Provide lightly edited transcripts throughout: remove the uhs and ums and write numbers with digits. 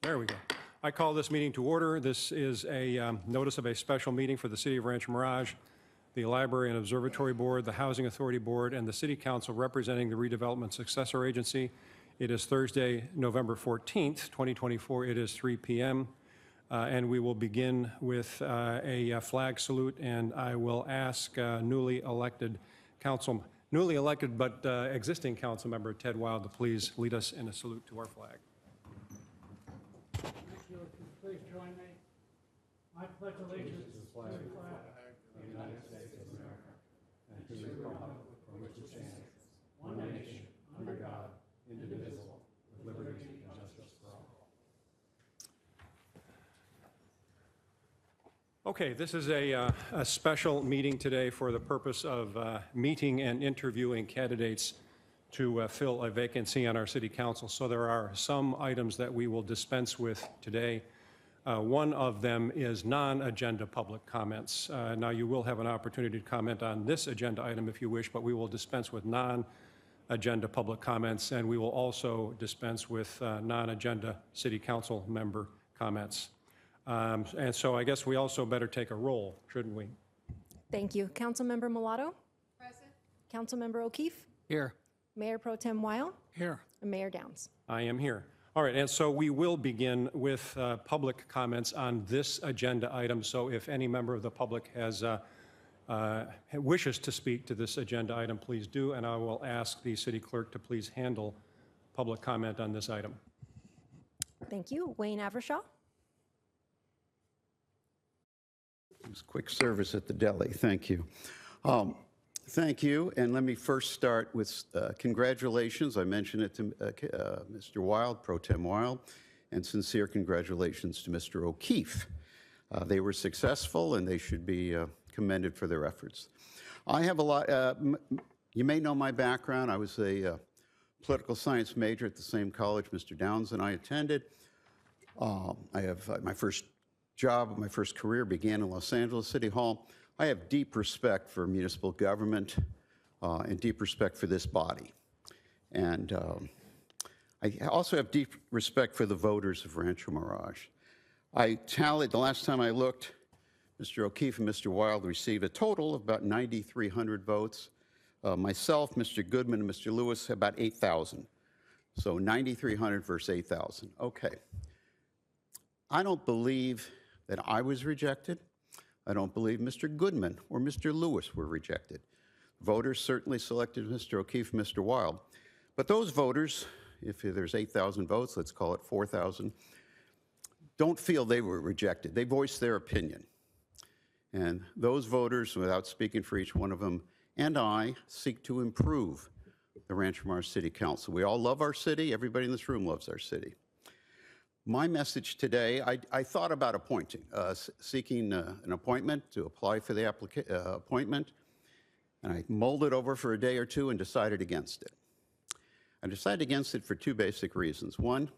There we go. I call this meeting to order. This is a notice of a special meeting for the City of Rancho Mirage, the Library and Observatory Board, the Housing Authority Board, and the City Council representing the Redevelopment Successor Agency. It is Thursday, November 14th, 2024. It is 3 p.m. And we will begin with a flag salute, and I will ask newly elected but existing council member Ted Wild to please lead us in a salute to our flag. Please join me. I pledge allegiance to the flag of the United States of America and to the republic for which it stands, one nation, under God, indivisible, with liberty and justice for all. Okay, this is a special meeting today for the purpose of meeting and interviewing candidates to fill a vacancy on our city council. So there are some items that we will dispense with today. One of them is non-agenda public comments. Now, you will have an opportunity to comment on this agenda item if you wish, but we will dispense with non-agenda public comments, and we will also dispense with non-agenda city council member comments. And so I guess we also better take a roll, shouldn't we? Thank you. Councilmember Mulatto? Present. Councilmember O'Keefe? Here. Mayor Pro Tem Weil? Here. And Mayor Downs. I am here. All right, and so we will begin with public comments on this agenda item. So if any member of the public has wishes to speak to this agenda item, please do, and I will ask the city clerk to please handle public comment on this item. Thank you. Wayne Avershaw? It was quick service at the deli. Thank you. Thank you, and let me first start with congratulations. I mentioned it to Mr. Wild, Pro Tem Wild, and sincere congratulations to Mr. O'Keefe. They were successful, and they should be commended for their efforts. I have a lot, you may know my background. I was a political science major at the same college Mr. Downs and I attended. I have my first job, my first career began in Los Angeles City Hall. I have deep respect for municipal government and deep respect for this body. And I also have deep respect for the voters of Rancho Mirage. I tallied, the last time I looked, Mr. O'Keefe and Mr. Wild received a total of about 9,300 votes. Myself, Mr. Goodman, and Mr. Lewis, about 8,000. So 9,300 versus 8,000. Okay. I don't believe that I was rejected. I don't believe Mr. Goodman or Mr. Lewis were rejected. Voters certainly selected Mr. O'Keefe and Mr. Wild. But those voters, if there's 8,000 votes, let's call it 4,000, don't feel they were rejected. They voiced their opinion. And those voters, without speaking for each one of them, and I seek to improve the Rancho Mirage City Council. We all love our city. Everybody in this room loves our city. My message today, I thought about seeking an appointment to apply for the appointment, and I mulled it over for a day or two and decided against it. I decided against it for two basic reasons. One,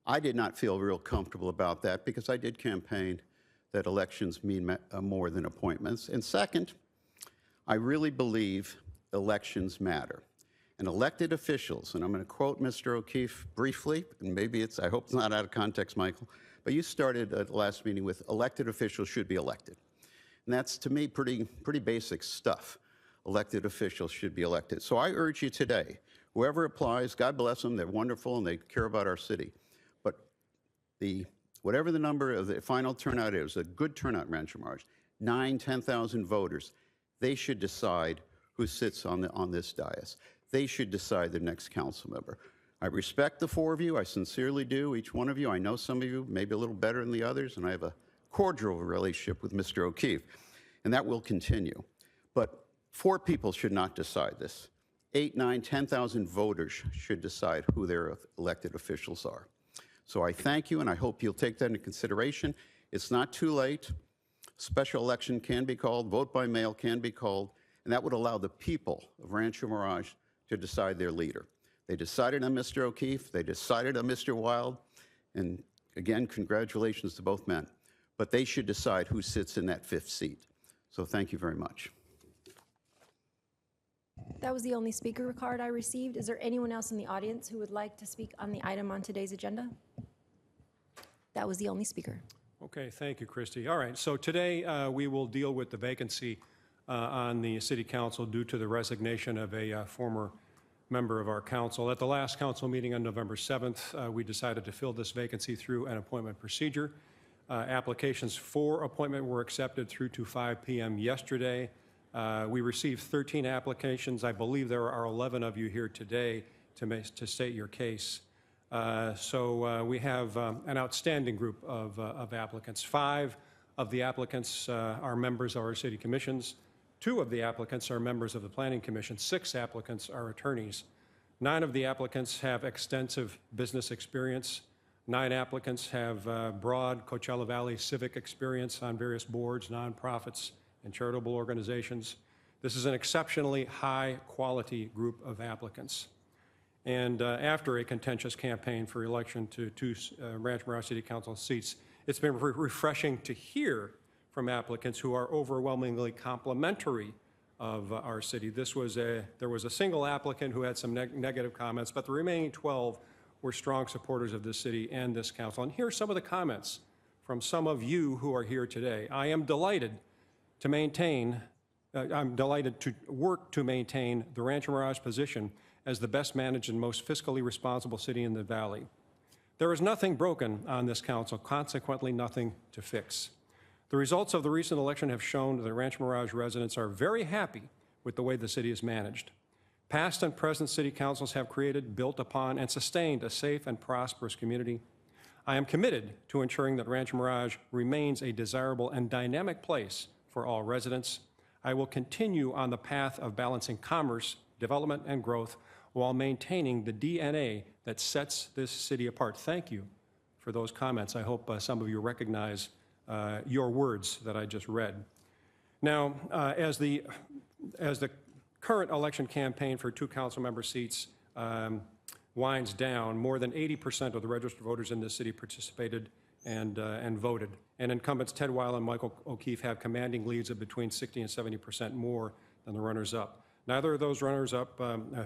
I did not feel real comfortable about that because I did campaign that elections mean more than appointments. And second, I really believe elections matter. And elected officials, and I'm going to quote Mr. O'Keefe briefly, and maybe I hope it's not out of context, Michael, but you started at the last meeting with elected officials should be elected. And that's, to me, pretty basic stuff. Elected officials should be elected. So I urge you today, whoever applies, God bless them, they're wonderful and they care about our city. But whatever the number of the final turnout is, a good turnout in Rancho Mirage, 9,000, 10,000 voters, they should decide who sits on this dais. They should decide the next council member. I respect the four of you. I sincerely do, each one of you. I know some of you maybe a little better than the others, and I have a cordial relationship with Mr. O'Keefe, and that will continue. But four people should not decide this. 8, 9, 10,000 voters should decide who their elected officials are. So I thank you, and I hope you'll take that into consideration. It's not too late. Special election can be called. Vote by mail can be called, and that would allow the people of Rancho Mirage to decide their leader. They decided on Mr. O'Keefe, they decided on Mr. Wild, and again, congratulations to both men. But they should decide who sits in that 5th seat. So thank you very much. That was the only speaker card I received. Is there anyone else in the audience who would like to speak on the item on today's agenda? That was the only speaker. Okay, thank you, Christy. All right, so today we will deal with the vacancy on the city council due to the resignation of a former member of our council. At the last council meeting on November 7th, we decided to fill this vacancy through an appointment procedure. Applications for appointment were accepted through to 5 p.m. yesterday. We received 13 applications. I believe there are 11 of you here today to state your case. So we have an outstanding group of applicants. 5 of the applicants are members of our city commissions. 2 of the applicants are members of the Planning Commission. 6 applicants are attorneys. 9 of the applicants have extensive business experience. 9 applicants have broad Coachella Valley civic experience on various boards, nonprofits, and charitable organizations. This is an exceptionally high-quality group of applicants. And after a contentious campaign for election to 2 Rancho Mirage City Council seats, it's been refreshing to hear from applicants who are overwhelmingly complimentary of our city. There was a single applicant who had some negative comments, but the remaining 12 were strong supporters of this city and this council. And here are some of the comments from some of you who are here today. I am delighted to work to maintain the Rancho Mirage position as the best managed and most fiscally responsible city in the valley. There is nothing broken on this council, consequently nothing to fix. The results of the recent election have shown that Rancho Mirage residents are very happy with the way the city is managed. Past and present city councils have created, built upon, and sustained a safe and prosperous community. I am committed to ensuring that Rancho Mirage remains a desirable and dynamic place for all residents. I will continue on the path of balancing commerce, development, and growth while maintaining the DNA that sets this city apart. Thank you for those comments. I hope some of you recognize your words that I just read. Now, as the current election campaign for 2 council member seats winds down, more than 80% of the registered voters in this city participated and voted. And incumbents Ted Weil and Michael O'Keefe have commanding leads of between 60 and 70% more than the runners-up. Neither of those runners-up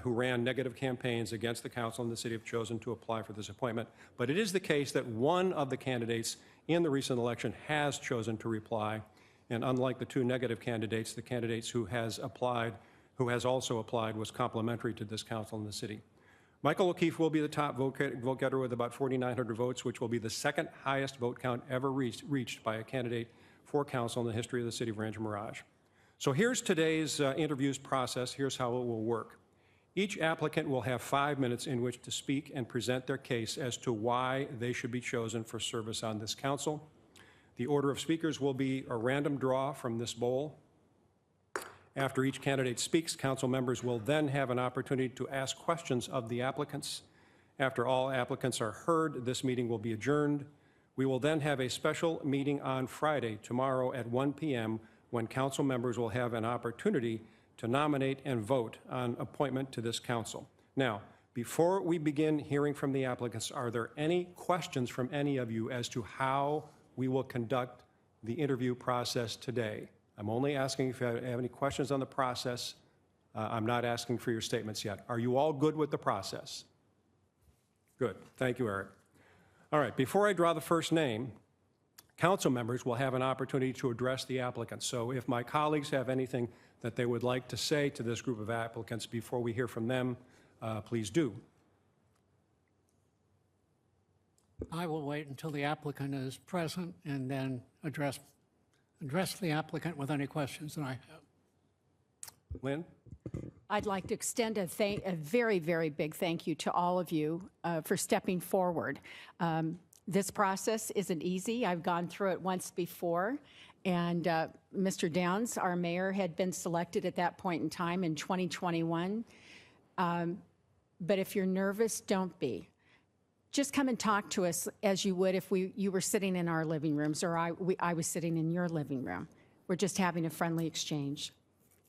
who ran negative campaigns against the council and the city have chosen to apply for this appointment. But it is the case that one of the candidates in the recent election has chosen to reply. And unlike the 2 negative candidates, the candidates who has also applied was complimentary to this council and the city. Michael O'Keefe will be the top vote getter with about 4,900 votes, which will be the 2nd highest vote count ever reached by a candidate for council in the history of the city of Rancho Mirage. So here's today's interviews process. Here's how it will work. Each applicant will have 5 minutes in which to speak and present their case as to why they should be chosen for service on this council. The order of speakers will be a random draw from this bowl. After each candidate speaks, council members will then have an opportunity to ask questions of the applicants. After all applicants are heard, this meeting will be adjourned. We will then have a special meeting on Friday, tomorrow at 1 p.m., when council members will have an opportunity to nominate and vote on appointment to this council. Now, before we begin hearing from the applicants, are there any questions from any of you as to how we will conduct the interview process today? I'm only asking if you have any questions on the process. I'm not asking for your statements yet. Are you all good with the process? Good. Thank you, Eric. All right, before I draw the first name, council members will have an opportunity to address the applicants. So if my colleagues have anything that they would like to say to this group of applicants before we hear from them, please do. I will wait until the applicant is present and then address the applicant with any questions that I have. Lynn? I'd like to extend a very, very big thank you to all of you for stepping forward. This process isn't easy. I've gone through it once before, and Mr. Downs, our mayor, had been selected at that point in time in 2021. But if you're nervous, don't be. Just come and talk to us as you would if you were sitting in our living rooms or I was sitting in your living room. We're just having a friendly exchange.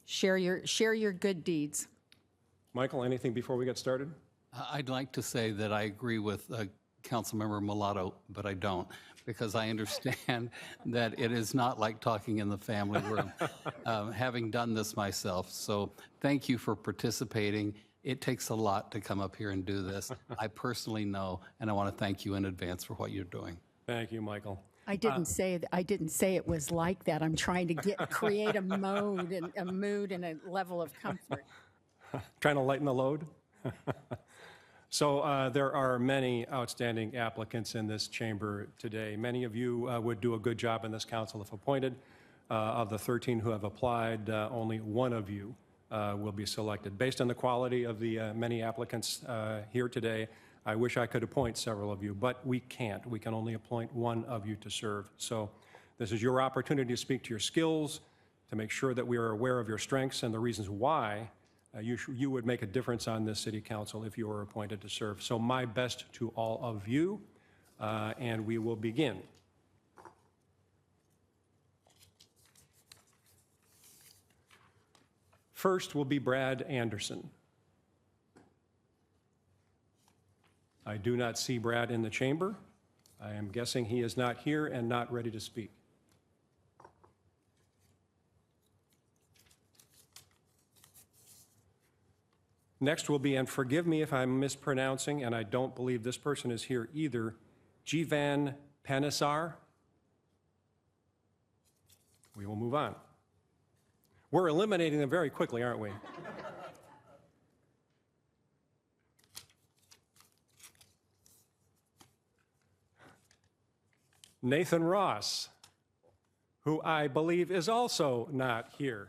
Share your good deeds. Michael, anything before we get started? I'd like to say that I agree with Councilmember Mulatto, but I don't, because I understand that it is not like talking in the family room, having done this myself. So thank you for participating. It takes a lot to come up here and do this. I personally know, and I want to thank you in advance for what you're doing. Thank you, Michael. I didn't say it was like that. I'm trying to create a mood and a level of comfort. Trying to lighten the load? So there are many outstanding applicants in this chamber today. Many of you would do a good job in this council if appointed. Of the 13 who have applied, only one of you will be selected. Based on the quality of the many applicants here today, I wish I could appoint several of you, but we can't. We can only appoint one of you to serve. So this is your opportunity to speak to your skills, to make sure that we are aware of your strengths and the reasons why you would make a difference on this city council if you were appointed to serve. So my best to all of you, and we will begin. First will be Brad Anderson. I do not see Brad in the chamber. I am guessing he is not here and not ready to speak. Next will be, and forgive me if I'm mispronouncing, and I don't believe this person is here either, Jivan Panisar. We will move on. We're eliminating them very quickly, aren't we? Nathan Ross, who I believe is also not here.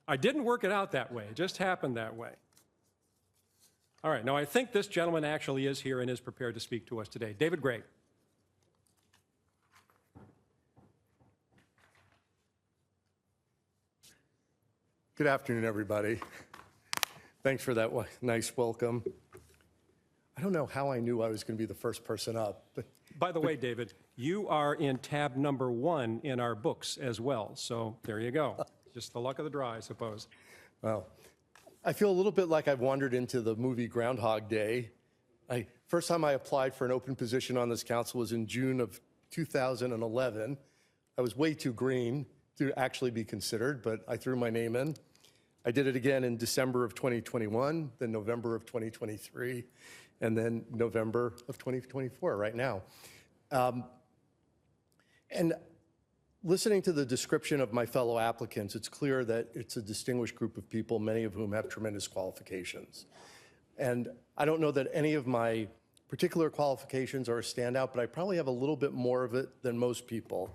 I didn't work it out that way. It just happened that way. All right, now I think this gentleman actually is here and is prepared to speak to us today. David Gray. Good afternoon, everybody. Thanks for that nice welcome. I don't know how I knew I was going to be the first person up, but By the way, David, you are in tab number 1 in our books as well, so there you go. Just the luck of the draw, I suppose. well, I feel a little bit like I've wandered into the movie Groundhog Day. First time I applied for an open position on this council was in June of 2011. I was way too green to actually be considered, but I threw my name in. I did it again in December of 2021, then November of 2023, and then November of 2024, right now. And listening to the description of my fellow applicants, it's clear that it's a distinguished group of people, many of whom have tremendous qualifications. And I don't know that any of my particular qualifications are a standout, but I probably have a little bit more of it than most people.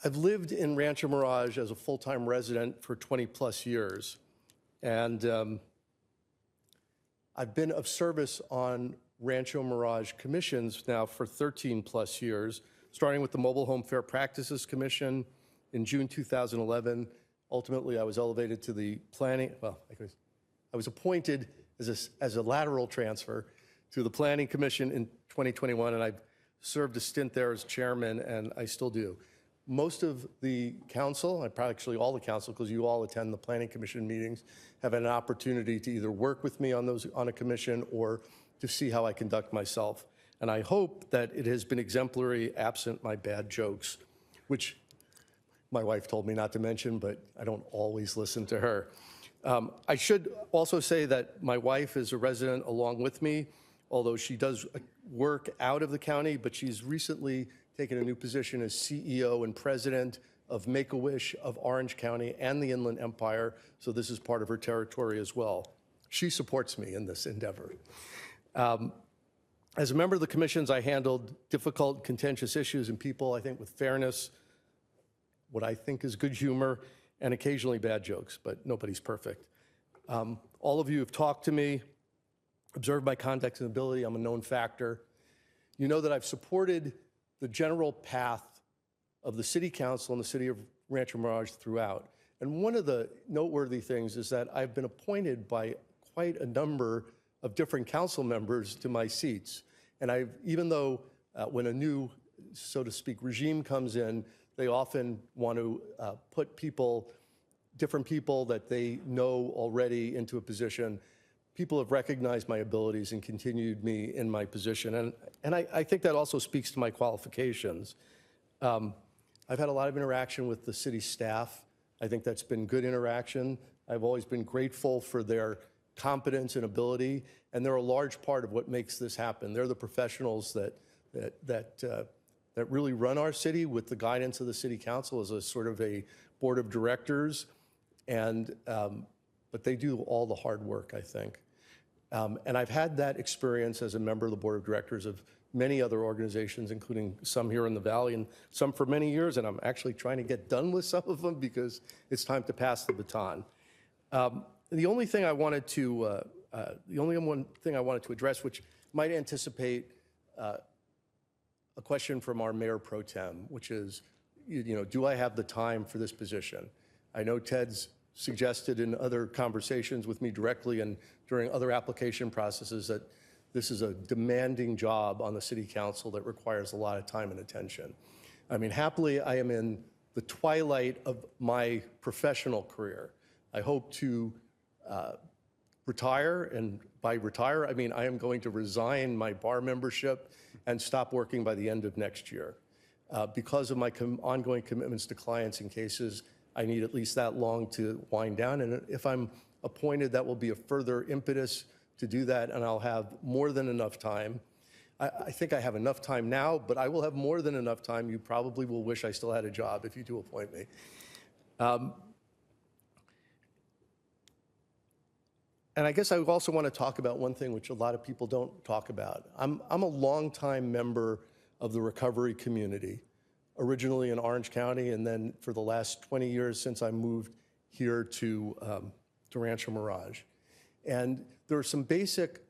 I've lived in Rancho Mirage as a full-time resident for 20 plus years. And I've been of service on Rancho Mirage commissions now for 13 plus years, starting with the Mobile Home Fair Practices Commission in June 2011. Ultimately, I was elevated to the planning, I was appointed as a lateral transfer to the Planning Commission in 2021, and I've served a stint there as chairman, and I still do. Most of the council, actually all the council, because you all attend the Planning Commission meetings, have an opportunity to either work with me on a commission or to see how I conduct myself. And I hope that it has been exemplary, absent my bad jokes, which my wife told me not to mention, but I don't always listen to her. I should also say that my wife is a resident along with me, although she does work out of the county, but she's recently taken a new position as CEO and president of Make-A-Wish of Orange County and the Inland Empire, so this is part of her territory as well. She supports me in this endeavor. As a member of the commissions, I handled difficult, contentious issues and people, I think, with fairness, what I think is good humor, and occasionally bad jokes, but nobody's perfect. All of you have talked to me, observed my conduct and ability. I'm a known factor. You know that I've supported the general path of the city council and the city of Rancho Mirage throughout. And one of the noteworthy things is that I've been appointed by quite a number of different council members to my seats. And even though when a new, so to speak, regime comes in, they often want to put different people that they know already into a position. People have recognized my abilities and continued me in my position. And I think that also speaks to my qualifications. I've had a lot of interaction with the city staff. I think that's been good interaction. I've always been grateful for their competence and ability, and they're a large part of what makes this happen. They're the professionals that really run our city with the guidance of the city council as a sort of a board of directors, and but they do all the hard work, I think. And I've had that experience as a member of the board of directors of many other organizations, including some here in the Valley and some for many years, and I'm actually trying to get done with some of them because it's time to pass the baton. The only thing I wanted to address, which might anticipate a question from our mayor pro tem, which is, do I have the time for this position? I know Ted's suggested in other conversations with me directly and during other application processes that this is a demanding job on the city council that requires a lot of time and attention. I mean, happily, I am in the twilight of my professional career. I hope to retire, and by retire, I mean I am going to resign my bar membership and stop working by the end of next year. Because of my ongoing commitments to clients and cases, I need at least that long to wind down, and if I'm appointed, that will be a further impetus to do that, and I'll have more than enough time. I think I have enough time now, but I will have more than enough time. You probably will wish I still had a job if you do appoint me. And I guess I also want to talk about one thing which a lot of people don't talk about. I'm a longtime member of the recovery community, originally in Orange County, and then for the last 20 years since I moved here to Rancho Mirage. And there are some basic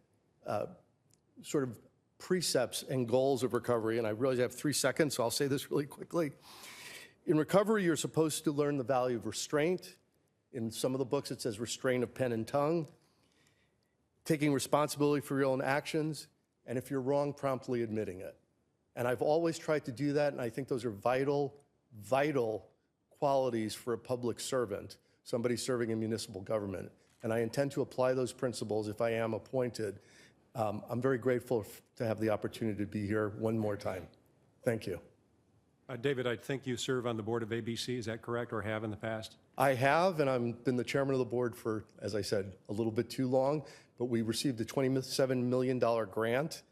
sort of precepts and goals of recovery, and I realize I have 3 seconds, so I'll say this really quickly. In recovery, you're supposed to learn the value of restraint. In some of the books, it says restraint of pen and tongue, taking responsibility for your own actions, and if you're wrong, promptly admitting it. And I've always tried to do that, and I think those are vital, vital qualities for a public servant, somebody serving in municipal government. And I intend to apply those principles if I am appointed. I'm very grateful to have the opportunity to be here one more time. Thank you. David, I think you serve on the board of ABC, is that correct, or have in the past? I have, and I've been the chairman of the board for, as I said, a little bit too long, but we received a $27 million grant.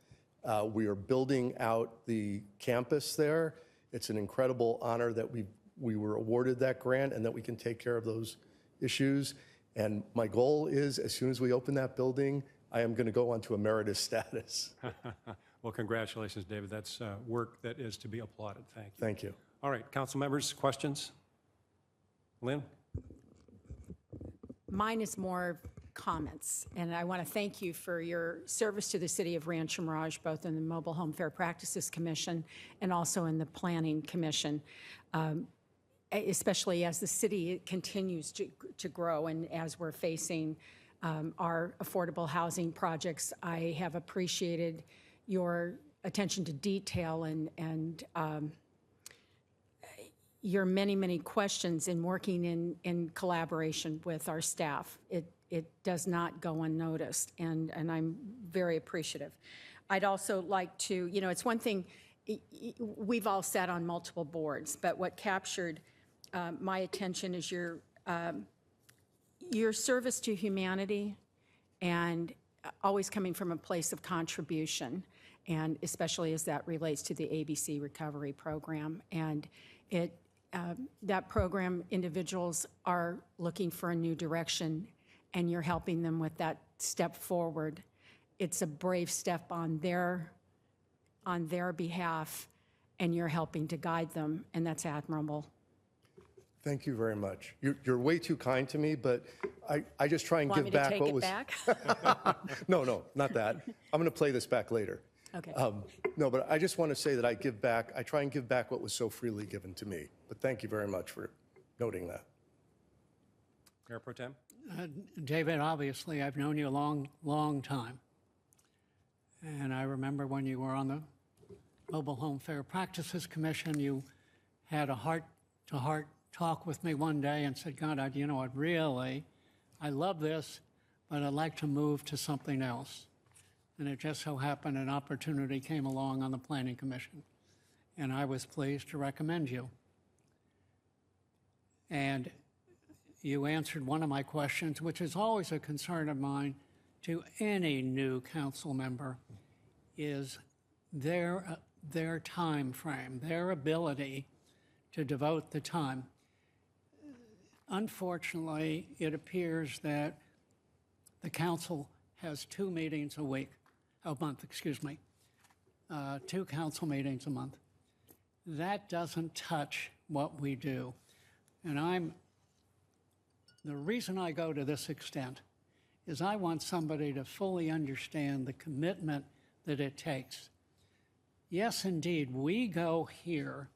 We are building out the campus there. It's an incredible honor that we were awarded that grant and that we can take care of those issues. And my goal is, as soon as we open that building, I am going to go on to emeritus status. Well, congratulations, David. That's work that is to be applauded. Thank you. Thank you. All right, council members, questions? Lynn? Mine is more comments, and I want to thank you for your service to the city of Rancho Mirage, both in the Mobile Home Fair Practices Commission and also in the Planning Commission, especially as the city continues to grow and as we're facing our affordable housing projects. I have appreciated your attention to detail and your many, many questions in working in collaboration with our staff. It does not go unnoticed, and I'm very appreciative. I'd also like to, it's one thing, we've all sat on multiple boards, but what captured my attention is your service to humanity and always coming from a place of contribution, and especially as that relates to the ABC Recovery Program. And that program, individuals are looking for a new direction, and you're helping them with that step forward. It's a brave step on their behalf, and you're helping to guide them, and that's admirable. Thank you very much. You're way too kind to me, but I just try and give back what was. Want me to take it back? No, not that. I'm going to play this back later. Okay. No, but I just want to say that I try and give back what was so freely given to me. But thank you very much for noting that. Mayor Pro Tem? David, obviously, I've known you a long, long time. And I remember when you were on the Mobile Home Fair Practices Commission, you had a heart-to-heart talk with me one day and said, God, I love this, but I'd like to move to something else. And it just so happened an opportunity came along on the Planning Commission, and I was pleased to recommend you. And you answered one of my questions, which is always a concern of mine to any new council member, is their time frame, their ability to devote the time. Unfortunately, it appears that the council has 2 meetings a month, excuse me, 2 council meetings a month. That doesn't touch what we do. And the reason I go to this extent is I want somebody to fully understand the commitment that it takes. Yes, indeed, we go here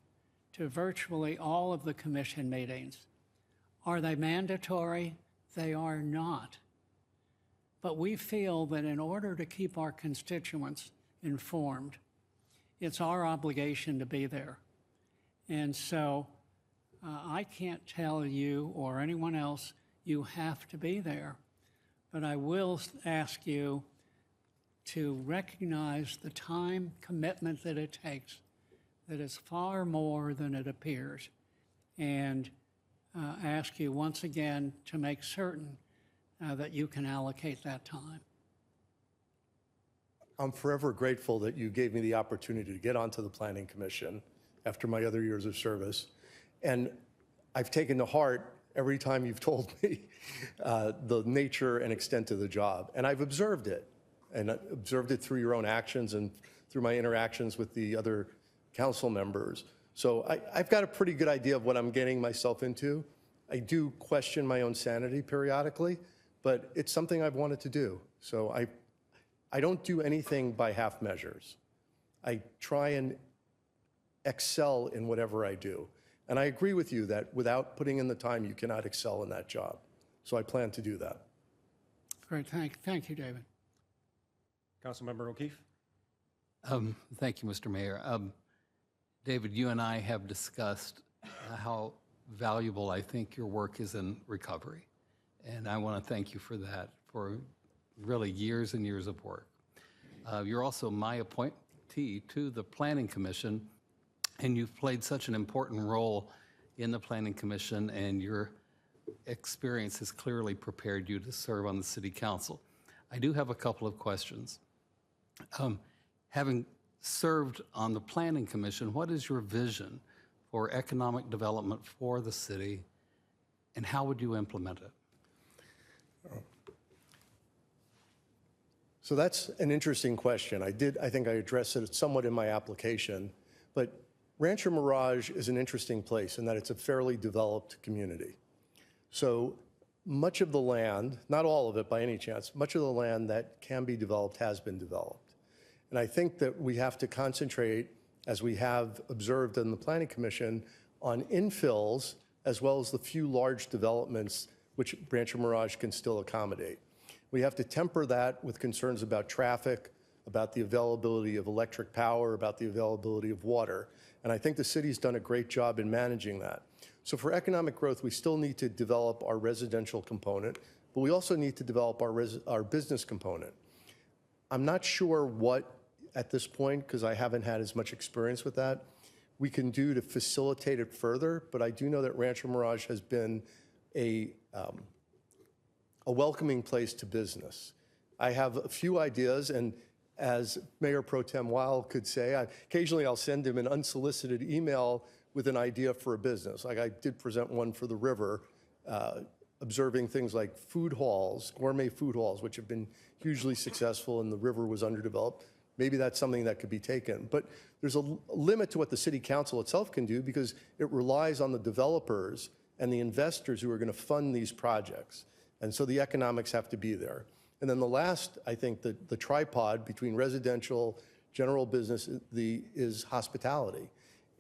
to virtually all of the commission meetings. Are they mandatory? They are not. But we feel that in order to keep our constituents informed, it's our obligation to be there. And so I can't tell you or anyone else you have to be there, but I will ask you to recognize the time commitment that it takes, that is far more than it appears, and ask you once again to make certain that you can allocate that time. I'm forever grateful that you gave me the opportunity to get onto the Planning Commission after my other years of service. And I've taken to heart every time you've told me the nature and extent of the job. And I've observed it, and observed it through your own actions and through my interactions with the other council members. So I've got a pretty good idea of what I'm getting myself into. I do question my own sanity periodically, but it's something I've wanted to do. So I don't do anything by half measures. I try and excel in whatever I do. And I agree with you that without putting in the time, you cannot excel in that job. So I plan to do that. Great, thank you, David. Councilmember O'Keefe? Thank you, Mr. Mayor. David, you and I have discussed how valuable I think your work is in recovery. And I want to thank you for that, for really years and years of work. You're also my appointee to the Planning Commission, and you've played such an important role in the Planning Commission, and your experience has clearly prepared you to serve on the City Council. I do have a couple of questions. Having served on the Planning Commission, what is your vision for economic development for the city, and how would you implement it? So that's an interesting question. I think I addressed it somewhat in my application, but Rancho Mirage is an interesting place in that it's a fairly developed community. So much of the land, not all of it by any chance, much of the land that can be developed has been developed. And I think that we have to concentrate, as we have observed in the Planning Commission, on infills as well as the few large developments which Rancho Mirage can still accommodate. We have to temper that with concerns about traffic, about the availability of electric power, about the availability of water. And I think the city's done a great job in managing that. So for economic growth, we still need to develop our residential component, but we also need to develop our business component. I'm not sure what, at this point, because I haven't had as much experience with that, we can do to facilitate it further, but I do know that Rancho Mirage has been a welcoming place to business. I have a few ideas, and as Mayor Pro Tem Weil could say, occasionally I'll send him an unsolicited email with an idea for a business. Like I did present one for the river, observing things like food halls, gourmet food halls, which have been hugely successful and the river was underdeveloped. Maybe that's something that could be taken. But there's a limit to what the city council itself can do because it relies on the developers and the investors who are going to fund these projects. And so the economics have to be there. And then the last, I think, the tripod between residential, general business, is hospitality.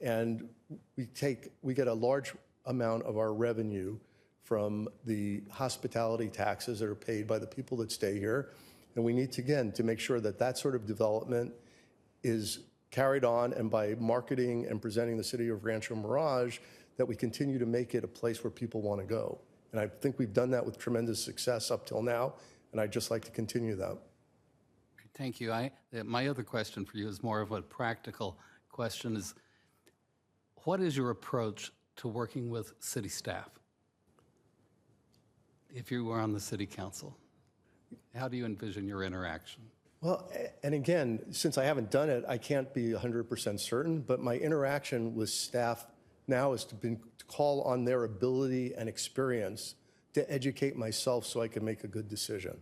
And we get a large amount of our revenue from the hospitality taxes that are paid by the people that stay here. And we need to, again, to make sure that that sort of development is carried on, and by marketing and presenting the city of Rancho Mirage, that we continue to make it a place where people want to go. And I think we've done that with tremendous success up till now, and I'd just like to continue that. Thank you. My other question for you is more of a practical question. Is what is your approach to working with city staff? if you were on the city council? How do you envision your interaction? Well, and again, since I haven't done it, I can't be 100% certain, but my interaction with staff now is to call on their ability and experience to educate myself so I can make a good decision.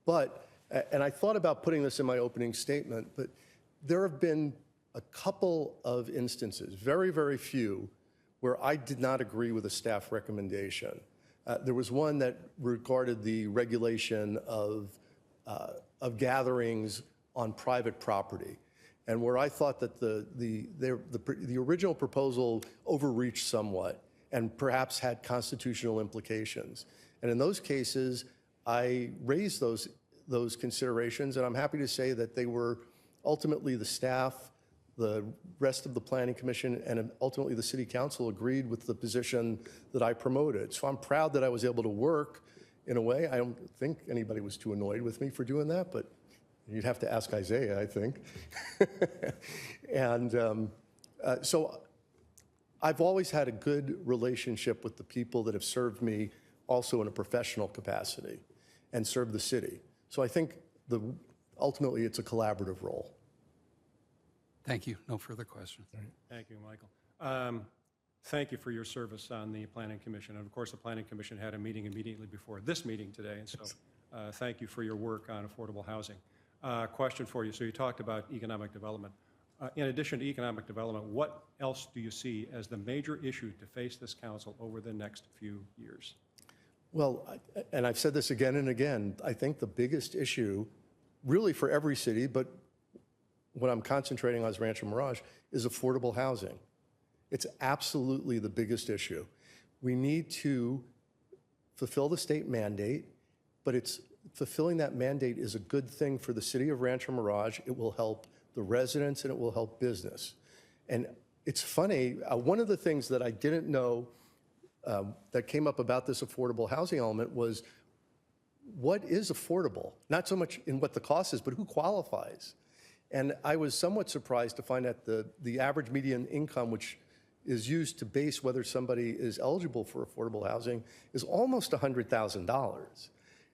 But, and I thought about putting this in my opening statement, but there have been a couple of instances, very, very few, where I did not agree with a staff recommendation. There was one that regarded the regulation of gatherings on private property, and where I thought that the original proposal overreached somewhat and perhaps had constitutional implications. And in those cases, I raised those considerations, and I'm happy to say that they were ultimately the staff, the rest of the Planning Commission, and ultimately the City Council agreed with the position that I promoted. So I'm proud that I was able to work in a way. I don't think anybody was too annoyed with me for doing that, but you'd have to ask Isaiah, I think. And so I've always had a good relationship with the people that have served me also in a professional capacity and served the city. So I think ultimately it's a collaborative role. Thank you. No further questions. Thank you, Michael. Thank you for your service on the Planning Commission. And of course, the Planning Commission had a meeting immediately before this meeting today. And so thank you for your work on affordable housing. Question for you. So you talked about economic development. In addition to economic development, what else do you see as the major issue to face this council over the next few years? Well, and I've said this again and again, I think the biggest issue really for every city, but what I'm concentrating on is Rancho Mirage, is affordable housing. It's absolutely the biggest issue. We need to fulfill the state mandate, but fulfilling that mandate is a good thing for the city of Rancho Mirage. It will help the residents and it will help business. And it's funny, one of the things that I didn't know that came up about this affordable housing element was what is affordable? Not so much in what the cost is, but who qualifies. And I was somewhat surprised to find that the average median income, which is used to base whether somebody is eligible for affordable housing, is almost $100,000.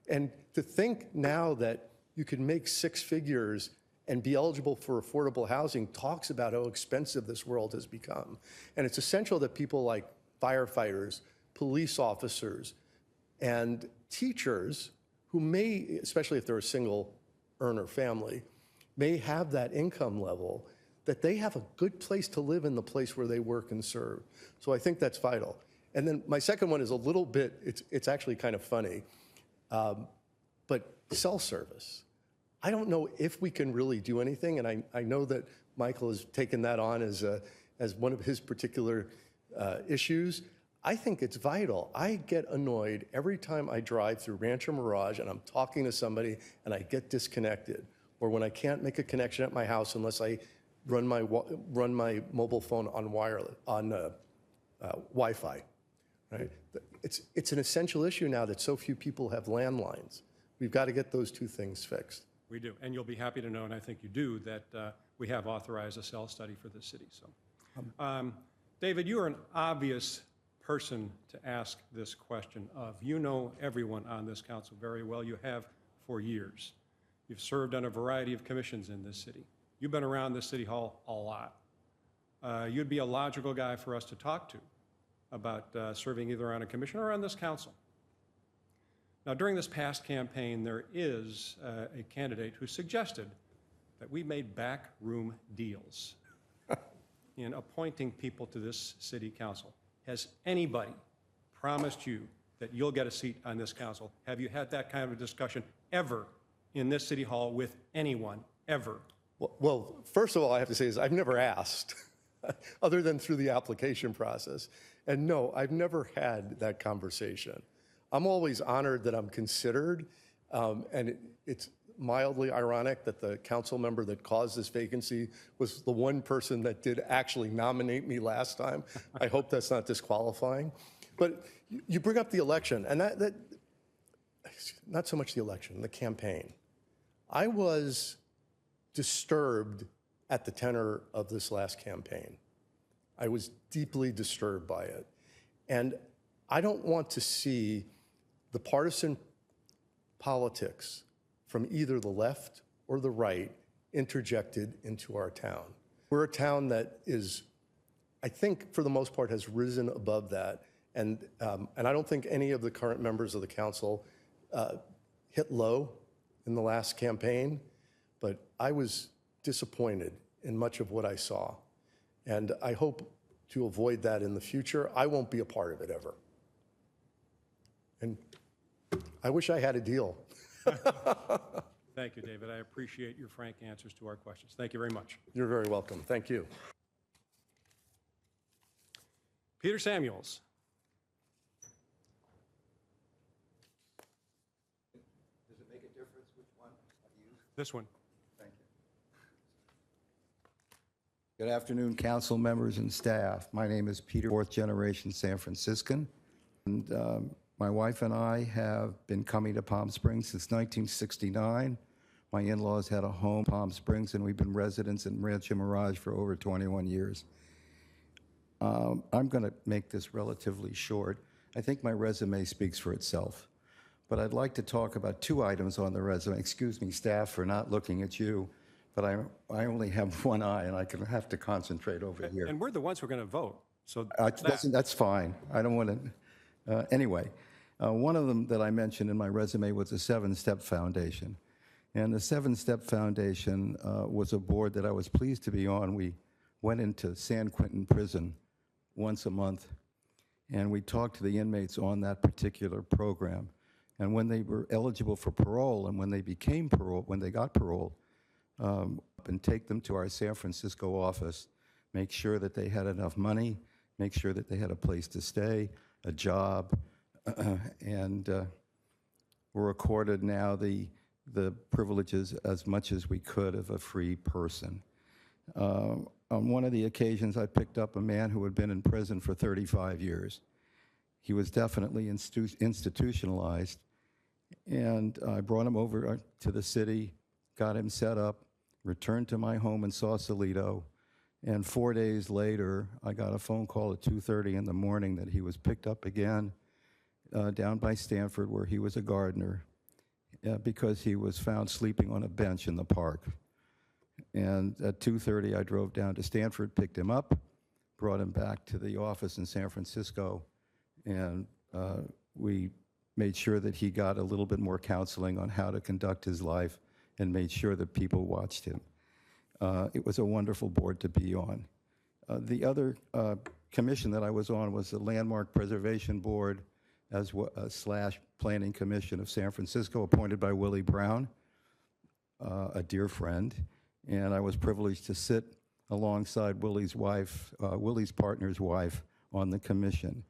And to think now that you can make six figures and be eligible for affordable housing talks about how expensive this world has become. And it's essential that people like firefighters, police officers, and teachers who may, especially if they're a single earner family, may have that income level, that they have a good place to live in the place where they work and serve. So I think that's vital. And then my second one is a little bit, it's actually kind of funny, but cell service. I don't know if we can really do anything, and I know that Michael has taken that on as one of his particular issues. I think it's vital. I get annoyed every time I drive through Rancho Mirage and I'm talking to somebody and I get disconnected, or when I can't make a connection at my house unless I run my mobile phone on Wi-Fi. Right? It's an essential issue now that so few people have landlines. We've got to get those two things fixed. We do. And you'll be happy to know, and I think you do, that we have authorized a cell study for this city. So, David, you are an obvious person to ask this question of. You know everyone on this council very well. You have for years. You've served on a variety of commissions in this city. You've been around this city hall a lot. You'd be a logical guy for us to talk to about serving either on a commission or on this council. Now, during this past campaign, there is a candidate who suggested that we made backroom deals in appointing people to this city council. Has anybody promised you that you'll get a seat on this council? Have you had that kind of a discussion ever in this city hall with anyone, ever? Well, first of all, I have to say is I've never asked, other than through the application process. And no, I've never had that conversation. I'm always honored that I'm considered, and it's mildly ironic that the council member that caused this vacancy was the one person that did actually nominate me last time. I hope that's not disqualifying. But you bring up the election, and that not so much the election, the campaign. I was disturbed at the tenor of this last campaign. I was deeply disturbed by it. And I don't want to see the partisan politics from either the left or the right interjected into our town. We're a town that is, I think, for the most part, has risen above that. And I don't think any of the current members of the council hit low in the last campaign, but I was disappointed in much of what I saw. And I hope to avoid that in the future. I won't be a part of it ever. And I wish I had a deal. Thank you, David. I appreciate your frank answers to our questions. Thank you very much. You're very welcome. Thank you. Peter Samuels. Does it make a difference which one I use? This one. Thank you. Good afternoon, council members and staff. My name is Peter, fourth generation San Franciscan. And my wife and I have been coming to Palm Springs since 1969. My in-laws had a home in Palm Springs, and we've been residents in Rancho Mirage for over 21 years. I'm going to make this relatively short. I think my resume speaks for itself. But I'd like to talk about two items on the resume. Excuse me, staff, for not looking at you, but I only have one eye, and I have to concentrate over here. And we're the ones who are going to vote. So That's fine. I don't want to. Anyway, one of them that I mentioned in my resume was the 7-Step Foundation. And the 7-Step Foundation was a board that I was pleased to be on. We went into San Quentin Prison once a month, and we talked to the inmates on that particular program. And when they were eligible for parole, and when they became parole, when they got paroled, and take them to our San Francisco office, make sure that they had enough money, make sure that they had a place to stay, a job, and we're accorded now the privileges as much as we could of a free person. On one of the occasions, I picked up a man who had been in prison for 35 years. He was definitely institutionalized, and I brought him over to the city, got him set up, returned to my home in Sausalito, and 4 days later, I got a phone call at 2:30 in the morning that he was picked up again down by Stanford, where he was a gardener, because he was found sleeping on a bench in the park. And at 2:30, I drove down to Stanford, picked him up, brought him back to the office in San Francisco, and we made sure that he got a little bit more counseling on how to conduct his life and made sure that people watched him. It was a wonderful board to be on. The other commission that I was on was the Landmark Preservation Board / Planning Commission of San Francisco, appointed by Willie Brown, a dear friend. And I was privileged to sit alongside Willie's wife, Willie's partner's wife, on the commission.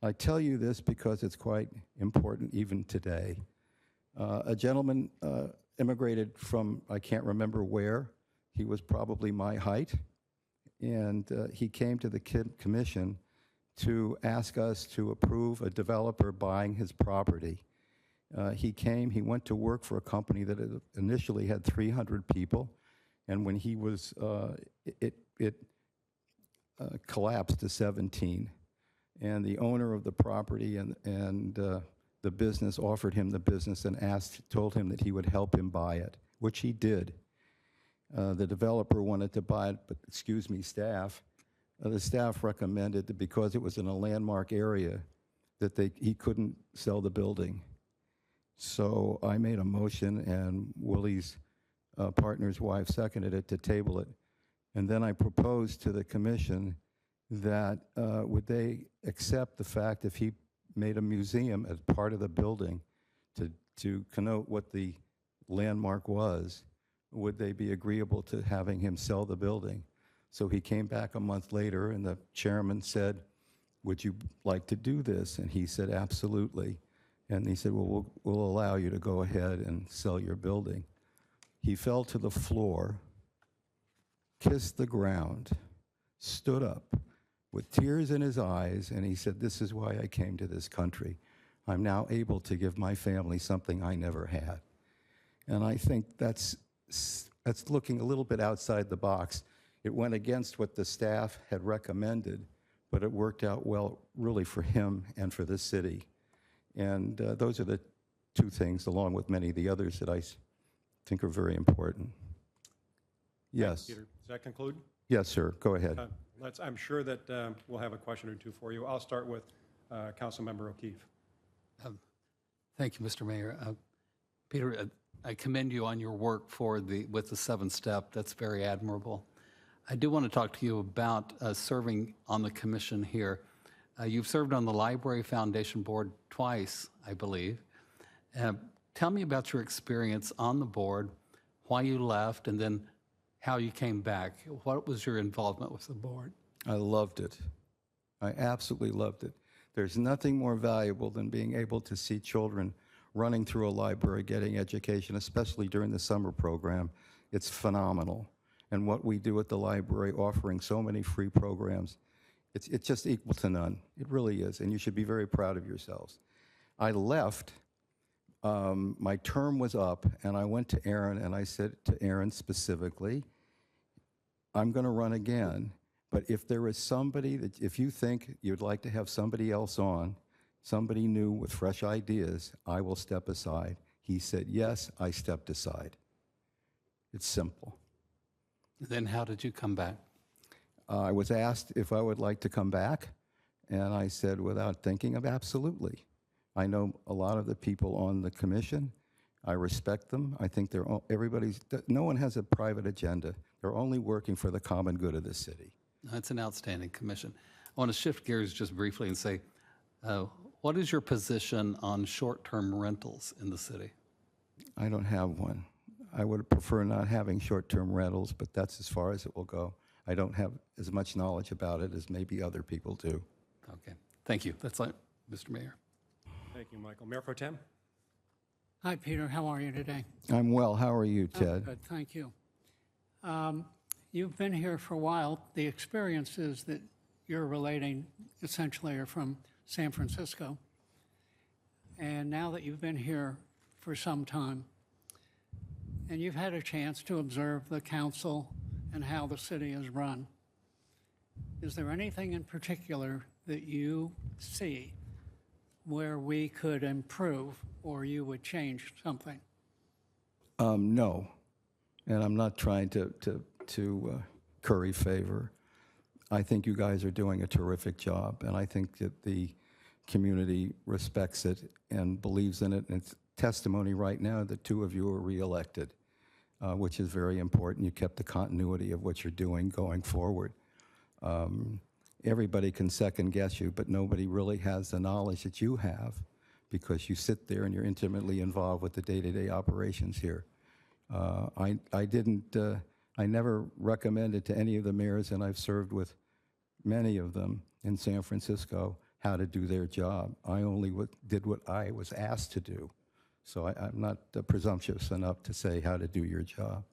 I tell you this because it's quite important even today. A gentleman immigrated from, I can't remember where. He was probably my height. And he came to the commission to ask us to approve a developer buying his property. He went to work for a company that initially had 300 people. And when he was, it collapsed to 17. And the owner of the property and the business offered him the business and told him that he would help him buy it, which he did. The developer wanted to buy it, but excuse me, staff. The staff recommended that because it was in a landmark area, that he couldn't sell the building. So I made a motion, and Willie's partner's wife seconded it to table it. And then I proposed to the commission that would they accept the fact if he made a museum as part of the building to connote what the landmark was, would they be agreeable to having him sell the building? So he came back a month later, and the chairman said, would you like to do this? And he said, absolutely. And he said, well, we'll allow you to go ahead and sell your building. He fell to the floor, kissed the ground, stood up with tears in his eyes, and he said, this is why I came to this country. I'm now able to give my family something I never had. And I think that's looking a little bit outside the box. It went against what the staff had recommended, but it worked out well, really, for him and for the city. And those are the two things, along with many of the others that I think are very important. Yes. Peter, does that conclude? Yes, sir. Go ahead. I'm sure that we'll have a question or two for you. I'll start with Councilmember O'Keefe. Thank you, Mr. Mayor. Peter, I commend you on your work with the 7-step. That's very admirable. I do want to talk to you about serving on the commission here. You've served on the Library Foundation Board twice, I believe. Tell me about your experience on the board, why you left, and then how you came back. What was your involvement with the board? I loved it. I absolutely loved it. There's nothing more valuable than being able to see children running through a library, getting education, especially during the summer program. It's phenomenal. And what we do at the library, offering so many free programs, it's just equal to none. It really is, and you should be very proud of yourselves. I left, my term was up, and I went to Aaron, and I said to Aaron specifically, I'm going to run again, but if there is somebody that, if you think you'd like to have somebody else on, somebody new with fresh ideas, I will step aside. He said, yes, I stepped aside. It's simple. Then how did you come back? I was asked if I would like to come back, and I said without thinking of absolutely. I know a lot of the people on the commission. I respect them. I think no one has a private agenda. They're only working for the common good of the city. That's an outstanding commission. I want to shift gears just briefly and say, what is your position on short-term rentals in the city? I don't have one. I would prefer not having short-term rentals, but that's as far as it will go. I don't have as much knowledge about it as maybe other people do. Okay. Thank you. That's it, Mr. Mayor. Thank you, Michael. Mayor Pro Tem? Hi, Peter. How are you today? I'm well. How are you, Ted? Good, thank you. You've been here for a while. The experiences that you're relating essentially are from San Francisco. And now that you've been here for some time, and you've had a chance to observe the council and how the city is run, is there anything in particular that you see where we could improve or you would change something? No, and I'm not trying to curry favor. I think you guys are doing a terrific job, and I think that the community respects it and believes in it. And it's testimony right now that 2 of you are reelected, which is very important. You kept the continuity of what you're doing going forward. Everybody can second guess you, but nobody really has the knowledge that you have because you sit there and you're intimately involved with the day-to-day operations here. I never recommended to any of the mayors, and I've served with many of them in San Francisco, how to do their job. I only did what I was asked to do. So I'm not presumptuous enough to say how to do your job.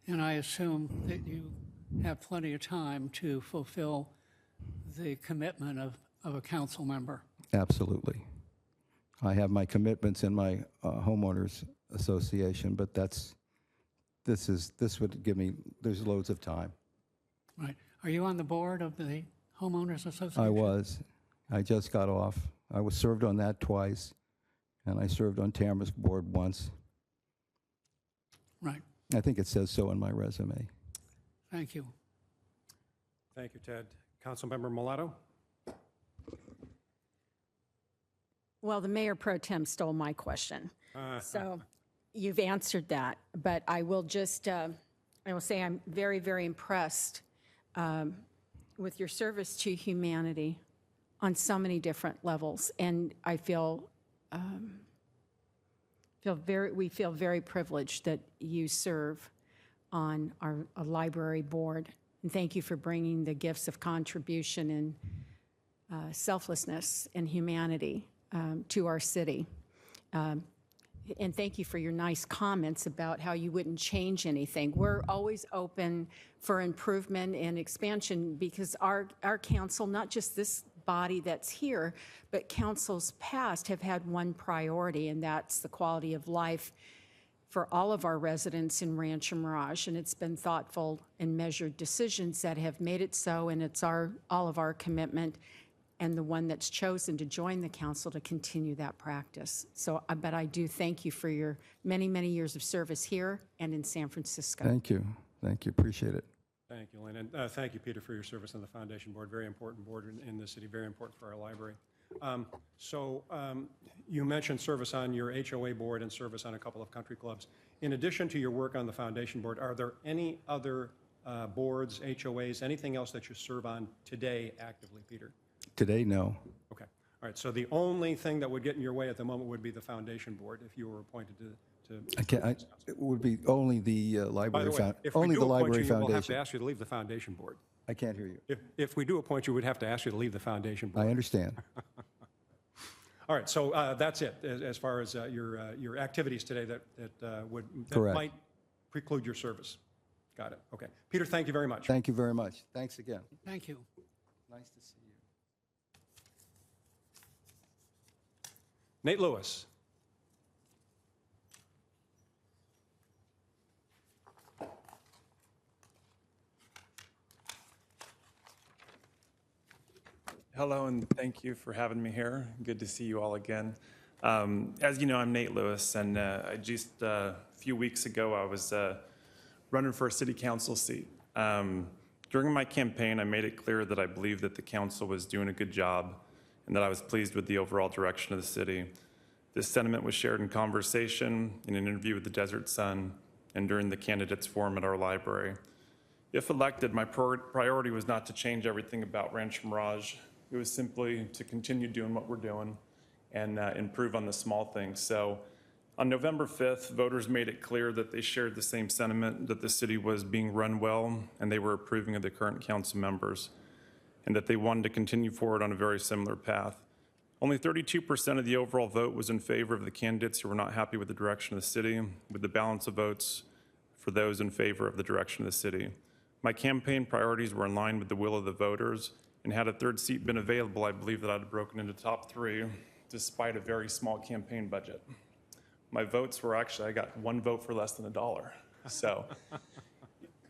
And I assume that you have plenty of time to fulfill the commitment of a council member. Absolutely. I have my commitments in my homeowners association, but this would give me, there's loads of time. Right. Are you on the board of the homeowners association? I was. I just got off. I was served on that twice, and I served on Tamara's board once. Right. I think it says so in my resume. Thank you. Thank you, Ted. Councilmember Mulatto? Well, the mayor pro tem stole my question. So you've answered that, but I will just, I will say I'm very, very impressed with your service to humanity on so many different levels. And I we feel very privileged that you serve on our library board. And thank you for bringing the gifts of contribution and selflessness and humanity to our city. And thank you for your nice comments about how you wouldn't change anything. We're always open for improvement and expansion because our council, not just this body that's here, but councils past have had one priority, and that's the quality of life for all of our residents in Rancho Mirage. And it's been thoughtful and measured decisions that have made it so, and it's all of our commitment and the one that's chosen to join the council to continue that practice. So, but I do thank you for your many, many years of service here and in San Francisco. Thank you. Thank you. Appreciate it. Thank you, Lynn. And thank you, Peter, for your service on the foundation board. Very important board in the city, very important for our library. You mentioned service on your HOA board and service on a couple of country clubs. In addition to your work on the foundation board, are there any other boards, HOAs, anything else that you serve on today actively, Peter? Today, no. Okay. All right. So the only thing that would get in your way at the moment would be the foundation board if you were appointed to It would be only the By library, the way, if we only do the appoint library you, we'll have to foundation. ask you to leave the foundation board. I can't hear you. If we do appoint you, we'd have to ask you to leave the foundation board. I understand. All right, so that's it as far as your activities today that Correct. might preclude your service. Got it. Okay. Peter, thank you very much. Thank you very much. Thanks again. Thank you. Nice to see you. Nate Lewis. Hello, and thank you for having me here. Good to see you all again. As you know, I'm Nate Lewis, and just a few weeks ago, I was running for a city council seat. During my campaign, I made it clear that I believed that the council was doing a good job and that I was pleased with the overall direction of the city. This sentiment was shared in conversation, in an interview with the Desert Sun, and during the candidates forum at our library. If elected, my priority was not to change everything about Rancho Mirage. It was simply to continue doing what we're doing and improve on the small things. So on November 5th, voters made it clear that they shared the same sentiment, that the city was being run well and they were approving of the current council members, and that they wanted to continue forward on a very similar path. Only 32% of the overall vote was in favor of the candidates who were not happy with the direction of the city, with the balance of votes for those in favor of the direction of the city. My campaign priorities were in line with the will of the voters, and had a third seat been available, I believe that I'd have broken into top 3, despite a very small campaign budget. My votes were actually, I got 1 vote for less than $1. So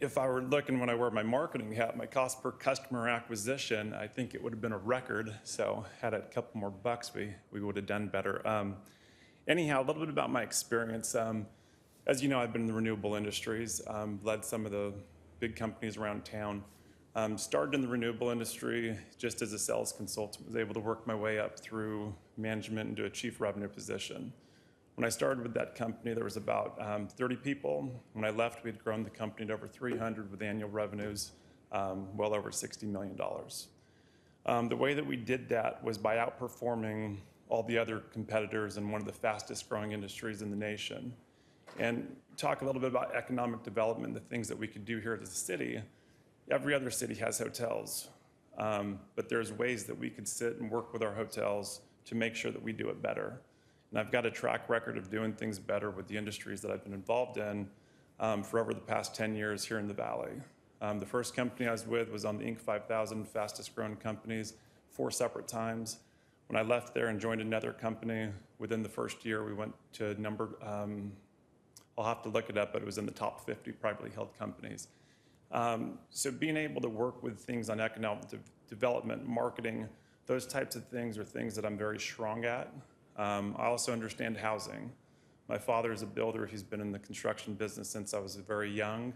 if I were looking when I wear my marketing hat, my cost per customer acquisition, I think it would have been a record. So had a couple more bucks, we would have done better. Anyhow, a little bit about my experience. As you know, I've been in the renewable industries, led some of the big companies around town. Started in the renewable industry just as a sales consultant, was able to work my way up through management into a chief revenue position. When I started with that company, there was about 30 people. When I left, we'd grown the company to over 300 with annual revenues well over $60 million. The way that we did that was by outperforming all the other competitors in one of the fastest growing industries in the nation. And talk a little bit about economic development, the things that we could do here as a city. Every other city has hotels, but there's ways that we could sit and work with our hotels to make sure that we do it better. And I've got a track record of doing things better with the industries that I've been involved in for over the past 10 years here in the Valley. The first company I was with was on the Inc. 5000 fastest growing companies 4 separate times. When I left there and joined another company, within the first year we went to number, I'll have to look it up, but it was in the top 50 privately held companies. So being able to work with things on economic development, marketing, those types of things are things that I'm very strong at. I also understand housing. My father is a builder. He's been in the construction business since I was very young.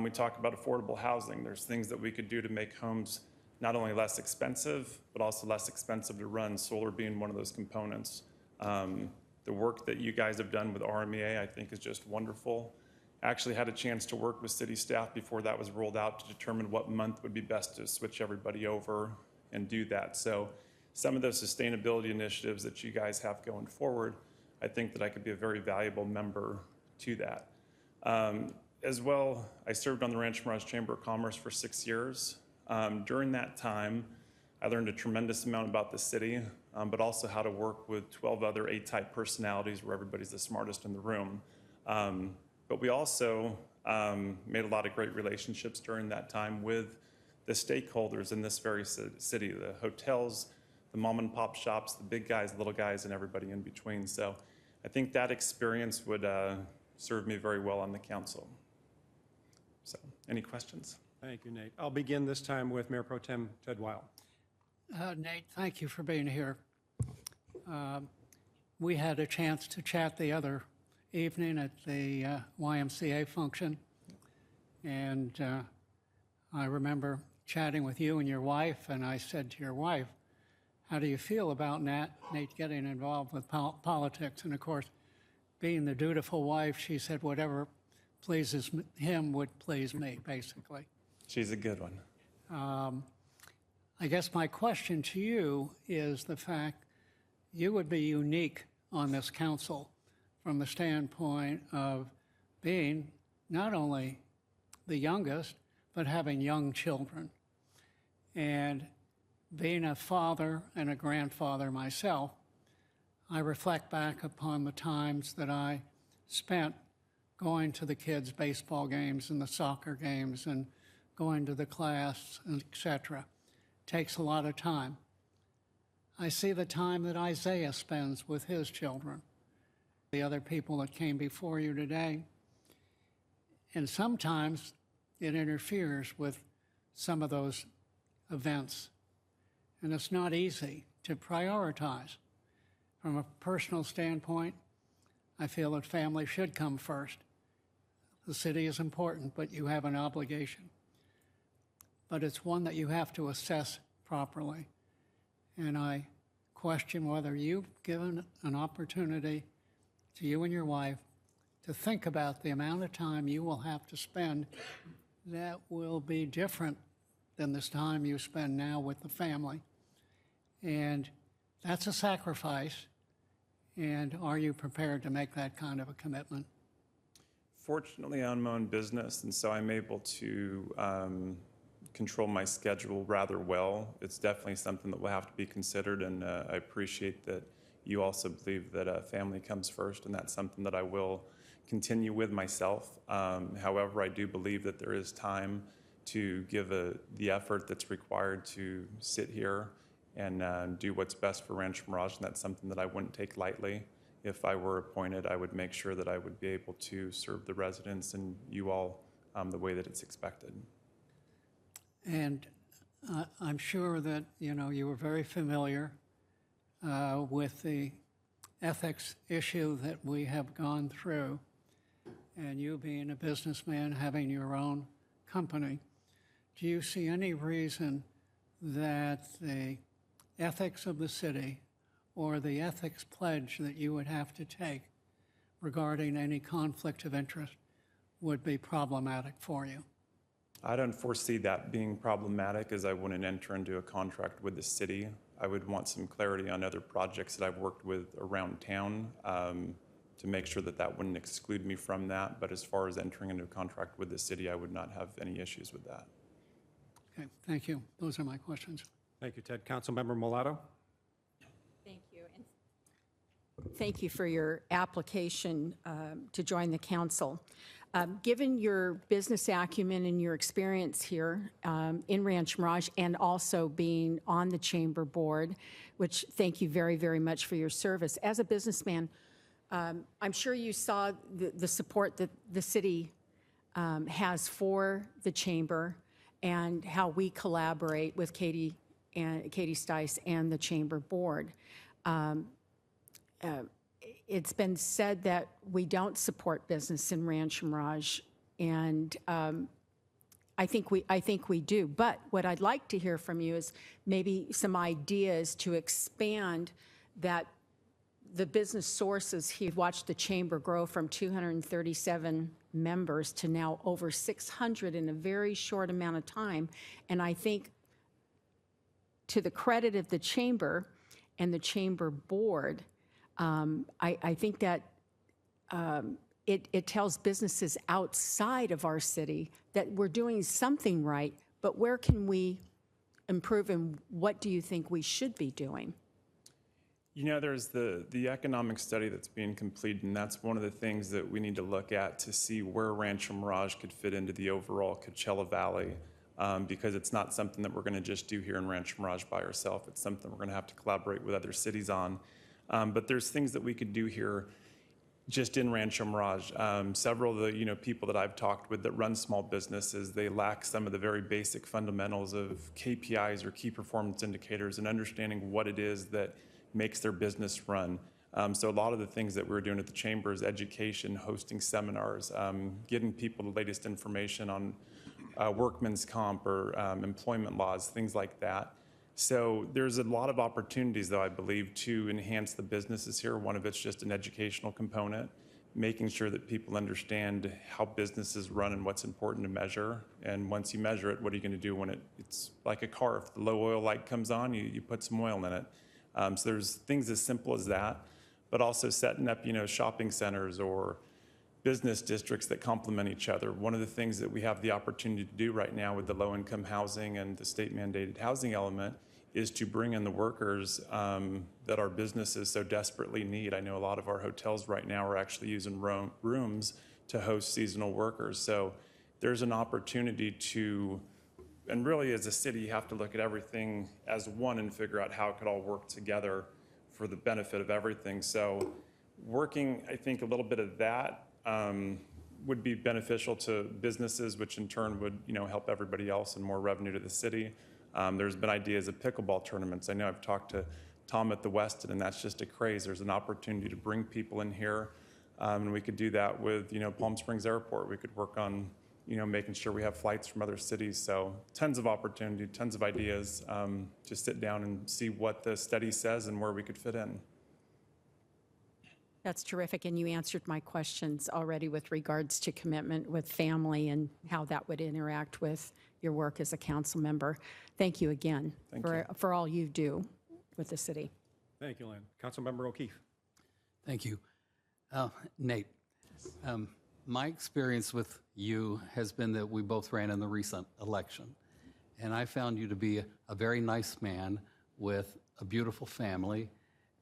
We talk about affordable housing. There's things that we could do to make homes not only less expensive, but also less expensive to run, solar being one of those components. The work that you guys have done with RMEA, I think, is just wonderful. I actually had a chance to work with city staff before that was rolled out to determine what month would be best to switch everybody over and do that. So some of those sustainability initiatives that you guys have going forward, I think that I could be a very valuable member to that. As well, I served on the Rancho Mirage Chamber of Commerce for 6 years. During that time, I learned a tremendous amount about the city, but also how to work with 12 other A-type personalities where everybody's the smartest in the room. But we also made a lot of great relationships during that time with the stakeholders in this very city, the hotels, the mom and pop shops, the big guys, little guys, and everybody in between. So I think that experience would serve me very well on the council. So any questions? Thank you, Nate. I'll begin this time with Mayor Pro Tem Ted Weil. Nate, thank you for being here. We had a chance to chat the other evening at the YMCA function, and I remember chatting with you and your wife, and I said to your wife, how do you feel about Nate getting involved with politics? And of course, being the dutiful wife, she said whatever pleases him would please me, basically. She's a good one. I guess my question to you is the fact you would be unique on this council from the standpoint of being not only the youngest, but having young children. And being a father and a grandfather myself, I reflect back upon the times that I spent going to the kids' baseball games and the soccer games and going to the class, and et cetera. Takes a lot of time. I see the time that Isaiah spends with his children, the other people that came before you today, and sometimes it interferes with some of those events. And it's not easy to prioritize. From a personal standpoint, I feel that family should come first. The city is important, but you have an obligation. But it's one that you have to assess properly. And I question whether you've given an opportunity to you and your wife to think about the amount of time you will have to spend that will be different than this time you spend now with the family. And that's a sacrifice. And are you prepared to make that kind of a commitment? Fortunately, I own my own business, and so I'm able to control my schedule rather well. It's definitely something that will have to be considered, and I appreciate that you also believe that family comes first, and that's something that I will continue with myself. However, I do believe that there is time to give the effort that's required to sit here and do what's best for Rancho Mirage, and that's something that I wouldn't take lightly. If I were appointed, I would make sure that I would be able to serve the residents and you all the way that it's expected. And I'm sure that, you were very familiar with the ethics issue that we have gone through. And you being a businessman, having your own company, do you see any reason that the ethics of the city or the ethics pledge that you would have to take regarding any conflict of interest would be problematic for you? I don't foresee that being problematic, as I wouldn't enter into a contract with the city. I would want some clarity on other projects that I've worked with around town to make sure that that wouldn't exclude me from that. But as far as entering into a contract with the city, I would not have any issues with that. Okay, thank you. Those are my questions. Thank you, Ted. Councilmember Mulatto? Thank you. And thank you for your application to join the council. Given your business acumen and your experience here in Rancho Mirage and also being on the chamber board, which thank you very, very much for your service. As a businessman, I'm sure you saw the support that the city has for the chamber and how we collaborate with Katie Stice and the chamber board. It's been said that we don't support business in Rancho Mirage, and I think we do. But what I'd like to hear from you is maybe some ideas to expand that the business sources. You've watched the chamber grow from 237 members to now over 600 in a very short amount of time, and I think to the credit of the chamber and the chamber board, I think that it tells businesses outside of our city that we're doing something right, but where can we improve and what do you think we should be doing? There's the economic study that's being completed, and that's one of the things that we need to look at to see where Rancho Mirage could fit into the overall Coachella Valley, because it's not something that we're going to just do here in Rancho Mirage by ourselves. It's something we're going to have to collaborate with other cities on. But there's things that we could do here just in Rancho Mirage. Several of the people that I've talked with that run small businesses, they lack some of the very basic fundamentals of KPIs or key performance indicators and understanding what it is that makes their business run. So a lot of the things that we're doing at the Chamber is education, hosting seminars, getting people the latest information on workman's comp or employment laws, things like that. So there's a lot of opportunities, though, I believe, to enhance the businesses here. One of it's just an educational component, making sure that people understand how businesses run and what's important to measure. And once you measure it, what are you going to do when it's like a car? If the low oil light comes on, you put some oil in it. So there's things as simple as that, but also setting up, shopping centers or business districts that complement each other. One of the things that we have the opportunity to do right now with the low-income housing and the state-mandated housing element is to bring in the workers that our businesses so desperately need. I know a lot of our hotels right now are actually using rooms to host seasonal workers. So there's an opportunity to, and really as a city, you have to look at everything as one and figure out how it could all work together for the benefit of everything. So working, I think, a little bit of that would be beneficial to businesses, which in turn would, help everybody else and more revenue to the city. There's been ideas of pickleball tournaments. I know I've talked to Tom at the Westin, and that's just a craze. There's an opportunity to bring people in here, and we could do that with, Palm Springs Airport. We could work on, making sure we have flights from other cities. So tons of opportunity, tons of ideas. Just sit down and see what the study says and where we could fit in. That's terrific, and you answered my questions already with regards to commitment with family and how that would interact with your work as a council member. Thank you again for all you do with the city. Thank you, Lynn. Councilmember O'Keefe. Thank you. Nate, my experience with you has been that we both ran in the recent election, and I found you to be a very nice man with a beautiful family,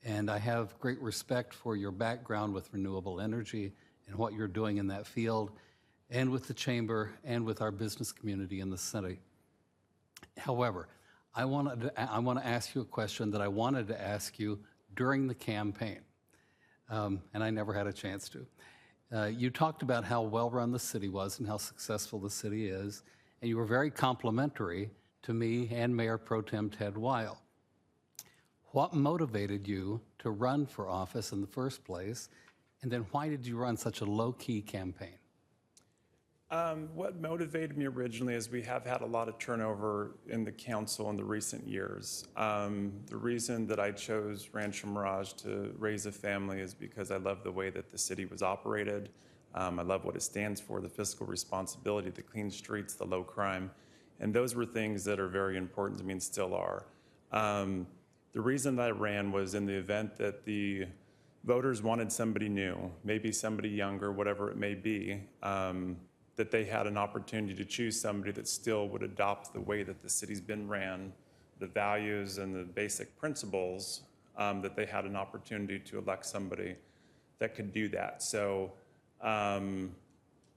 and I have great respect for your background with renewable energy and what you're doing in that field, and with the Chamber, and with our business community in the city. However, I want to ask you a question that I wanted to ask you during the campaign, and I never had a chance to. You talked about how well-run the city was and how successful the city is, and you were very complimentary to me and Mayor Pro Tem Ted Weil. What motivated you to run for office in the first place, and then why did you run such a low-key campaign? What motivated me originally is we have had a lot of turnover in the council in the recent years. The reason that I chose Rancho Mirage to raise a family is because I love the way that the city was operated. I love what it stands for, the fiscal responsibility, the clean streets, the low crime. And those were things that are very important to me and still are. The reason that I ran was in the event that the voters wanted somebody new, maybe somebody younger, whatever it may be, that they had an opportunity to choose somebody that still would adopt the way that the city's been ran, the values and the basic principles, that they had an opportunity to elect somebody that could do that. So the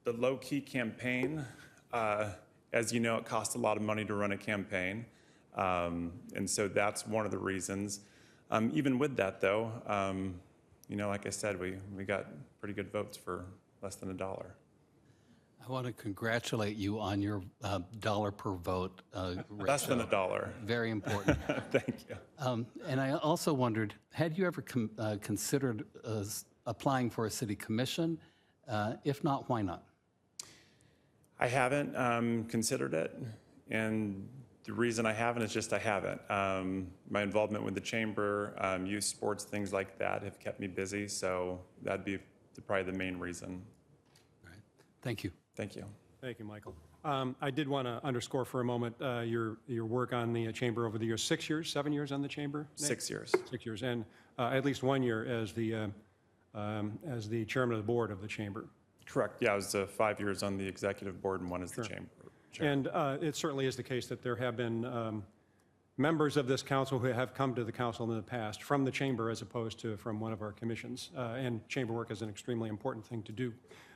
low-key campaign, as you know, it costs a lot of money to run a campaign. And so that's one of the reasons. Even with that, though, like I said, we got pretty good votes for less than $1. I want to congratulate you on your dollar per vote ratio. Less than $1. Very important. Thank you. And I also wondered, had you ever considered applying for a city commission? If not, why not? I haven't considered it, and the reason I haven't is just I haven't. My involvement with the Chamber, youth sports, things like that have kept me busy, so that'd be probably the main reason. All right. Thank you. Thank you. Thank you, Michael. I did want to underscore for a moment your work on the Chamber over the years. 6 years, 7 years on the Chamber? Nate? 6 years. 6 years, and at least 1 year as the chairman of the board of the Chamber. Correct. Yeah, I was 5 years on the executive board and 1 as the Chamber chair. And it certainly is the case that there have been members of this council who have come to the council in the past from the Chamber as opposed to from one of our commissions. And Chamber work is an extremely important thing to do.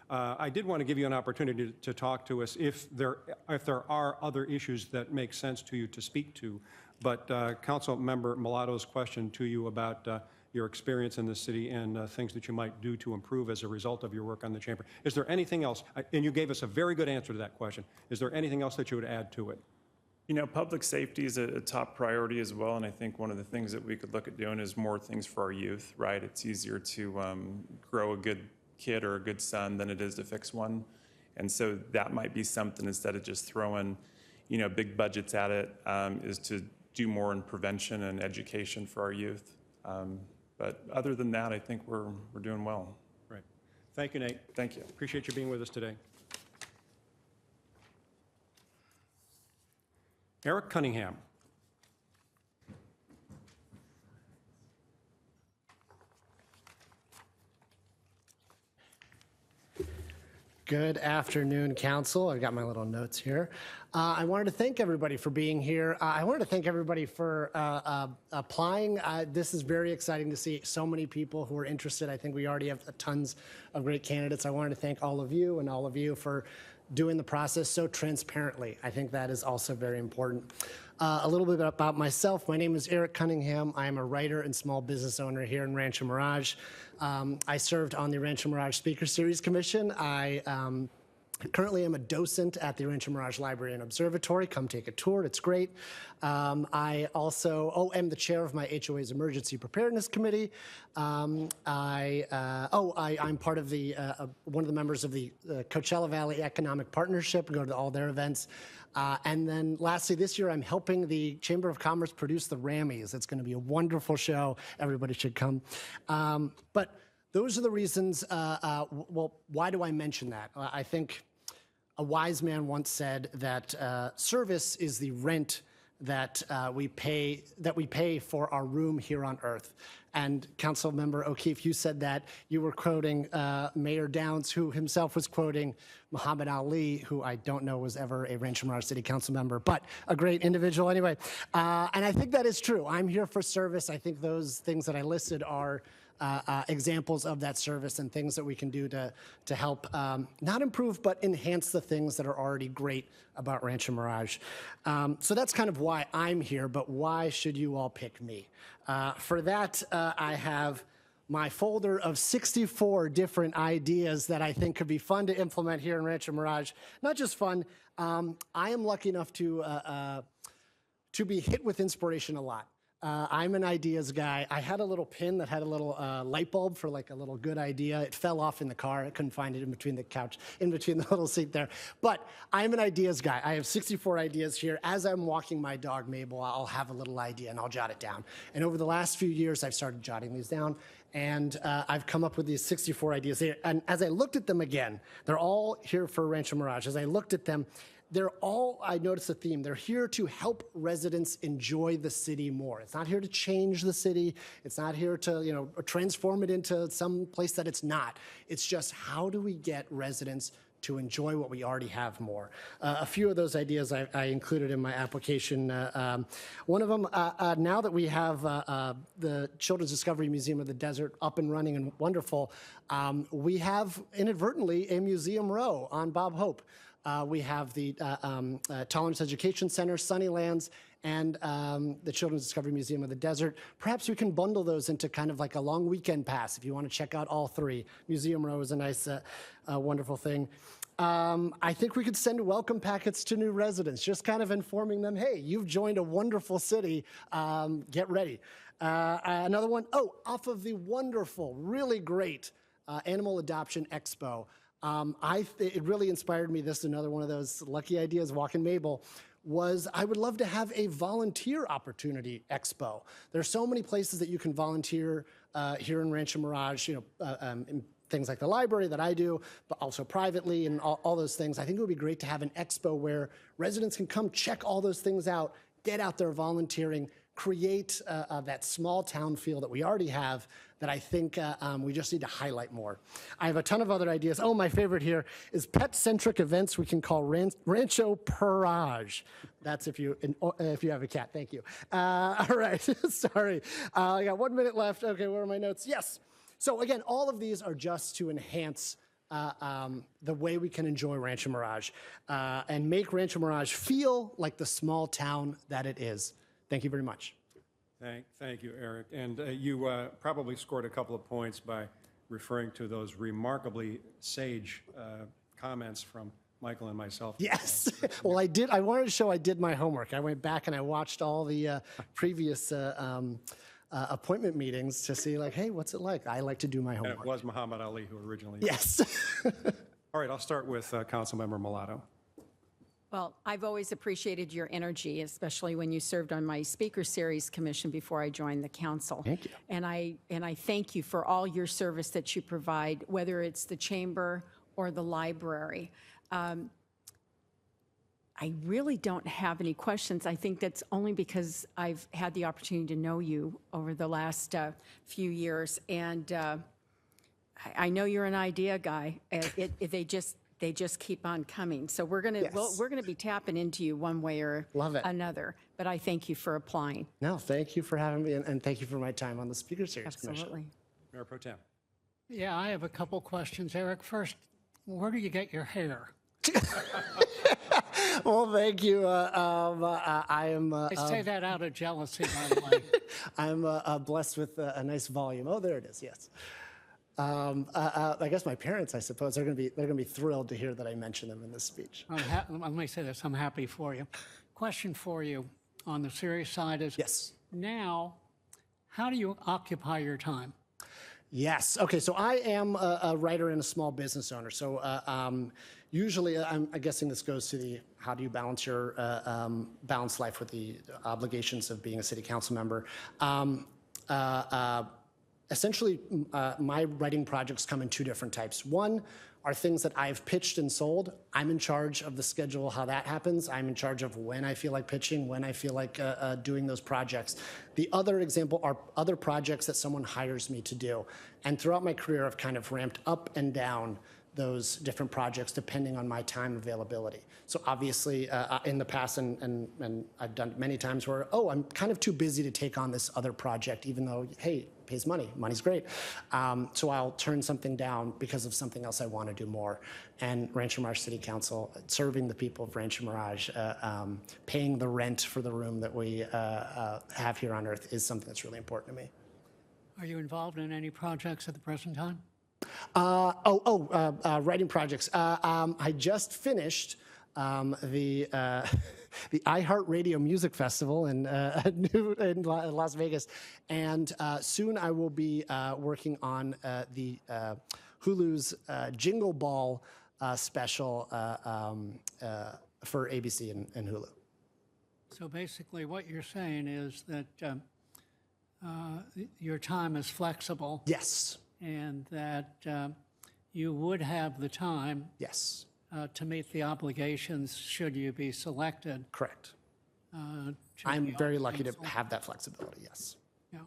I did want to give you an opportunity to talk to us if there are other issues that make sense to you to speak to. But Council Member Milato's question to you about your experience in the city and things that you might do to improve as a result of your work on the chamber. Is there anything else? And you gave us a very good answer to that question. Is there anything else that you would add to it? You know, public safety is a top priority as well, and I think one of the things that we could look at doing is more things for our youth, right? It's easier to grow a good kid or a good son than it is to fix one. And so that might be something, instead of just throwing, you know, big budgets at it, is to do more in prevention and education for our youth. But other than that, I think we're doing well. Right. Thank you, Nate. Thank you. Appreciate you being with us today. Eric Cunningham. Good afternoon, Council. I've got my little notes here. I wanted to thank everybody for being here. I wanted to thank everybody for applying. This is very exciting to see so many people who are interested. I think we already have tons of great candidates. I wanted to thank all of you and all of you for doing the process so transparently. I think that is also very important. A little bit about myself. My name is Eric Cunningham. I am a writer and small business owner here in Rancho Mirage. I served on the Rancho Mirage Speaker Series Commission. I currently am a docent at the Rancho Mirage Library and Observatory. Come take a tour. It's great. I also am the chair of my HOA's Emergency Preparedness Committee. I'm part of the one of the members of the Coachella Valley Economic Partnership. I go to all their events. And then lastly, this year I'm helping the Chamber of Commerce produce the Rammies. It's going to be a wonderful show. Everybody should come. But those are the reasons, well, why do I mention that? I think a wise man once said that service is the rent that we pay for our room here on earth. And Councilmember O'Keefe, you said that. You were quoting Mayor Downs, who himself was quoting Muhammad Ali, who I don't know was ever a Rancho Mirage City Council member, but a great individual anyway. And I think that is true. I'm here for service. I think those things that I listed are examples of that service and things that we can do to help not improve, but enhance the things that are already great about Rancho Mirage. So that's kind of why I'm here, but why should you all pick me? For that, I have my folder of 64 different ideas that I think could be fun to implement here in Rancho Mirage. Not just fun, I am lucky enough to be hit with inspiration a lot. I'm an ideas guy. I had a little pin that had a little light bulb for like a little good idea. It fell off in the car. I couldn't find it in between the couch, in between the little seat there. But I'm an ideas guy. I have 64 ideas here. As I'm walking my dog, Mabel, I'll have a little idea and I'll jot it down. And over the last few years, I've started jotting these down. And I've come up with these 64 ideas here. And as I looked at them again, they're all here for Rancho Mirage. As I looked at them, they're all, I noticed a theme. They're here to help residents enjoy the city more. It's not here to change the city. It's not here to, transform it into some place that it's not. It's just how do we get residents to enjoy what we already have more. A few of those ideas I included in my application. One of them, now that we have the Children's Discovery Museum of the Desert up and running and wonderful, we have inadvertently a museum row on Bob Hope. We have the Tolerance Education Center, Sunnylands, and the Children's Discovery Museum of the Desert. Perhaps we can bundle those into kind of like a long weekend pass if you want to check out all three. Museum Row is a nice, wonderful thing. I think we could send welcome packets to new residents, just kind of informing them, hey, you've joined a wonderful city, get ready. Another one, off of the wonderful, really great Animal Adoption Expo. It really inspired me. This is another one of those lucky ideas, walking Mabel, was I would love to have a volunteer opportunity expo. There's so many places that you can volunteer here in Rancho Mirage, in things like the library that I do, but also privately and all those things. I think it would be great to have an expo where residents can come check all those things out, get out there volunteering, create that small town feel that we already have that I think we just need to highlight more. I have a ton of other ideas. Oh, my favorite here is pet-centric events we can call Rancho Mirage. That's if you have a cat. Thank you. All right. Sorry. I got 1 minute left. Okay, where are my notes? Yes. So again, all of these are just to enhance the way we can enjoy Rancho Mirage and make Rancho Mirage feel like the small town that it is. Thank you very much. Thank you, Eric. And you probably scored a couple of points by referring to those remarkably sage comments from Michael and myself. Yes. Well, I did. I wanted to show I did my homework. I went back and I watched all the previous appointment meetings to see, like, hey, what's it like? I like to do my And homework. it was Muhammad Ali who originally. Yes. All right, I'll start with Councilmember Mulatto. Well, I've always appreciated your energy, especially when you served on my Speaker Series Commission before I joined the council. Thank you. And I thank you for all your service that you provide, whether it's the chamber or the library. I really don't have any questions. I think that's only because I've had the opportunity to know you over the last few years, and I know you're an idea guy. They just keep on coming. So we're gonna Yes. we're gonna be tapping into you one way or Love it. another. But I thank you for applying. No, thank you for having me, and thank you for my time on the Speaker Series Commission. Absolutely. Mayor Pro Tem. Yeah, I have a couple questions. Eric, first, where do you get your hair? Well, thank you. I am. I say that out of jealousy, by the way. I'm blessed with a nice volume. Oh, there it is. Yes. I guess my parents, I suppose, they're going to be thrilled to hear that I mention them in this speech. Let me say this. I'm happy for you. Question for you on the serious side is Yes. now, how do you occupy your time? Yes. Okay. So I am a writer and a small business owner. So usually, I'm guessing this goes to the how do you balance your balance life with the obligations of being a city council member. Essentially, my writing projects come in two different types. One are things that I've pitched and sold. I'm in charge of the schedule, how that happens. I'm in charge of when I feel like pitching, when I feel like doing those projects. The other example are other projects that someone hires me to do. And throughout my career, I've kind of ramped up and down those different projects depending on my time availability. So obviously in the past, and I've done it many times where, oh, I'm kind of too busy to take on this other project, even though, hey, it pays money, money's great. So I'll turn something down because of something else I want to do more. And Rancho Mirage City Council, serving the people of Rancho Mirage, paying the rent for the room that we have here on Earth is something that's really important to me. Are you involved in any projects at the present time? Writing projects. I just finished the iHeartRadio Music Festival in Las Vegas, and soon I will be working on the Hulu's Jingle Ball special for ABC and Hulu. So basically, what you're saying is that your time is flexible. Yes. And that you would have the time Yes. to meet the obligations should you be selected. Correct. To I'm be very on lucky to council. have that flexibility. Yes. Yeah.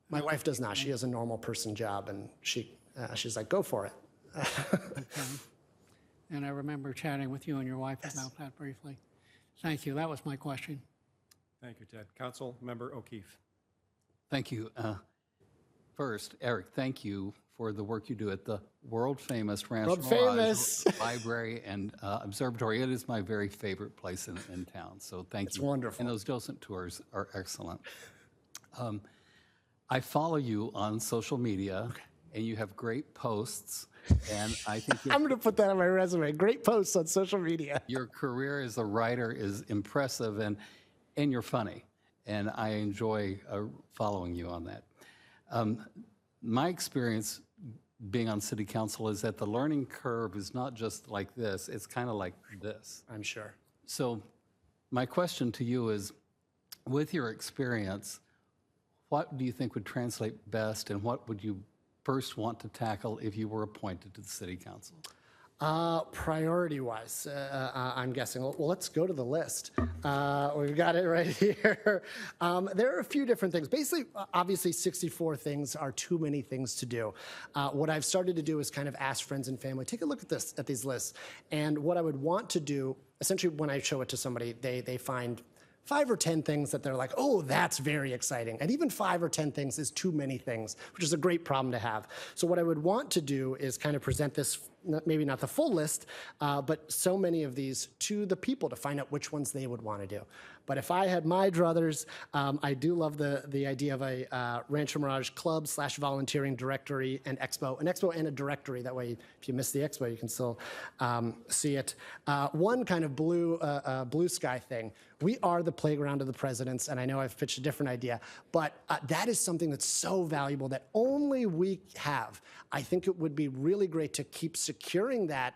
My wife does not. She has a normal person job, and she's like, go for it. Okay. And I remember chatting with you and your wife about that briefly. Thank you. That was my question. Thank you, Ted. Council Member O'Keefe. Thank you. First, Eric, thank you for the work you do at the world-famous Rancho Mirage Library and Observatory. It is my very favorite place in town, so thank you. It's wonderful. And those docent tours are excellent. I follow you on social media, and you have great posts, and I think I'm going to put that on my resume. Great posts on social media. your career as a writer is impressive, and you're funny, and I enjoy following you on that. My experience being on city council is that the learning curve is not just like this, it's kind of like this. I'm sure. So my question to you is, with your experience, what do you think would translate best, and what would you first want to tackle if you were appointed to the city council? Priority-wise, I'm guessing. Well, let's go to the list. We've got it right here. There are a few different things. Basically, obviously, 64 things are too many things to do. What I've started to do is kind of ask friends and family, take a look at these lists. And what I would want to do, essentially, when I show it to somebody, they find 5 or 10 things that they're like, oh, that's very exciting. And even 5 or 10 things is too many things, which is a great problem to have. So what I would want to do is kind of present this maybe not the full list, but so many of these to the people to find out which ones they would want to do. But if I had my druthers, I do love the idea of a Rancho Mirage club / volunteering directory and expo, an expo and a directory. That way, if you miss the expo, you can still see it. One kind of blue sky thing. We are the playground of the presidents, and I know I've pitched a different idea, but that is something that's so valuable that only we have. I think it would be really great to keep securing that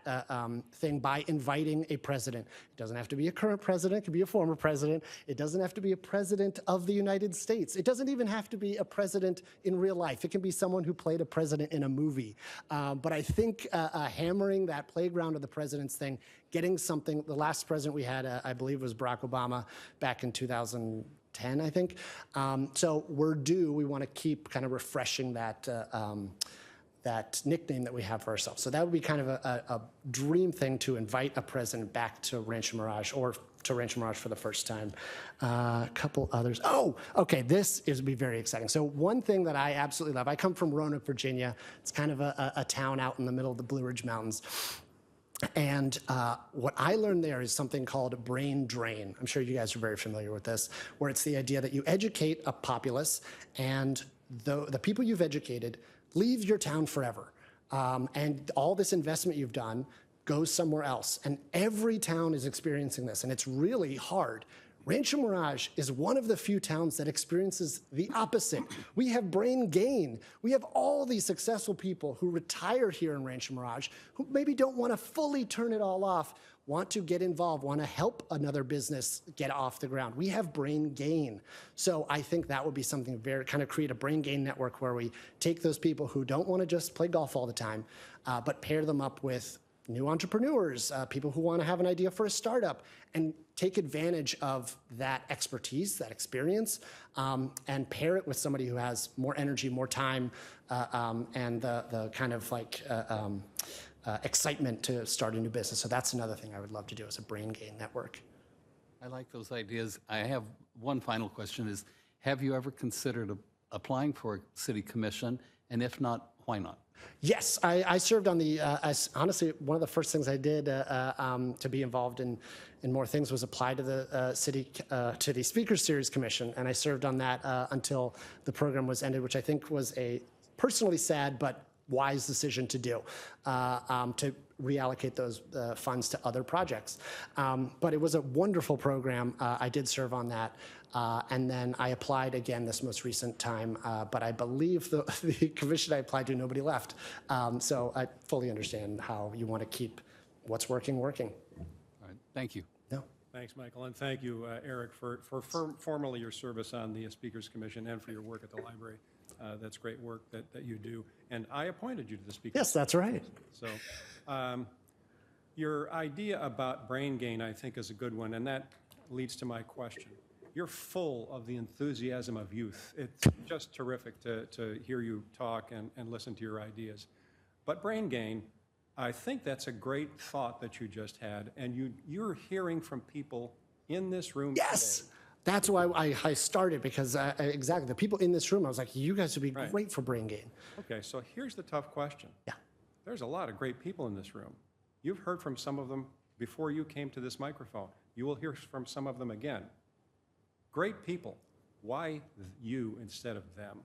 thing by inviting a president. It doesn't have to be a current president, it could be a former president. It doesn't have to be a president of the United States. It doesn't even have to be a president in real life. It can be someone who played a president in a movie. But I think hammering that playground of the presidents thing, getting something, the last president we had, I believe, was Barack Obama back in 2010, I think. So we're due. We want to keep kind of refreshing that that nickname that we have for ourselves. So that would be kind of a dream thing, to invite a president back to Rancho Mirage, or to Rancho Mirage for the first time. A couple others. Oh, okay, this would be very exciting. So one thing that I absolutely love, I come from Roanoke, Virginia. It's kind of a town out in the middle of the Blue Ridge Mountains. And what I learned there is something called brain drain. I'm sure you guys are very familiar with this, where it's the idea that you educate a populace, and the people you've educated leave your town forever. And all this investment you've done goes somewhere else. And every town is experiencing this, and it's really hard. Rancho Mirage is one of the few towns that experiences the opposite. We have brain gain. We have all these successful people who retired here in Rancho Mirage, who maybe don't want to fully turn it all off, want to get involved, want to help another business get off the ground. We have brain gain. So I think that would be something very, kind of create a brain gain network where we take those people who don't want to just play golf all the time, but pair them up with new entrepreneurs, people who want to have an idea for a startup, and take advantage of that expertise, that experience, and pair it with somebody who has more energy, more time, and the kind of like excitement to start a new business. So that's another thing I would love to do, as a brain gain network. I like those ideas. I have one final question is, have you ever considered applying for a city commission? And if not, why not? Yes, I served on the, honestly, one of the first things I did to be involved in more things was apply to the to the Speakers Series Commission, and I served on that until the program was ended, which I think was a personally sad but wise decision to do, to reallocate those funds to other projects. But it was a wonderful program. I did serve on that. And then I applied again this most recent time, but I believe the commission I applied to, nobody left. So I fully understand how you want to keep what's working. All right, thank you. No. Thanks, Michael, and thank you, Eric, for formally your service on the Speakers Commission and for your work at the library. That's great work that you do. And I appointed you to the Speakers. Yes, that's right. So your idea about brain gain, I think, is a good one, and that leads to my question. You're full of the enthusiasm of youth. It's just terrific to hear you talk and listen to your ideas. But brain gain, I think that's a great thought that you just had, and you're hearing from people in this room Yes. today. That's why I started, because exactly, the people in this room, I was like, you guys would be great for brain gain. Okay, so here's the tough question. Yeah. There's a lot of great people in this room. You've heard from some of them before you came to this microphone. You will hear from some of them again. Great people. Why you instead of them?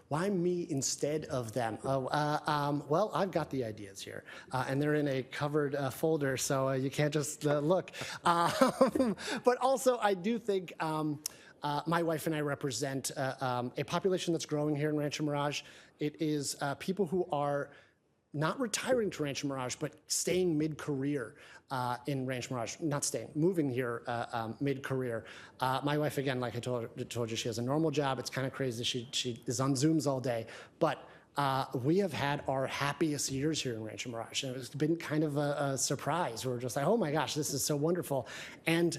Why me instead of them? Well, I've got the ideas here, and they're in a covered folder, so you can't just look. But also, I do think my wife and I represent a population that's growing here in Rancho Mirage. It is people who are not retiring to Rancho Mirage, but staying mid-career in Rancho Mirage. Not staying, moving here mid-career. My wife, again, like I told you, she has a normal job. It's kind of crazy. She is on Zooms all day. But we have had our happiest years here in Rancho Mirage. And it's been kind of a surprise. We're just like, oh my gosh, this is so wonderful. And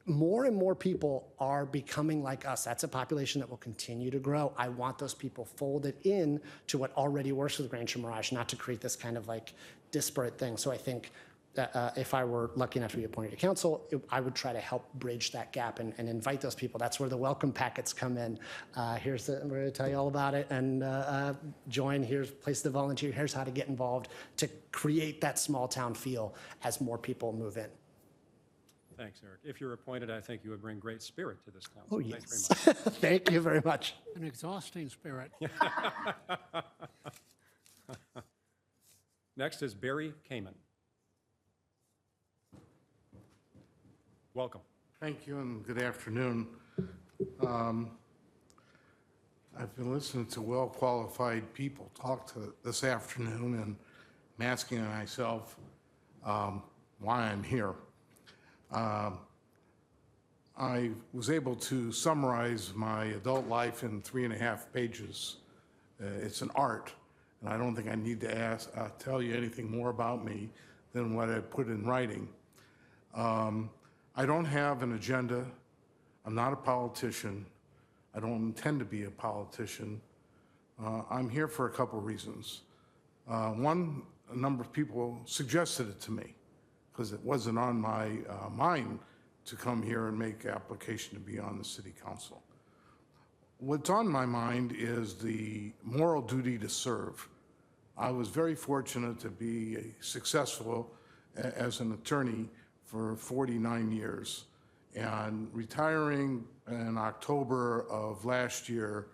more people are becoming like us. That's a population that will continue to grow. I want those people folded in to what already works with Rancho Mirage, not to create this kind of like disparate thing. So I think if I were lucky enough to be appointed to council, I would try to help bridge that gap and invite those people. That's where the welcome packets come in. I'm going to tell you all about it, and join, here's a place to volunteer, here's how to get involved to create that small town feel as more people move in. Thanks, Eric. If you're appointed, I think you would bring great spirit to this council. Oh, Thanks yes. very much. Thank you very much. An exhausting spirit. Next is Barry Kamen. Welcome. Thank you and good afternoon. I've been listening to well-qualified people talk to this afternoon, and I'm asking myself why I'm here. I was able to summarize my adult life in 3.5 pages. It's an art, and I don't think I need to tell you anything more about me than what I put in writing. I don't have an agenda. I'm not a politician. I don't intend to be a politician. I'm here for a couple reasons. One, a number of people suggested it to me because it wasn't on my mind to come here and make application to be on the city council. What's on my mind is the moral duty to serve. I was very fortunate to be successful as an attorney for 49 years, and retiring in October of last year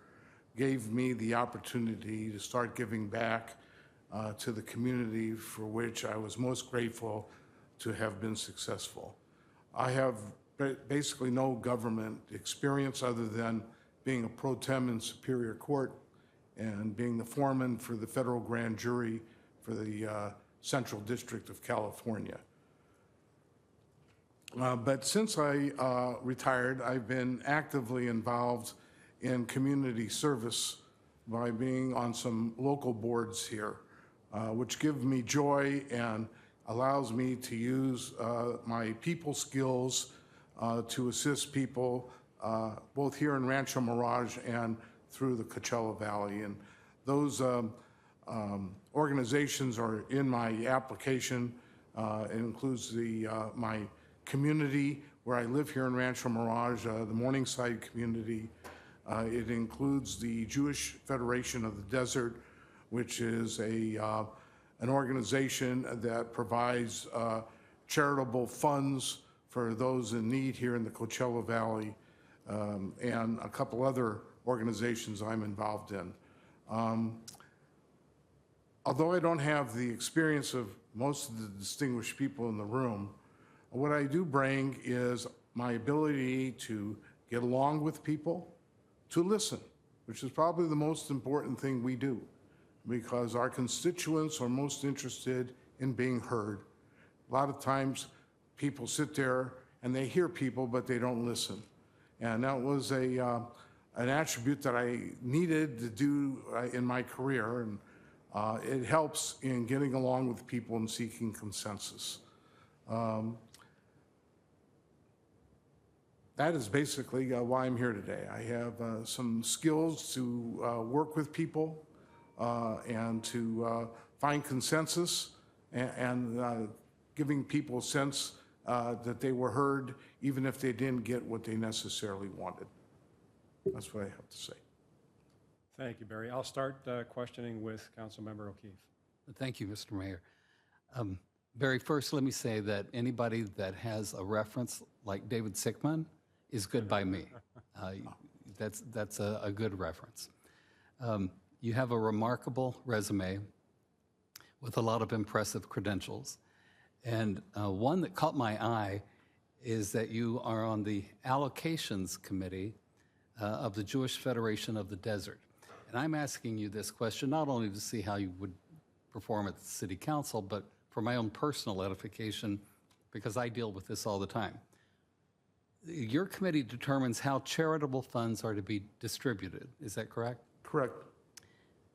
gave me the opportunity to start giving back to the community for which I was most grateful to have been successful. I have basically no government experience other than being a pro tem in Superior Court and being the foreman for the federal grand jury for the Central District of California. But since I retired, I've been actively involved in community service by being on some local boards here, which give me joy and allows me to use my people skills to assist people both here in Rancho Mirage and through the Coachella Valley. And those organizations are in my application. It includes my community where I live here in Rancho Mirage, the Morningside community. It includes the Jewish Federation of the Desert, which is an organization that provides charitable funds for those in need here in the Coachella Valley, and a couple other organizations I'm involved in. Although I don't have the experience of most of the distinguished people in the room, what I do bring is my ability to get along with people, to listen, which is probably the most important thing we do, because our constituents are most interested in being heard. A lot of times people sit there and they hear people, but they don't listen. And that was an attribute that I needed to do in my career, and it helps in getting along with people and seeking consensus. That is basically why I'm here today. I have some skills to work with people and to find consensus and giving people a sense that they were heard even if they didn't get what they necessarily wanted. That's what I have to say. Thank you, Barry. I'll start questioning with Councilmember O'Keefe. Thank you, Mr. Mayor. Barry, first let me say that anybody that has a reference like David Sickman is good by me. That's a good reference. You have a remarkable resume with a lot of impressive credentials. And one that caught my eye is that you are on the allocations committee of the Jewish Federation of the Desert. And I'm asking you this question not only to see how you would perform at the city council, but for my own personal edification, because I deal with this all the time. Your committee determines how charitable funds are to be distributed. Is that correct? Correct.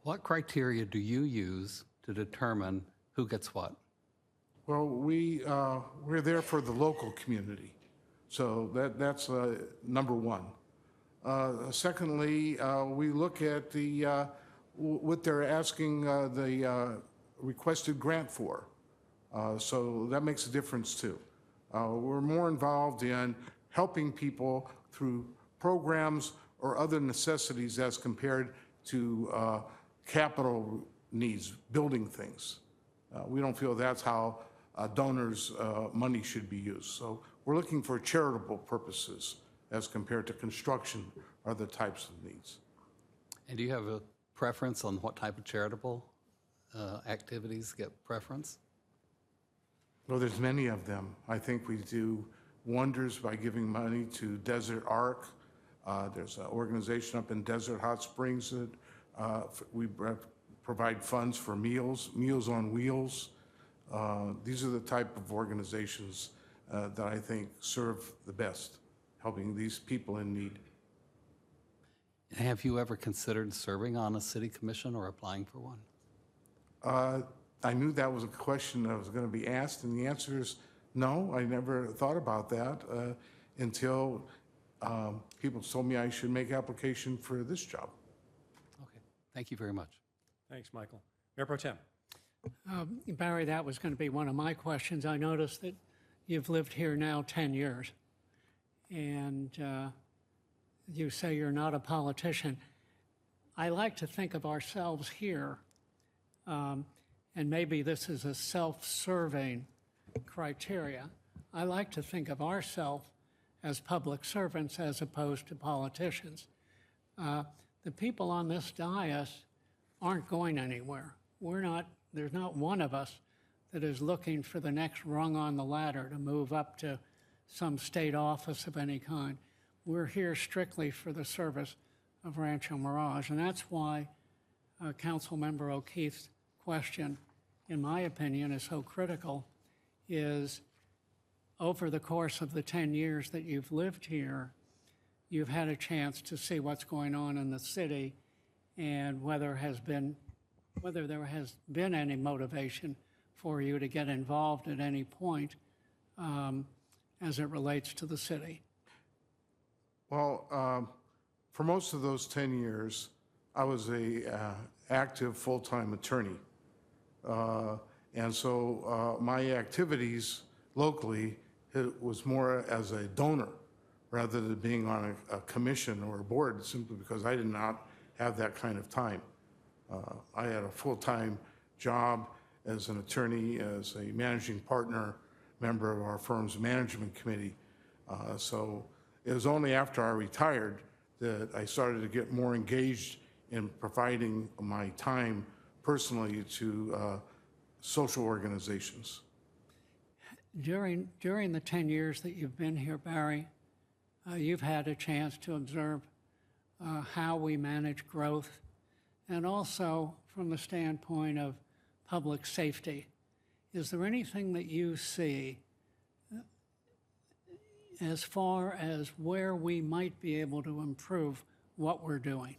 What criteria do you use to determine who gets what? Well, we're there for the local community, so that's number one. Secondly, we look at what they're asking the requested grant for. So that makes a difference too. We're more involved in helping people through programs or other necessities as compared to capital needs, building things. We don't feel that's how donors' money should be used. So we're looking for charitable purposes as compared to construction or other types of needs. And do you have a preference on what type of charitable activities get preference? Well, there's many of them. I think we do wonders by giving money to Desert Arc. There's an organization up in Desert Hot Springs that we provide funds for Meals on Wheels. These are the type of organizations that I think serve the best, helping these people in need. Have you ever considered serving on a city commission or applying for one? I knew that was a question that was going to be asked, and the answer is no. I never thought about that until people told me I should make application for this job. Okay, thank you very much. Thanks, Michael. Mayor Pro Tem. Barry, that was going to be one of my questions. I noticed that you've lived here now 10 years, and you say you're not a politician. I like to think of ourselves here, and maybe this is a self-serving criteria. I like to think of ourselves as public servants as opposed to politicians. The people on this dais aren't going anywhere. There's not one of us that is looking for the next rung on the ladder to move up to some state office of any kind. We're here strictly for the service of Rancho Mirage, and that's why Councilmember O'Keefe's question, in my opinion, is so critical, is over the course of the 10 years that you've lived here, you've had a chance to see what's going on in the city and whether there has been any motivation for you to get involved at any point as it relates to the city. Well, for most of those 10 years, I was a active full-time attorney. And so my activities locally, it was more as a donor rather than being on a commission or a board, simply because I did not have that kind of time. I had a full-time job as an attorney, as a managing partner, member of our firm's management committee. So it was only after I retired that I started to get more engaged in providing my time personally to social organizations. During the 10 years that you've been here, Barry, you've had a chance to observe how we manage growth, and also from the standpoint of public safety. Is there anything that you see as far as where we might be able to improve what we're doing?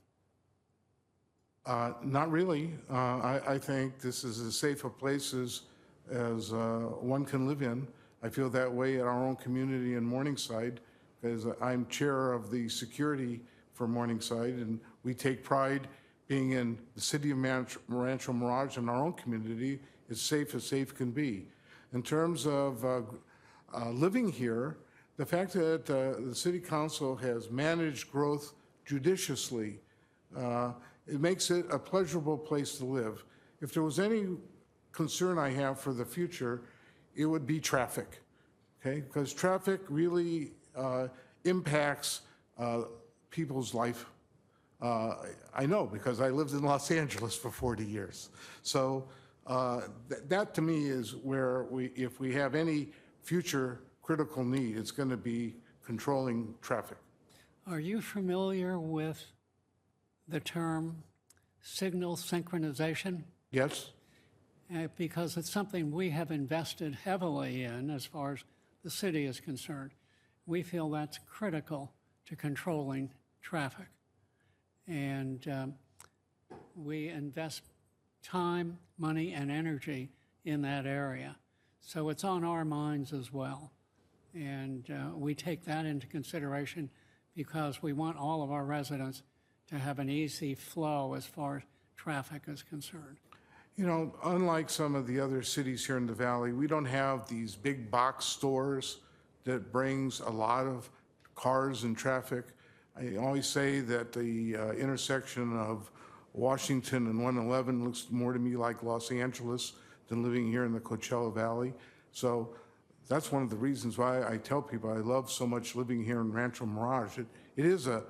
Not really. I think this is as safe a place as one can live in. I feel that way at our own community in Morningside, because I'm chair of the security for Morningside, and we take pride being in the city of Rancho Mirage, and our own community is safe as safe can be. In terms of living here, the fact that the city council has managed growth judiciously, it makes it a pleasurable place to live. If there was any concern I have for the future, it would be traffic, okay? Because traffic really impacts people's life. I know, because I lived in Los Angeles for 40 years. So that to me is where if we have any future critical need, it's going to be controlling traffic. Are you familiar with the term signal synchronization? Yes. Because it's something we have invested heavily in as far as the city is concerned. We feel that's critical to controlling traffic. And we invest time, money, and energy in that area. So it's on our minds as well. And we take that into consideration because we want all of our residents to have an easy flow as far as traffic is concerned. You know, unlike some of the other cities here in the valley, we don't have these big box stores that brings a lot of cars and traffic. I always say that the intersection of Washington and 111 looks more to me like Los Angeles than living here in the Coachella Valley. So that's one of the reasons why I tell people I love so much living here in Rancho Mirage. It is a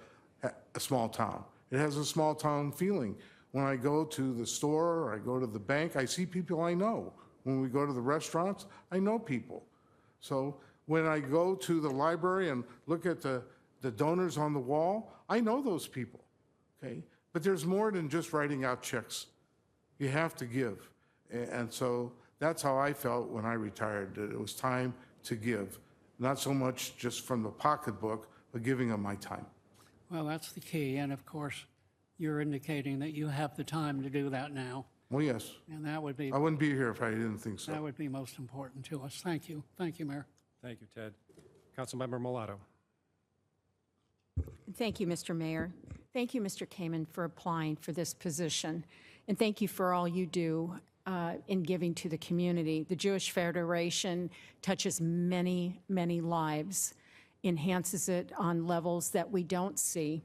small town. It has a small town feeling. When I go to the store or I go to the bank, I see people I know. When we go to the restaurants, I know people. So when I go to the library and look at the donors on the wall, I know those people, okay? But there's more than just writing out checks. You have to give. And so that's how I felt when I retired, that it was time to give. Not so much just from the pocketbook, but giving of my time. Well, that's the key, and of course, you're indicating that you have the time to do that now, Well, yes. and that would be I wouldn't be here if I didn't think so. most important to us. Thank you. Thank you, Mayor. Thank you, Ted. Councilmember Mulatto. Thank you, Mr. Mayor. Thank you, Mr. Kamen, for applying for this position. And thank you for all you do in giving to the community. The Jewish Federation touches many, many lives, enhances it on levels that we don't see.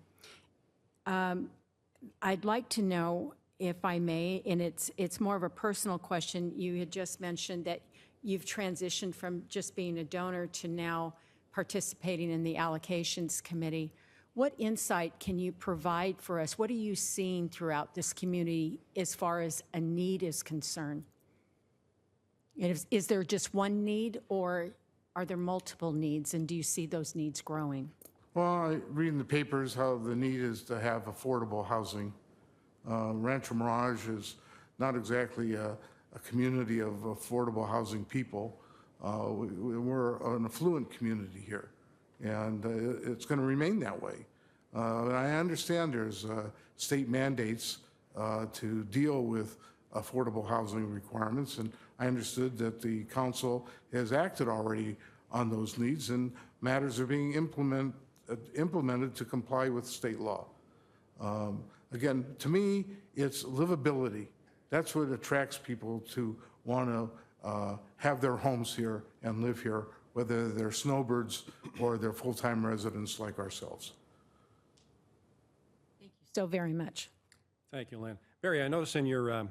I'd like to know, if I may, and it's more of a personal question. You had just mentioned that you've transitioned from just being a donor to now participating in the allocations committee. What insight can you provide for us? What are you seeing throughout this community as far as a need is concerned? And is there just one need, or are there multiple needs, and do you see those needs growing? Well, I read in the papers how the need is to have affordable housing. Rancho Mirage is not exactly a community of affordable housing people. We're an affluent community here, and it's going to remain that way. I understand there's state mandates to deal with affordable housing requirements, and I understood that the council has acted already on those needs, and matters are being implemented to comply with state law. Again, to me, it's livability. That's what attracts people to want to have their homes here and live here, whether they're snowbirds or they're full-time residents like ourselves. Thank you so very much. Thank you, Lynn. Barry, I noticed in your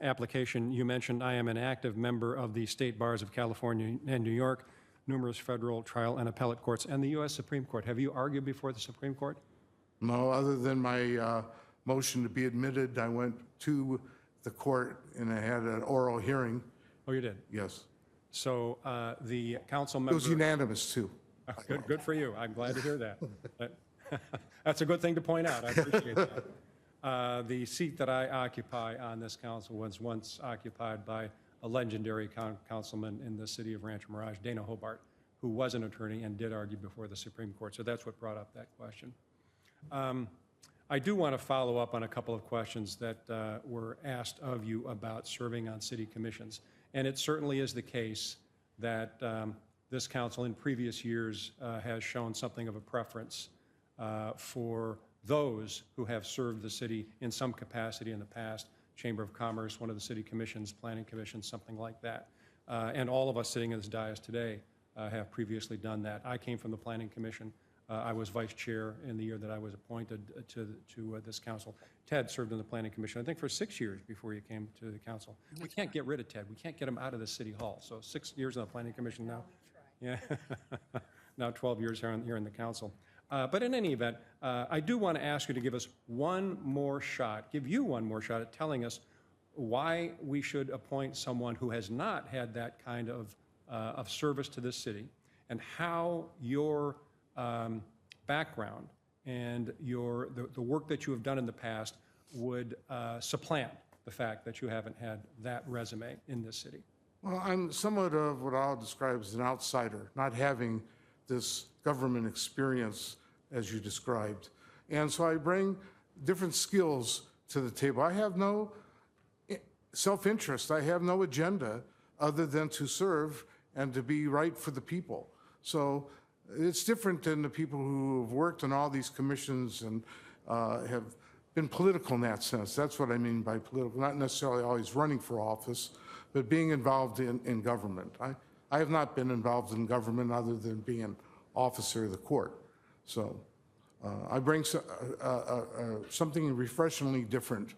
application you mentioned I am an active member of the state bars of California and New York, numerous federal trial and appellate courts, and the U.S. Supreme Court. Have you argued before the Supreme Court? No, other than my motion to be admitted, I went to the court and I had an oral hearing. Oh, you did? Yes. So the council It member... was unanimous, too. Good for you. I'm glad to hear that. That's a good thing to point out. I appreciate that. The seat that I occupy on this council was once occupied by a legendary councilman in the city of Rancho Mirage, Dana Hobart, who was an attorney and did argue before the Supreme Court. So that's what brought up that question. I do want to follow up on a couple of questions that were asked of you about serving on city commissions. And it certainly is the case that this council in previous years has shown something of a preference for those who have served the city in some capacity in the past, Chamber of Commerce, one of the city commissions, planning commissions, something like that. And all of us sitting in this dais today have previously done that. I came from the planning commission. I was vice chair in the year that I was appointed to this council. Ted served in the planning commission, I think, for 6 years before you came to the council. We can't get rid of Ted. We can't get him out of the city hall. So 6 years in the planning commission now. Yeah, now 12 years here in the council. But in any event, I do want to ask you to give us one more shot, give you one more shot at telling us why we should appoint someone who has not had that kind of service to this city, and how your background and the work that you have done in the past would supplant the fact that you haven't had that resume in this city. Well, I'm somewhat of what I'll describe as an outsider, not having this government experience as you described. And so I bring different skills to the table. I have no self-interest. I have no agenda other than to serve and to be right for the people. So it's different than the people who have worked on all these commissions and have been political in that sense. That's what I mean by political, not necessarily always running for office, but being involved in government. I have not been involved in government other than being an officer of the court. So I bring something refreshingly different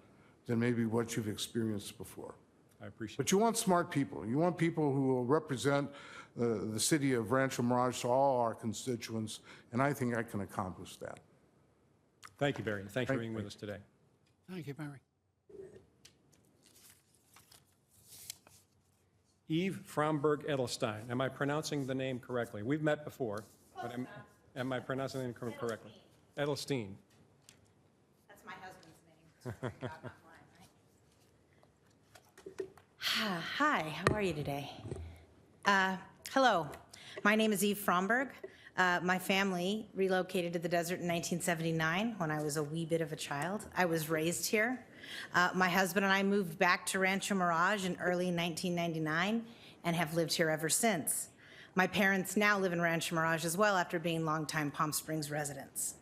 than maybe what you've experienced before. I appreciate it. But you want smart people. You want people who will represent the city of Rancho Mirage to all our constituents, and I think I can accomplish that. Thank you, Barry. Thanks for being with us today. Thank you, Barry. Eve Fromberg Edelstein. Am I pronouncing the name correctly? We've met before, but am I pronouncing the name correctly? Edelstein. That's my husband's name. Not mine, right? Hi, how are you today? Hello, my name is Eve Fromberg. My family relocated to the desert in 1979 when I was a wee bit of a child. I was raised here. My husband and I moved back to Rancho Mirage in early 1999 and have lived here ever since. My parents now live in Rancho Mirage as well after being longtime Palm Springs residents.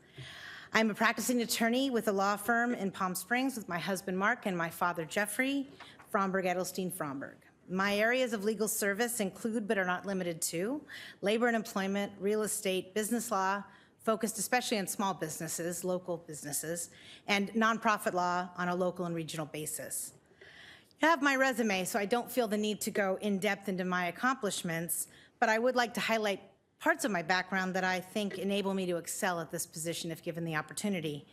I'm a practicing attorney with a law firm in Palm Springs with my husband Mark and my father Jeffrey Fromberg Edelstein Fromberg. My areas of legal service include, but are not limited to, labor and employment, real estate, business law, focused especially on small businesses, local businesses, and nonprofit law on a local and regional basis. You have my resume, so I don't feel the need to go in depth into my accomplishments, but I would like to highlight parts of my background that I think enable me to excel at this position if given the opportunity.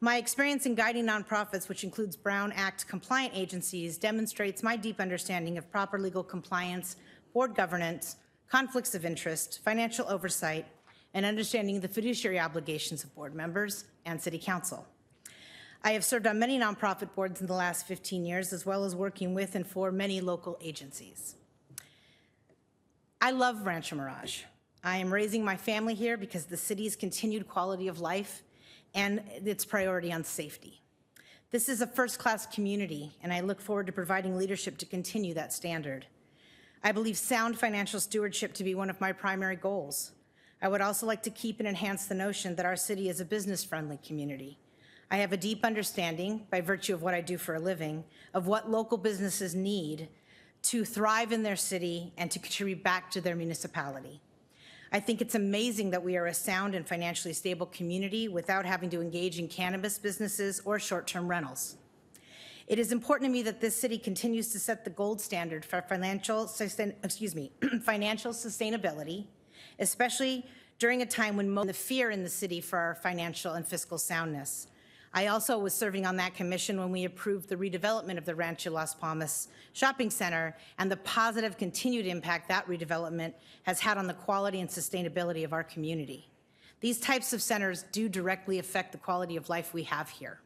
My experience in guiding nonprofits, which includes Brown Act compliant agencies, demonstrates my deep understanding of proper legal compliance, board governance, conflicts of interest, financial oversight, and understanding the fiduciary obligations of board members and City Council. I have served on many nonprofit boards in the last 15 years, as well as working with and for many local agencies. I love Rancho Mirage. I am raising my family here because the city's continued quality of life and its priority on safety. This is a first-class community, and I look forward to providing leadership to continue that standard. I believe sound financial stewardship to be one of my primary goals. I would also like to keep and enhance the notion that our city is a business-friendly community. I have a deep understanding, by virtue of what I do for a living, of what local businesses need to thrive in their city and to contribute back to their municipality. I think it's amazing that we are a sound and financially stable community without having to engage in cannabis businesses or short-term rentals. It is important to me that this city continues to set the gold standard for financial sustainability, especially during a time when the fear in the city for our financial and fiscal soundness. I also was serving on that commission when we approved the redevelopment of the Rancho Las Palmas Shopping Center and the positive continued impact that redevelopment has had on the quality and sustainability of our community. These types of centers do directly affect the quality of life we have here.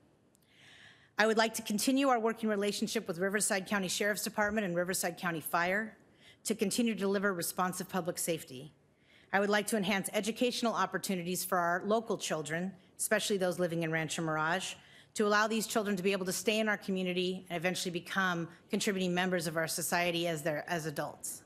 I would like to continue our working relationship with Riverside County Sheriff's Department and Riverside County Fire to continue to deliver responsive public safety. I would like to enhance educational opportunities for our local children, especially those living in Rancho Mirage, to allow these children to be able to stay in our community and eventually become contributing members of our society as adults.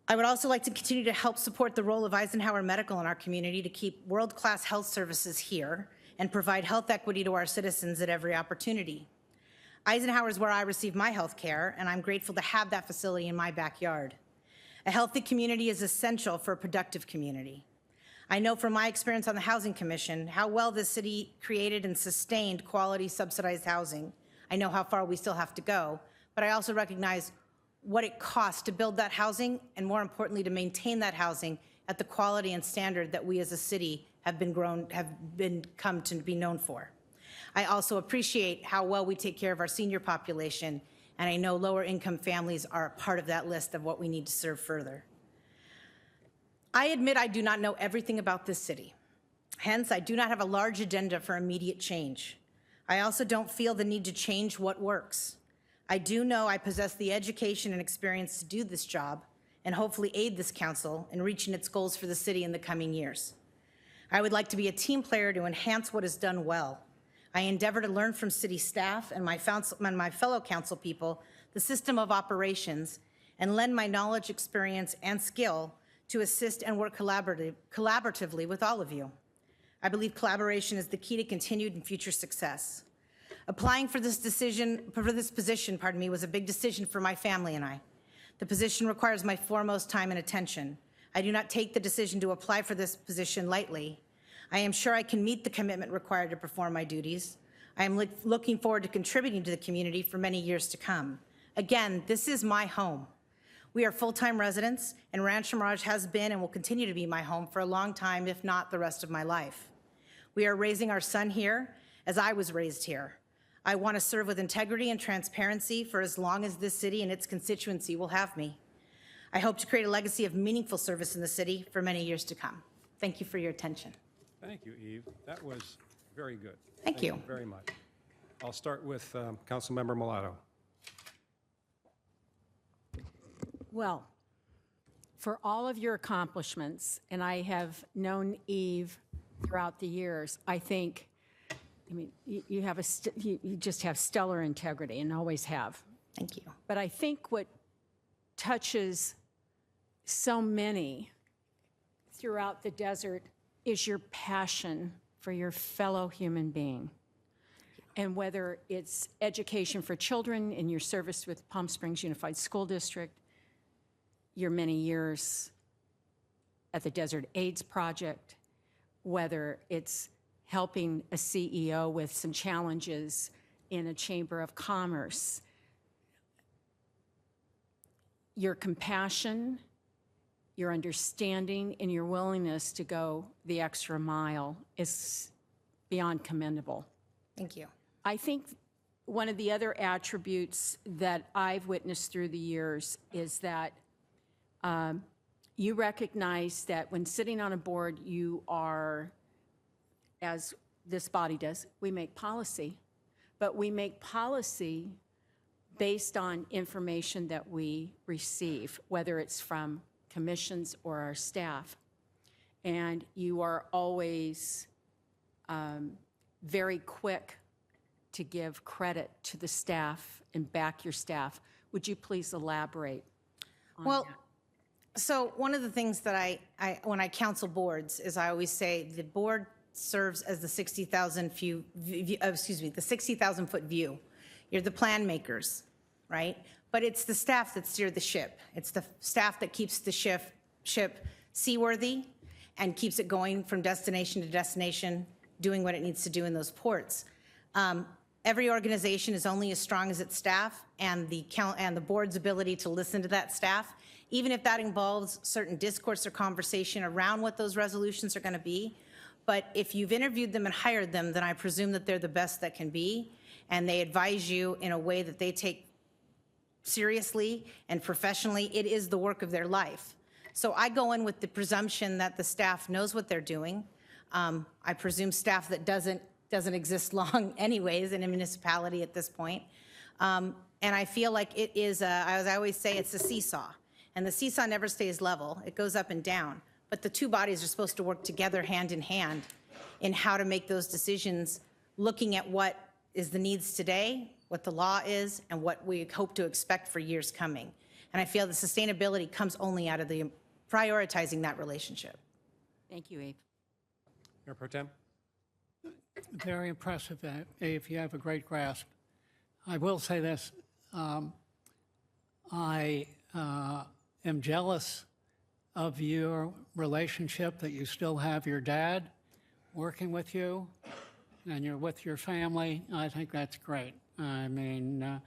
I would also like to continue to help support the role of Eisenhower Medical in our community to keep world-class health services here and provide health equity to our citizens at every opportunity. Eisenhower is where I receive my health care, and I'm grateful to have that facility in my backyard. A healthy community is essential for a productive community. I know from my experience on the Housing Commission how well this city created and sustained quality subsidized housing. I know how far we still have to go, but I also recognize what it costs to build that housing and, more importantly, to maintain that housing at the quality and standard that we as a city have come to be known for. I also appreciate how well we take care of our senior population, and I know lower income families are a part of that list of what we need to serve further. I admit I do not know everything about this city. Hence, I do not have a large agenda for immediate change. I also don't feel the need to change what works. I do know I possess the education and experience to do this job and hopefully aid this council in reaching its goals for the city in the coming years. I would like to be a team player to enhance what is done well. I endeavor to learn from city staff and my fellow council people the system of operations and lend my knowledge, experience, and skill to assist and work collaboratively with all of you. I believe collaboration is the key to continued and future success. Applying for this position, was a big decision for my family and I. The position requires my foremost time and attention. I do not take the decision to apply for this position lightly. I am sure I can meet the commitment required to perform my duties. I am looking forward to contributing to the community for many years to come. Again, this is my home. We are full-time residents, and Rancho Mirage has been and will continue to be my home for a long time, if not the rest of my life. We are raising our son here, as I was raised here. I want to serve with integrity and transparency for as long as this city and its constituency will have me. I hope to create a legacy of meaningful service in the city for many years to come. Thank you for your attention. Thank you, Eve. That was very good. Thank you. Very much. I'll start with Councilmember Mulatto. Well, for all of your accomplishments, and I have known Eve throughout the years, I mean, you have you just have stellar integrity and always have. Thank you. But I think what touches so many throughout the desert is your passion for your fellow human being. And whether it's education for children in your service with Palm Springs Unified School District, your many years at the Desert AIDS Project, whether it's helping a CEO with some challenges in a Chamber of Commerce, your compassion, your understanding, and your willingness to go the extra mile is beyond commendable. Thank you. I think one of the other attributes that I've witnessed through the years is that you recognize that when sitting on a board, you are, as this body does, we make policy, but we make policy based on information that we receive, whether it's from commissions or our staff. And you are always very quick to give credit to the staff and back your staff. Would you please elaborate on that? So one of the things that when I counsel boards is I always say the board serves as the 60,000 foot view. You're the plan makers, right? But it's the staff that steer the ship. It's the staff that keeps the ship seaworthy and keeps it going from destination to destination, doing what it needs to do in those ports. Every organization is only as strong as its staff and the board's ability to listen to that staff, even if that involves certain discourse or conversation around what those resolutions are going to be. But if you've interviewed them and hired them, then I presume that they're the best that can be, and they advise you in a way that they take seriously and professionally. It is the work of their life. So I go in with the presumption that the staff knows what they're doing. I presume staff that doesn't exist long anyways in a municipality at this point. And I feel like it is, as I always say, it's a seesaw. And the seesaw never stays level. It goes up and down. But the two bodies are supposed to work together hand in hand in how to make those decisions, looking at what is the needs today, what the law is, and what we hope to expect for years coming. And I feel the sustainability comes only out of the prioritizing that relationship. Thank you, Abe. Mayor Pro Tem? Very impressive, Abe. You have a great grasp. I will say this. I am jealous of your relationship that you still have your dad working with you and you're with your family. I think that's great. I mean,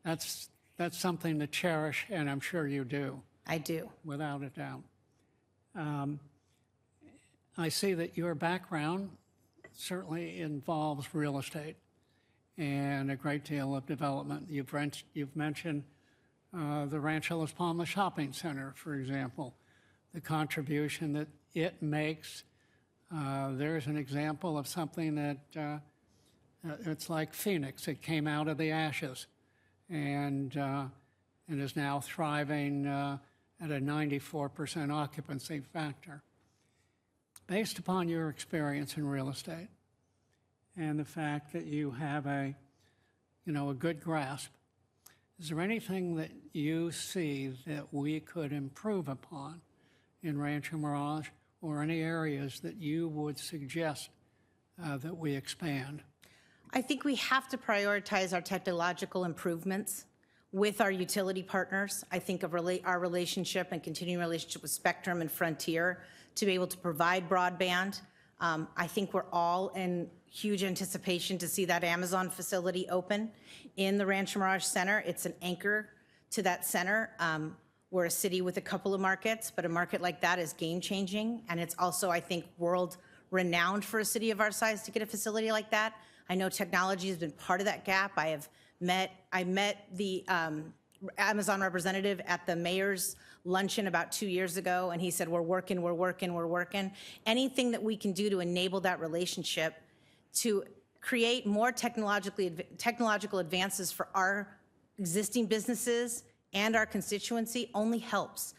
that's something to cherish, and I'm sure you do. I do. Without a doubt. I see that your background certainly involves real estate and a great deal of development. You've mentioned the Rancho Las Palmas Shopping Center, for example, the contribution that it makes. There's an example of something that it's like Phoenix. It came out of the ashes and is now thriving at a 94% occupancy factor. Based upon your experience in real estate and the fact that you have a good grasp, is there anything that you see that we could improve upon in Rancho Mirage, or any areas that you would suggest that we expand? I think we have to prioritize our technological improvements with our utility partners. I think of our relationship and continuing relationship with Spectrum and Frontier to be able to provide broadband. I think we're all in huge anticipation to see that Amazon facility open in the Rancho Mirage Center. It's an anchor to that center. We're a city with a couple of markets, but a market like that is game-changing, and it's also, I think, world-renowned for a city of our size to get a facility like that. I know technology has been part of that gap. I met the Amazon representative at the mayor's luncheon about 2 years ago, and he said, we're working. Anything that we can do to enable that relationship to create more technological advances for our existing businesses and our constituency only helps.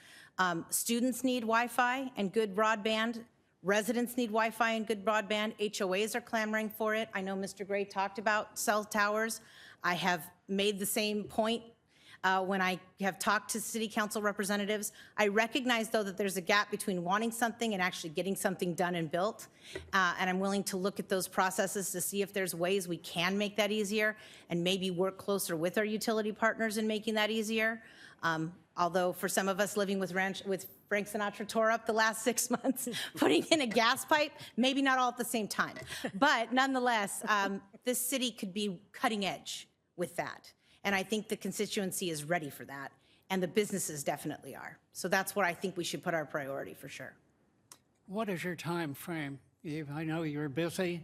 Students need Wi-Fi and good broadband. Residents need Wi-Fi and good broadband. HOAs are clamoring for it. I know Mr. Gray talked about cell towers. I have made the same point when I have talked to city council representatives. I recognize, though, that there's a gap between wanting something and actually getting something done and built. And I'm willing to look at those processes to see if there's ways we can make that easier and maybe work closer with our utility partners in making that easier. Although for some of us living with Frank Sinatra tore up the last 6 months, putting in a gas pipe, maybe not all at the same time. But nonetheless, this city could be cutting edge with that. And I think the constituency is ready for that, and the businesses definitely are. So that's where I think we should put our priority for sure. What is your time frame, Eve? I know you're busy.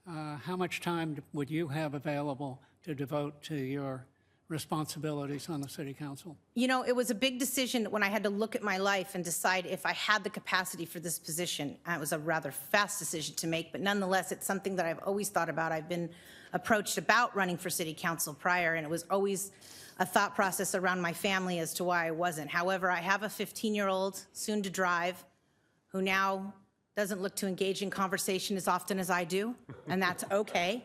How much time would you have available to devote to your responsibilities on the city council? You know, it was a big decision when I had to look at my life and decide if I had the capacity for this position. It was a rather fast decision to make, but nonetheless, it's something that I've always thought about. I've been approached about running for city council prior, and it was always a thought process around my family as to why I wasn't. However, I have a 15-year-old, soon to drive, who now doesn't look to engage in conversation as often as I do, and that's okay.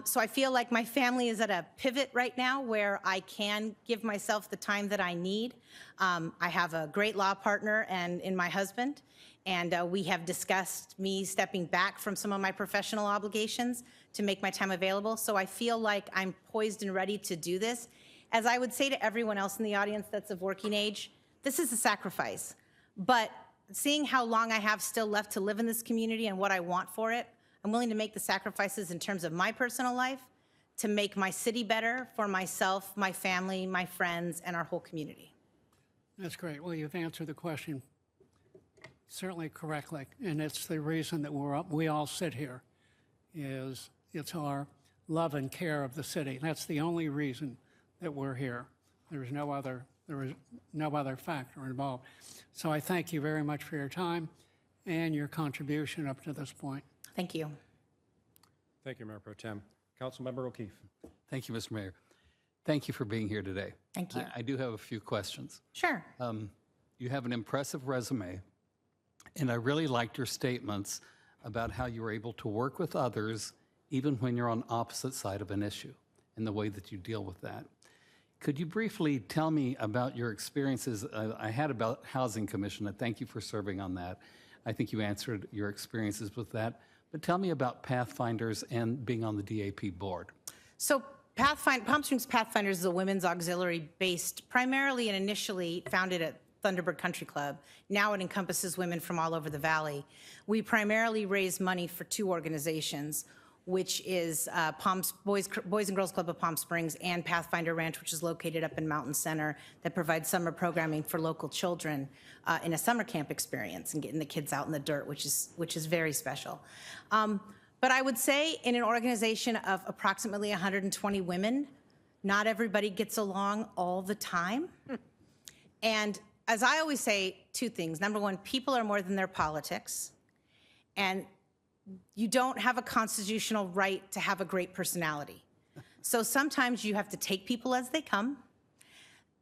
So I feel like my family is at a pivot right now where I can give myself the time that I need. I have a great law partner and in my husband, and we have discussed me stepping back from some of my professional obligations to make my time available. So I feel like I'm poised and ready to do this. As I would say to everyone else in the audience that's of working age, this is a sacrifice. But seeing how long I have still left to live in this community and what I want for it, I'm willing to make the sacrifices in terms of my personal life to make my city better for myself, my family, my friends, and our whole community. That's great. Well, you've answered the question certainly correctly, and it's the reason that we all sit here. It's our love and care of the city. That's the only reason that we're here. There is no other factor involved. So I thank you very much for your time and your contribution up to this point. Thank you. Thank you, Mayor Pro Tem. Councilmember O'Keefe. Thank you, Mr. Mayor. Thank you for being here today. Thank you. I do have a few questions. Sure. You have an impressive resume, and I really liked your statements about how you were able to work with others even when you're on opposite side of an issue and the way that you deal with that. Could you briefly tell me about your experiences I had about Housing Commission, and thank you for serving on that. I think you answered your experiences with that. But tell me about Pathfinders and being on the DAP board. So Palm Springs Pathfinders is a women's auxiliary based primarily and initially founded at Thunderbird Country Club. Now it encompasses women from all over the valley. We primarily raise money for two organizations, which is Boys and Girls Club of Palm Springs and Pathfinder Ranch, which is located up in Mountain Center, that provides summer programming for local children in a summer camp experience and getting the kids out in the dirt, which is very special. But I would say in an organization of approximately 120 women, not everybody gets along all the time. And as I always say, two things. Number one, people are more than their politics. And you don't have a constitutional right to have a great personality. So sometimes you have to take people as they come.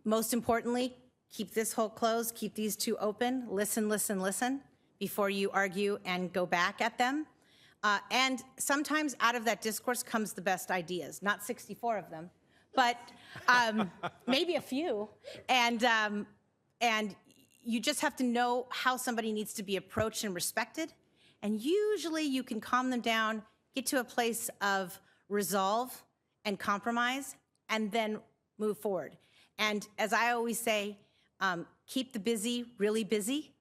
Most importantly, keep this hole closed, keep these two open, listen before you argue and go back at them. And sometimes out of that discourse comes the best ideas, not 64 of them, but maybe a few. And you just have to know how somebody needs to be approached and respected. And usually you can calm them down, get to a place of resolve and compromise, and then move forward. And as I always say, keep the busy really busy,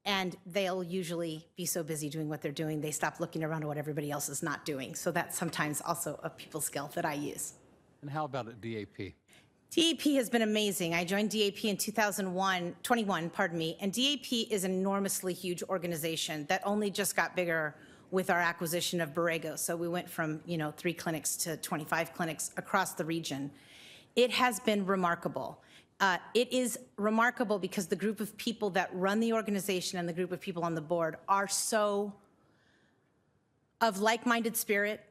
and they'll usually be so busy doing what they're doing, they stop looking around at what everybody else is not doing. So that's sometimes also a people skill that I use. And how about at DAP? DAP has been amazing. I joined DAP in 2021, and DAP is an enormously huge organization that only just got bigger with our acquisition of Borrego. So we went from 3 clinics to 25 clinics across the region. It has been remarkable. It is remarkable because the group of people that run the organization and the group of people on the board are so of like-minded spirit,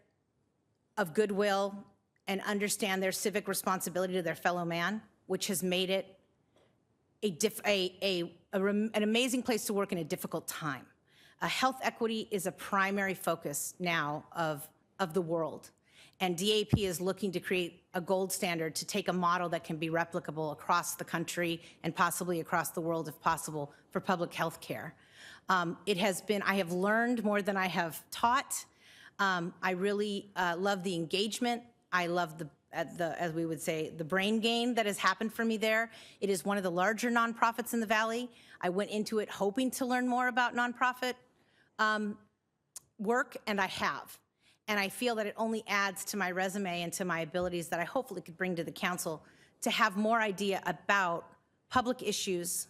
of goodwill, and understand their civic responsibility to their fellow man, which has made it an amazing place to work in a difficult time. Health equity is a primary focus now of the world. And DAP is looking to create a gold standard to take a model that can be replicable across the country and possibly across the world, if possible, for public health care. I have learned more than I have taught. I really love the engagement. I love as we would say, the brain gain that has happened for me there. It is one of the larger nonprofits in the Valley. I went into it hoping to learn more about nonprofit work, and I have. And I feel that it only adds to my resume and to my abilities that I hopefully could bring to the council to have more idea about public issues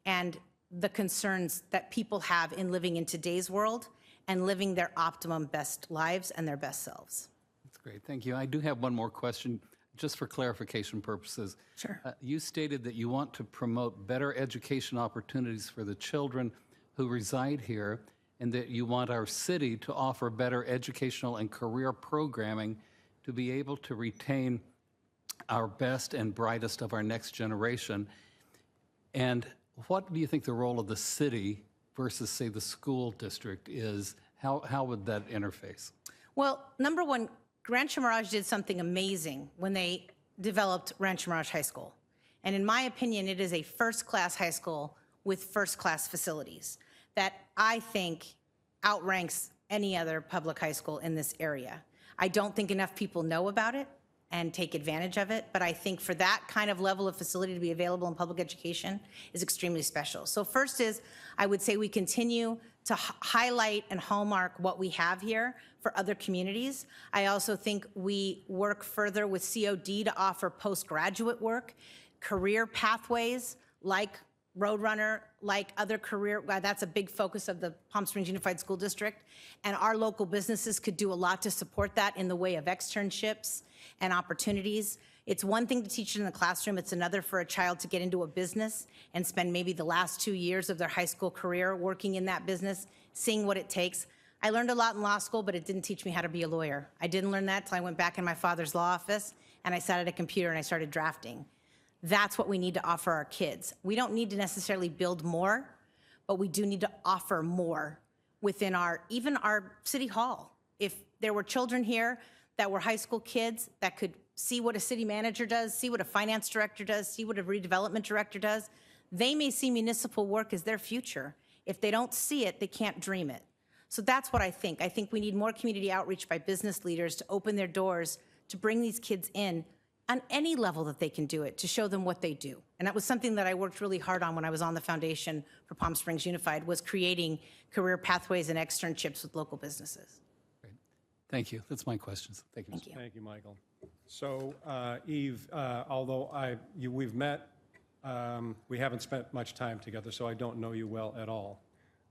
and the concerns that people have in living in today's world and living their optimum best lives and their best selves. That's great, thank you. I do have one more question, just for clarification purposes. Sure. You stated that you want to promote better education opportunities for the children who reside here, and that you want our city to offer better educational and career programming to be able to retain our best and brightest of our next generation. And what do you think the role of the city versus, say, the school district is? How would that interface? Well, number one, Rancho Mirage did something amazing when they developed Rancho Mirage High School. And in my opinion, it is a first-class high school with first-class facilities that I think outranks any other public high school in this area. I don't think enough people know about it and take advantage of it, but I think for that kind of level of facility to be available in public education is extremely special. So first is, I would say we continue to highlight and hallmark what we have here for other communities. I also think we work further with COD to offer postgraduate work, career pathways like Roadrunner, like other career, that's a big focus of the Palm Springs Unified School District, and our local businesses could do a lot to support that in the way of externships and opportunities. It's one thing to teach it in the classroom, it's another for a child to get into a business and spend maybe the last 2 years of their high school career working in that business, seeing what it takes. I learned a lot in law school, but it didn't teach me how to be a lawyer. I didn't learn that till I went back in my father's law office and I sat at a computer and I started drafting. That's what we need to offer our kids. We don't need to necessarily build more, but we do need to offer more within even our city hall. If there were children here that were high school kids that could see what a city manager does, see what a finance director does, see what a redevelopment director does, they may see municipal work as their future. If they don't see it, they can't dream it. So that's what I think. I think we need more community outreach by business leaders to open their doors to bring these kids in on any level that they can do it, to show them what they do. And that was something that I worked really hard on when I was on the foundation for Palm Springs Unified, was creating career pathways and externships with local businesses. Great. Thank you. That's my questions. Thank you. Thank you. Thank you, Michael. So, Eve, although we've met, we haven't spent much time together, so I don't know you well at all.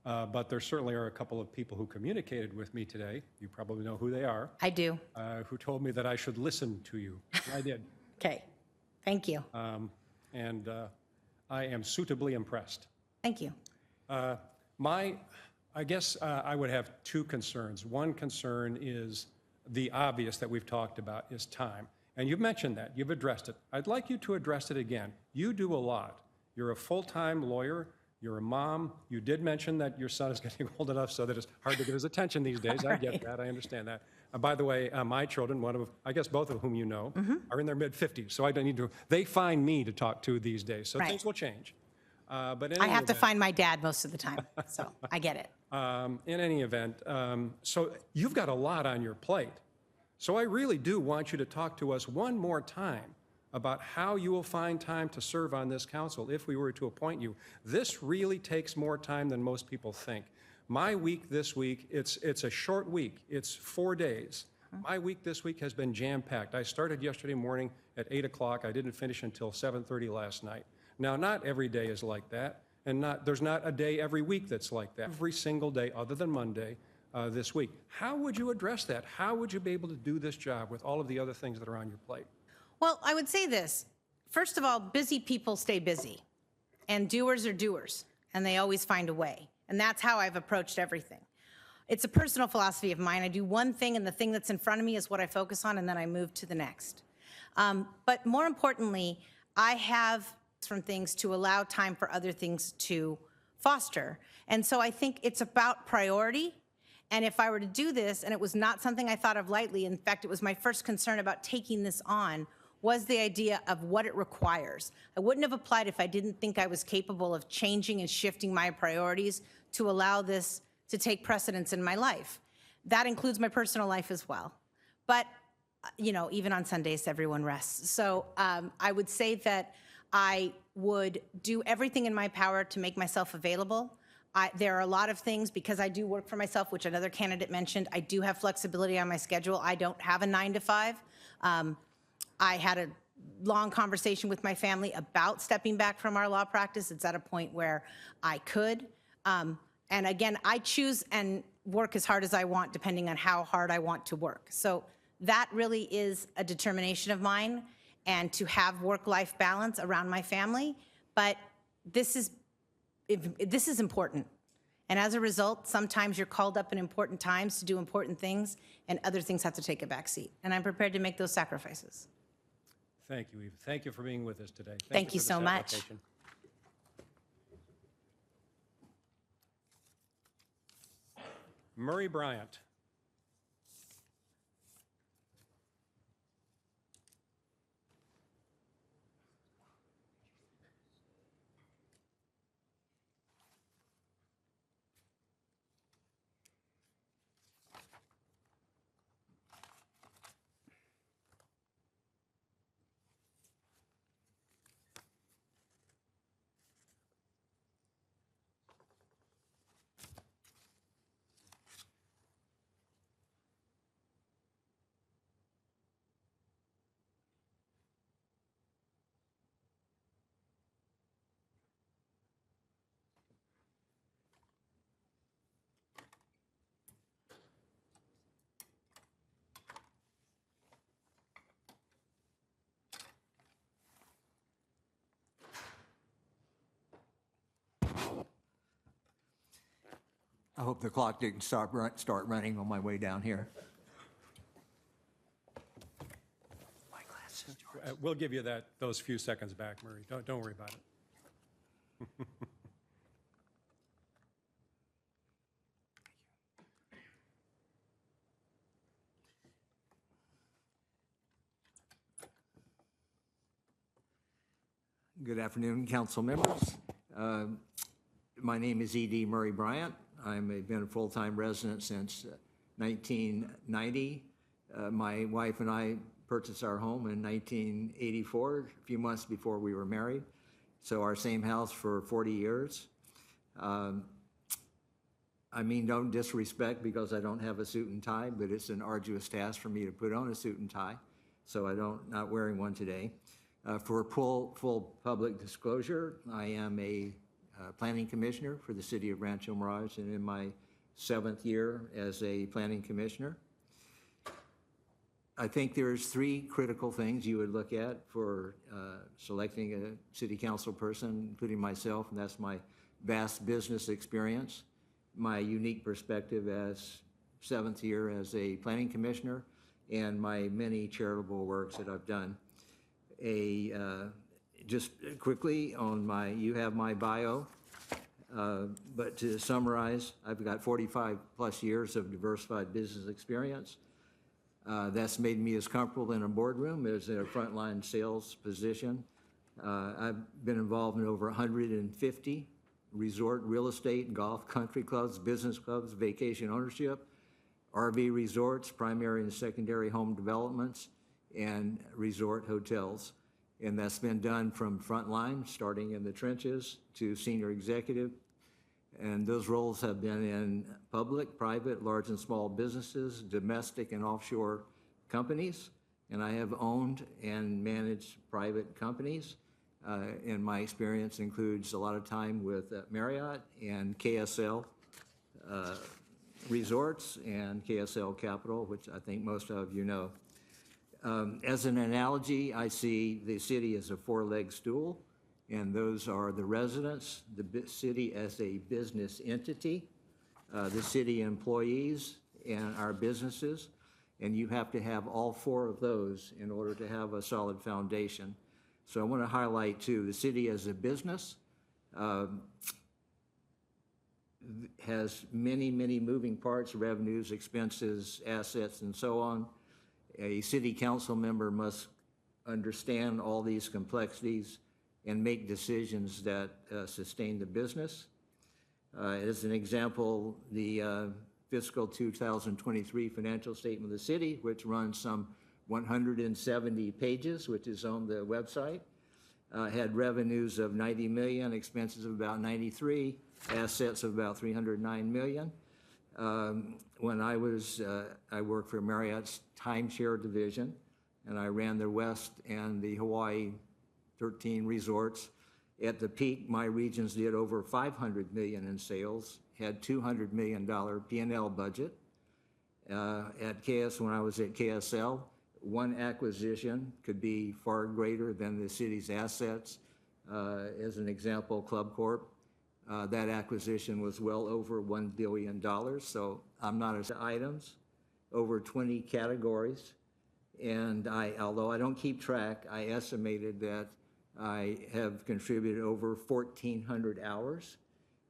But there certainly are a couple of people who communicated with me today. You probably know who they are. I do. Who told me that I should listen to you. I did. Okay. Thank you. And I am suitably impressed. Thank you. I guess I would have two concerns. One concern is the obvious that we've talked about, is time. And you've mentioned that. You've addressed it. I'd like you to address it again. You do a lot. You're a full-time lawyer. You're a mom. You did mention that your son is getting old enough so that it's hard to get his attention these days. I get that. I understand that. By the way, my children, I guess both of whom you know, are in their mid-50s, so I don't need to. They find me to talk to these days, so things will change. But I have to find my dad most of the time, so I get it. In any event, so you've got a lot on your plate. So I really do want you to talk to us one more time about how you will find time to serve on this council if we were to appoint you. This really takes more time than most people think. My week this week, it's a short week. It's 4 days. My week this week has been jam-packed. I started yesterday morning at 8 o'clock. I didn't finish until 7:30 last night. Now, not every day is like that, and there's not a day every week that's like that. Every single day, other than Monday, this week. How would you address that? How would you be able to do this job with all of the other things that are on your plate? Well, I would say this. First of all, busy people stay busy, and doers are doers, and they always find a way. And that's how I've approached everything. It's a personal philosophy of mine. I do one thing, and the thing that's in front of me is what I focus on, and then I move to the next. But more importantly, I have from things to allow time for other things to foster. And so I think it's about priority. And if I were to do this, and it was not something I thought of lightly, in fact, it was my first concern about taking this on, was the idea of what it requires. I wouldn't have applied if I didn't think I was capable of changing and shifting my priorities to allow this to take precedence in my life. That includes my personal life as well. But, you know, even on Sundays, everyone rests. So I would say that I would do everything in my power to make myself available. There are a lot of things, because I do work for myself, which another candidate mentioned. I do have flexibility on my schedule. I don't have a 9 to 5. I had a long conversation with my family about stepping back from our law practice. It's at a point where I could. And again, I choose and work as hard as I want, depending on how hard I want to work. So that really is a determination of mine, and to have work-life balance around my family. But this is important. And as a result, sometimes you're called up in important times to do important things, and other things have to take a back seat. And I'm prepared to make those sacrifices. Thank you, Eva. Thank you for being with us today. Thank you for this so much. application. Murray Bryant. I hope the clock didn't start running on my way down here. My glasses, George. We'll give you those few seconds back, Murray. Don't worry about it. Good afternoon, council members. My name is E.D. Murray Bryant. I've been a full-time resident since 1990. My wife and I purchased our home in 1984, a few months before we were married. So our same house for 40 years. I mean, don't disrespect because I don't have a suit and tie, but it's an arduous task for me to put on a suit and tie. So not wearing one today. For full public disclosure, I am a planning commissioner for the city of Rancho Mirage, and in my 7th year as a planning commissioner. I think there's 3 critical things you would look at for selecting a city council person, including myself, and that's my vast business experience, my unique perspective as 7th year as a planning commissioner, and my many charitable works that I've done. Just quickly on you have my bio, but to summarize, I've got 45 plus years of diversified business experience. That's made me as comfortable in a boardroom as a frontline sales position. I've been involved in over 150 resort real estate, golf, country clubs, business clubs, vacation ownership, RV resorts, primary and secondary home developments, and resort hotels. And that's been done from frontline, starting in the trenches, to senior executive. And those roles have been in public, private, large and small businesses, domestic and offshore companies. And I have owned and managed private companies. And my experience includes a lot of time with Marriott and KSL Resorts and KSL Capital, which I think most of you know. As an analogy, I see the city as a four-legged stool, and those are the residents, the city as a business entity, the city employees, and our businesses. And you have to have all four of those in order to have a solid foundation. So I want to highlight, too, the city as a business has many, many moving parts, revenues, expenses, assets, and so on. A city council member must understand all these complexities and make decisions that sustain the business. As an example, the fiscal 2023 financial statement of the city, which runs some 170 pages, which is on the website, had revenues of 90 million, expenses of about 93, assets of about 309 million. When I worked for Marriott's timeshare division, and I ran the West and the Hawaii 13 resorts. At the peak, my regions did over 500 million in sales, had $200 million P&L budget. When I was at KSL, one acquisition could be far greater than the city's assets. As an example, Club Corp, that acquisition was well over $1 billion. So I'm not as items, over 20 categories. And although I don't keep track, I estimated that I have contributed over 1,400 hours.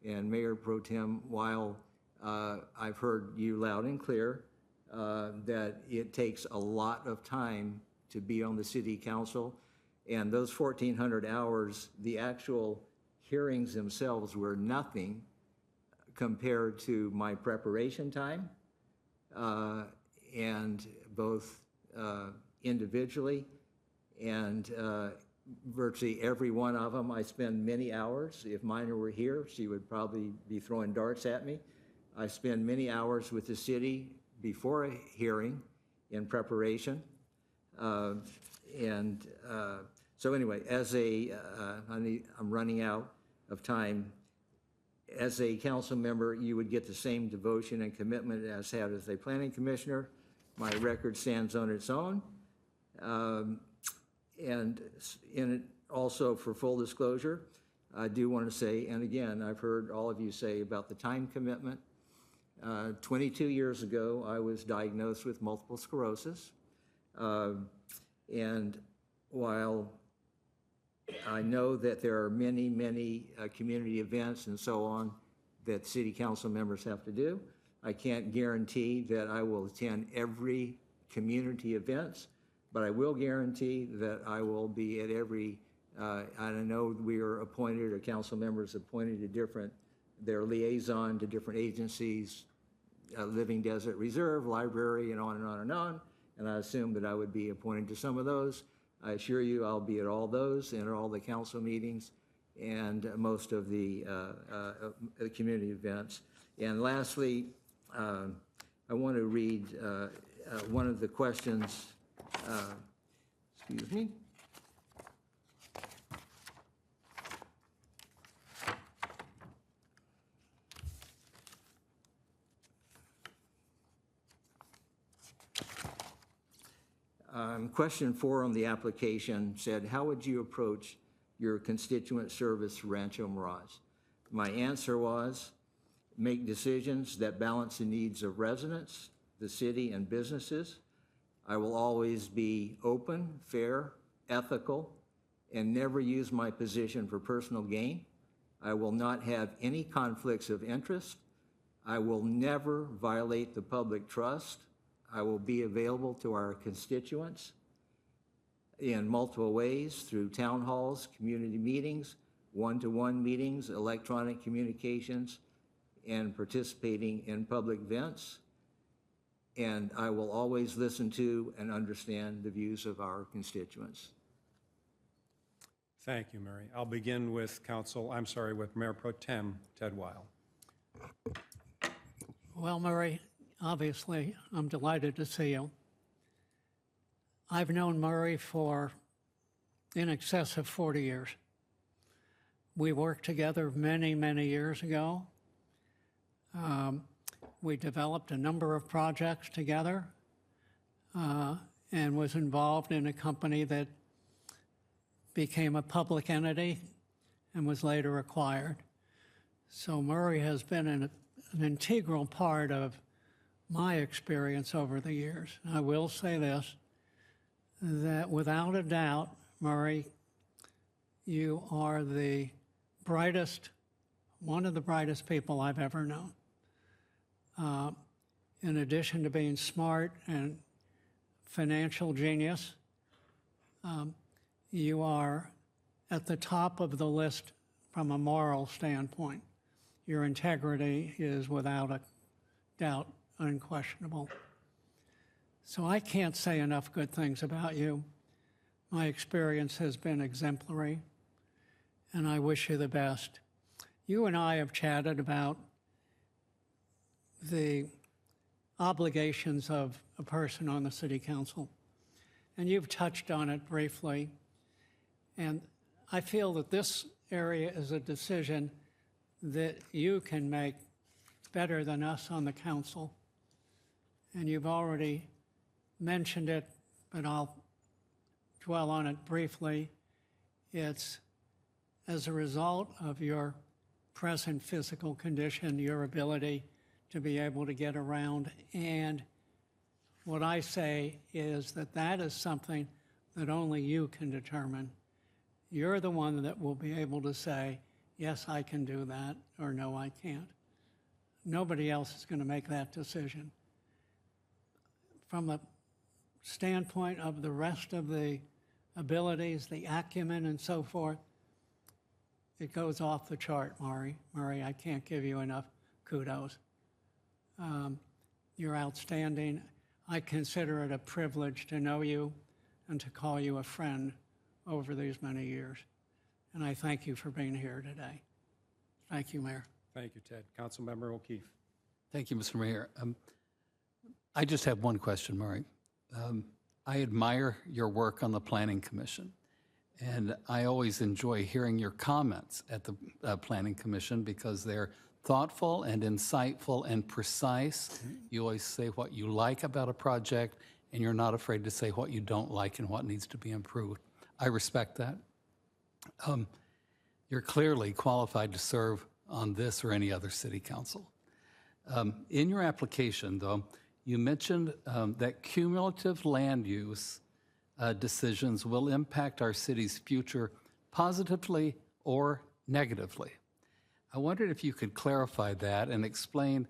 And Mayor Pro Tem, while I've heard you loud and clear that it takes a lot of time to be on the city council, and those 1,400 hours, the actual hearings themselves were nothing compared to my preparation time, and both individually and virtually every one of them, I spend many hours. If Minor were here, she would probably be throwing darts at me. I spend many hours with the city before a hearing in preparation. So anyway, I'm running out of time. As a council member, you would get the same devotion and commitment as had as a planning commissioner. My record stands on its own. And in it, also for full disclosure, I do want to say, and again, I've heard all of you say about the time commitment. 22 years ago, I was diagnosed with multiple sclerosis. And while I know that there are many, many community events and so on that city council members have to do, I can't guarantee that I will attend every community events, but I will guarantee that I will be at every, I know we are appointed, or council members appointed to their liaison to different agencies, Living Desert Reserve, library, and on and on and on. And I assume that I would be appointed to some of those. I assure you I'll be at all those and at all the council meetings and most of the community events. And lastly, I want to read one of the questions. Excuse me. Question 4 on the application said, how would you approach your constituent service for Rancho Mirage? My answer was, make decisions that balance the needs of residents, the city, and businesses. I will always be open, fair, ethical, and never use my position for personal gain. I will not have any conflicts of interest. I will never violate the public trust. I will be available to our constituents in multiple ways through town halls, community meetings, one-to-one meetings, electronic communications, and participating in public events. And I will always listen to and understand the views of our constituents. Thank you, Murray. I'll begin with with Mayor Pro Tem Ted Weil. Well, Murray, obviously, I'm delighted to see you. I've known Murray for in excess of 40 years. We worked together many, many years ago. We developed a number of projects together and was involved in a company that became a public entity and was later acquired. So Murray has been an integral part of my experience over the years. I will say this, that without a doubt, Murray, you are the brightest, one of the brightest people I've ever known. In addition to being smart and financial genius, you are at the top of the list from a moral standpoint. Your integrity is without a doubt unquestionable. So I can't say enough good things about you. My experience has been exemplary, and I wish you the best. You and I have chatted about the obligations of a person on the city council, and you've touched on it briefly. And I feel that this area is a decision that you can make better than us on the council. And you've already mentioned it, but I'll dwell on it briefly. It's as a result of your present physical condition, your ability to be able to get around. And what I say is that that is something that only you can determine. You're the one that will be able to say, yes, I can do that, or no, I can't. Nobody else is going to make that decision. From a standpoint of the rest of the abilities, the acumen and so forth, it goes off the chart, Murray. Murray, I can't give you enough kudos. You're outstanding. I consider it a privilege to know you and to call you a friend over these many years. And I thank you for being here today. Thank you, Mayor. Thank you, Ted. Councilmember O'Keefe. Thank you, Mr. Mayor. I just have one question, Murray. I admire your work on the Planning Commission, and I always enjoy hearing your comments at the Planning Commission because they're thoughtful and insightful and precise. You always say what you like about a project, and you're not afraid to say what you don't like and what needs to be improved. I respect that. You're clearly qualified to serve on this or any other city council. In your application, though, you mentioned that cumulative land use decisions will impact our city's future positively or negatively. I wondered if you could clarify that and explain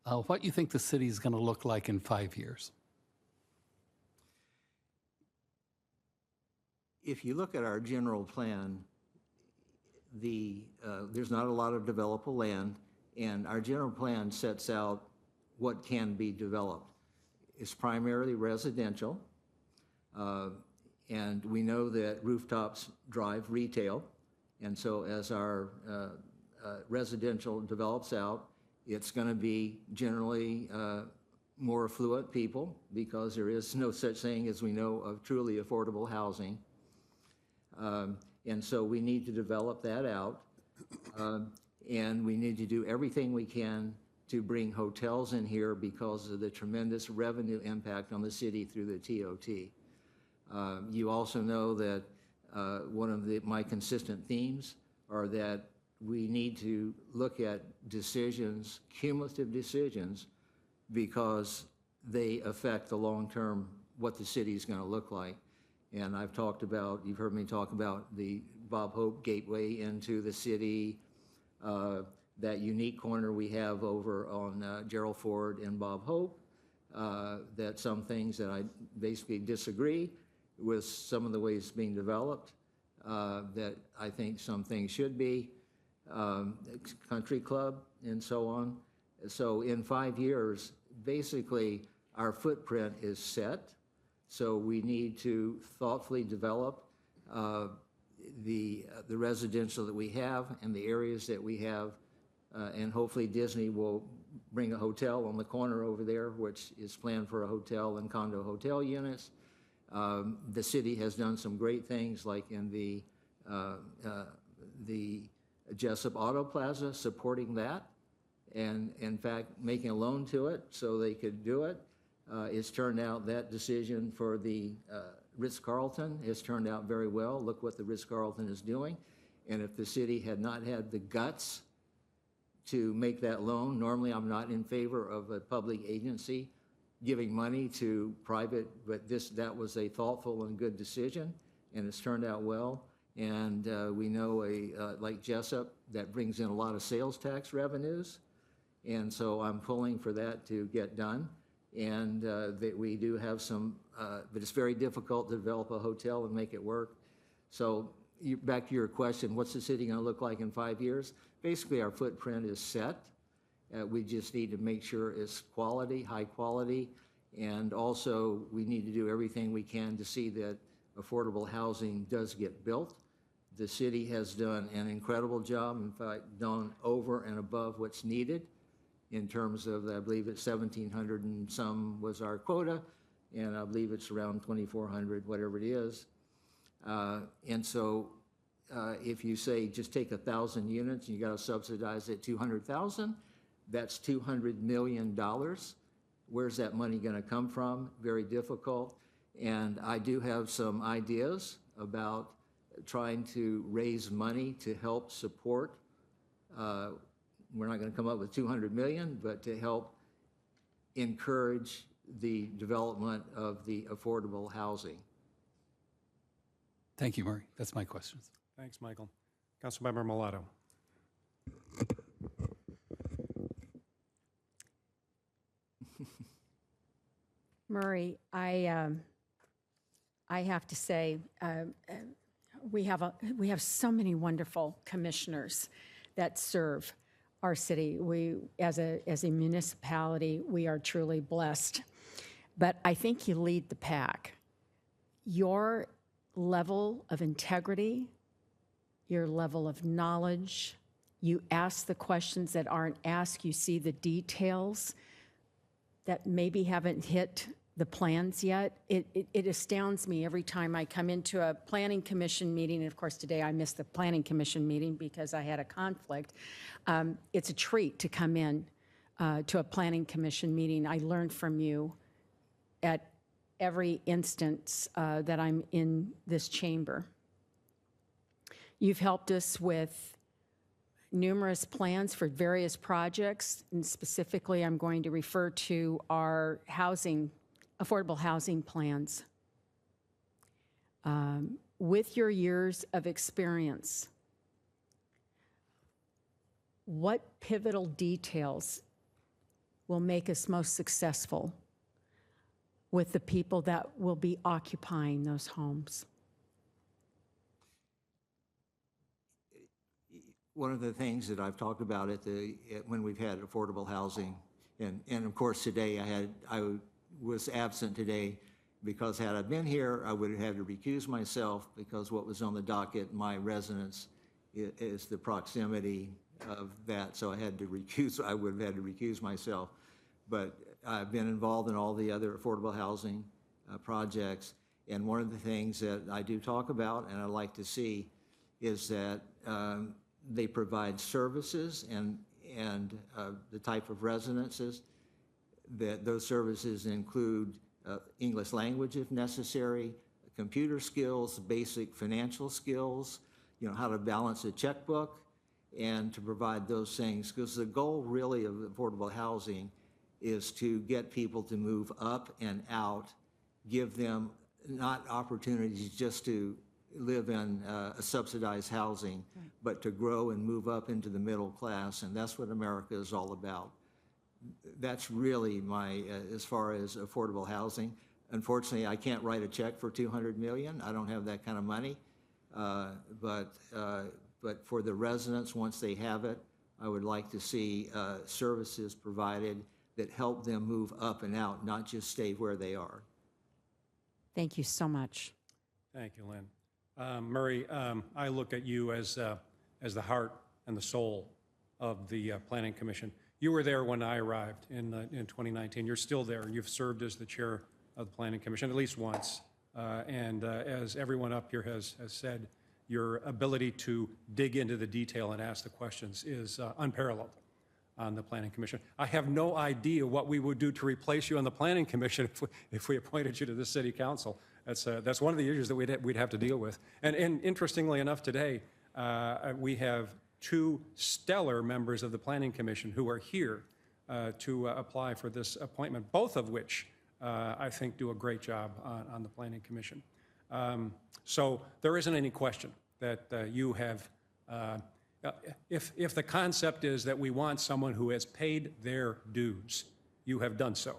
what you think the city is going to look like in 5 years. If you look at our general plan, there's not a lot of developable land, and our general plan sets out what can be developed. It's primarily residential, and we know that rooftops drive retail, and so as our residential develops out, it's going to be generally more affluent people because there is no such thing as we know of truly affordable housing. And so we need to develop that out, and we need to do everything we can to bring hotels in here because of the tremendous revenue impact on the city through the TOT. You also know that one of my consistent themes are that we need to look at decisions, cumulative decisions, because they affect the long-term, what the city is going to look like. And I've talked about, you've heard me talk about the Bob Hope Gateway into the city, that unique corner we have over on Gerald Ford and Bob Hope, that some things that I basically disagree with some of the ways it's being developed. that I think some things should be, country club and so on. So in 5 years, basically, our footprint is set. So we need to thoughtfully develop the residential that we have and the areas that we have. And hopefully Disney will bring a hotel on the corner over there, which is planned for a hotel and condo hotel units. The city has done some great things, like in the Jessup Auto Plaza, supporting that, and in fact making a loan to it so they could do it. It's turned out that decision for the Ritz-Carlton has turned out very well. Look what the Ritz-Carlton is doing. And if the city had not had the guts to make that loan, normally I'm not in favor of a public agency giving money to private, but that was a thoughtful and good decision, and it's turned out well. And we know like Jessup, that brings in a lot of sales tax revenues, and so I'm pulling for that to get done. And that we do have some, but it's very difficult to develop a hotel and make it work. So back to your question, what's the city going to look like in 5 years? Basically, our footprint is set. We just need to make sure it's quality, high quality, and also we need to do everything we can to see that affordable housing does get built. The city has done an incredible job, in fact, done over and above what's needed in terms of, I believe it's 1,700 and some was our quota, and I believe it's around 2,400, whatever it is. And so if you say just take 1,000 units and you got to subsidize it 200,000, that's $200 million. Where's that money going to come from? Very difficult. And I do have some ideas about trying to raise money to help support. We're not going to come up with 200 million, but to help encourage the development of the affordable housing. Thank you, Murray. That's my questions. Thanks, Michael. Councilmember Mulatto. Murray, I have to say, we have so many wonderful commissioners that serve our city. We, as a municipality, we are truly blessed. But I think you lead the pack. Your level of integrity, your level of knowledge, you ask the questions that aren't asked, you see the details that maybe haven't hit the plans yet. It astounds me every time I come into a planning commission meeting, and of course today I missed the planning commission meeting because I had a conflict. It's a treat to come in to a planning commission meeting. I learn from you at every instance that I'm in this chamber. You've helped us with numerous plans for various projects, and specifically I'm going to refer to our affordable housing plans. With your years of experience, what pivotal details will make us most successful with the people that will be occupying those homes? One of the things that I've talked about when we've had affordable housing, and of course today I was absent today because had I been here, I would have had to recuse myself because what was on the docket, my residence, is the proximity of that. So I would have had to recuse myself. But I've been involved in all the other affordable housing projects. And one of the things that I do talk about and I like to see is that they provide services and the type of residences. That those services include English language if necessary, computer skills, basic financial skills, how to balance a checkbook, and to provide those things. Because the goal really of affordable housing is to get people to move up and out, give them not opportunities just to live in a subsidized housing, but to grow and move up into the middle class, and that's what America is all about. That's really my, as far as affordable housing. Unfortunately, I can't write a check for $200 million. I don't have that kind of money. But for the residents, once they have it, I would like to see services provided that help them move up and out, not just stay where they are. Thank you so much. Thank you, Lynn. Murray, I look at you as the heart and the soul of the Planning Commission. You were there when I arrived in 2019. You're still there. You've served as the chair of the Planning Commission at least once. And as everyone up here has said, your ability to dig into the detail and ask the questions is unparalleled on the Planning Commission. I have no idea what we would do to replace you on the Planning Commission if we appointed you to the City Council. That's one of the issues that we'd have to deal with. And interestingly enough, today we have two stellar members of the Planning Commission who are here to apply for this appointment, both of which I think do a great job on the Planning Commission. So there isn't any question that you have, if the concept is that we want someone who has paid their dues, you have done so.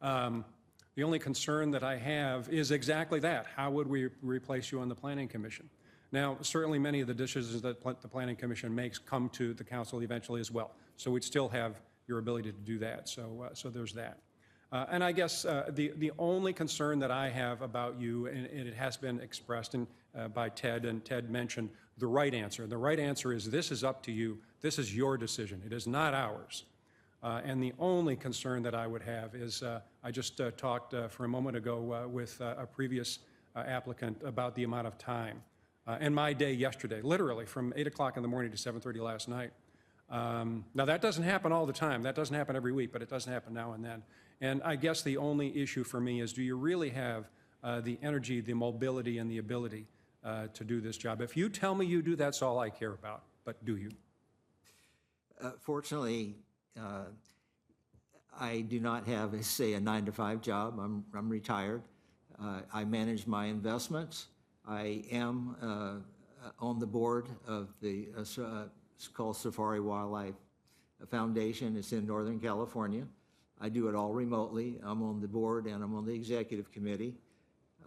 The only concern that I have is exactly that. How would we replace you on the Planning Commission? Now, certainly many of the decisions that the Planning Commission makes come to the council eventually as well. So we'd still have your ability to do that. So there's that. And I guess the only concern that I have about you, and it has been expressed by Ted, and Ted mentioned the right answer. The right answer is this is up to you. This is your decision. It is not ours. And the only concern that I would have is I just talked for a moment ago with a previous applicant about the amount of time. And my day yesterday, literally from 8 o'clock in the morning to 7:30 last night. Now, that doesn't happen all the time. That doesn't happen every week, but it does happen now and then. And I guess the only issue for me is, do you really have the energy, the mobility, and the ability to do this job? If you tell me you do, that's all I care about. But do you? Fortunately, I do not have, say, a 9-to-5 job. I'm retired. I manage my investments. I am on the board of the it's called Safari Wildlife Foundation. It's in Northern California. I do it all remotely. I'm on the board and I'm on the executive committee.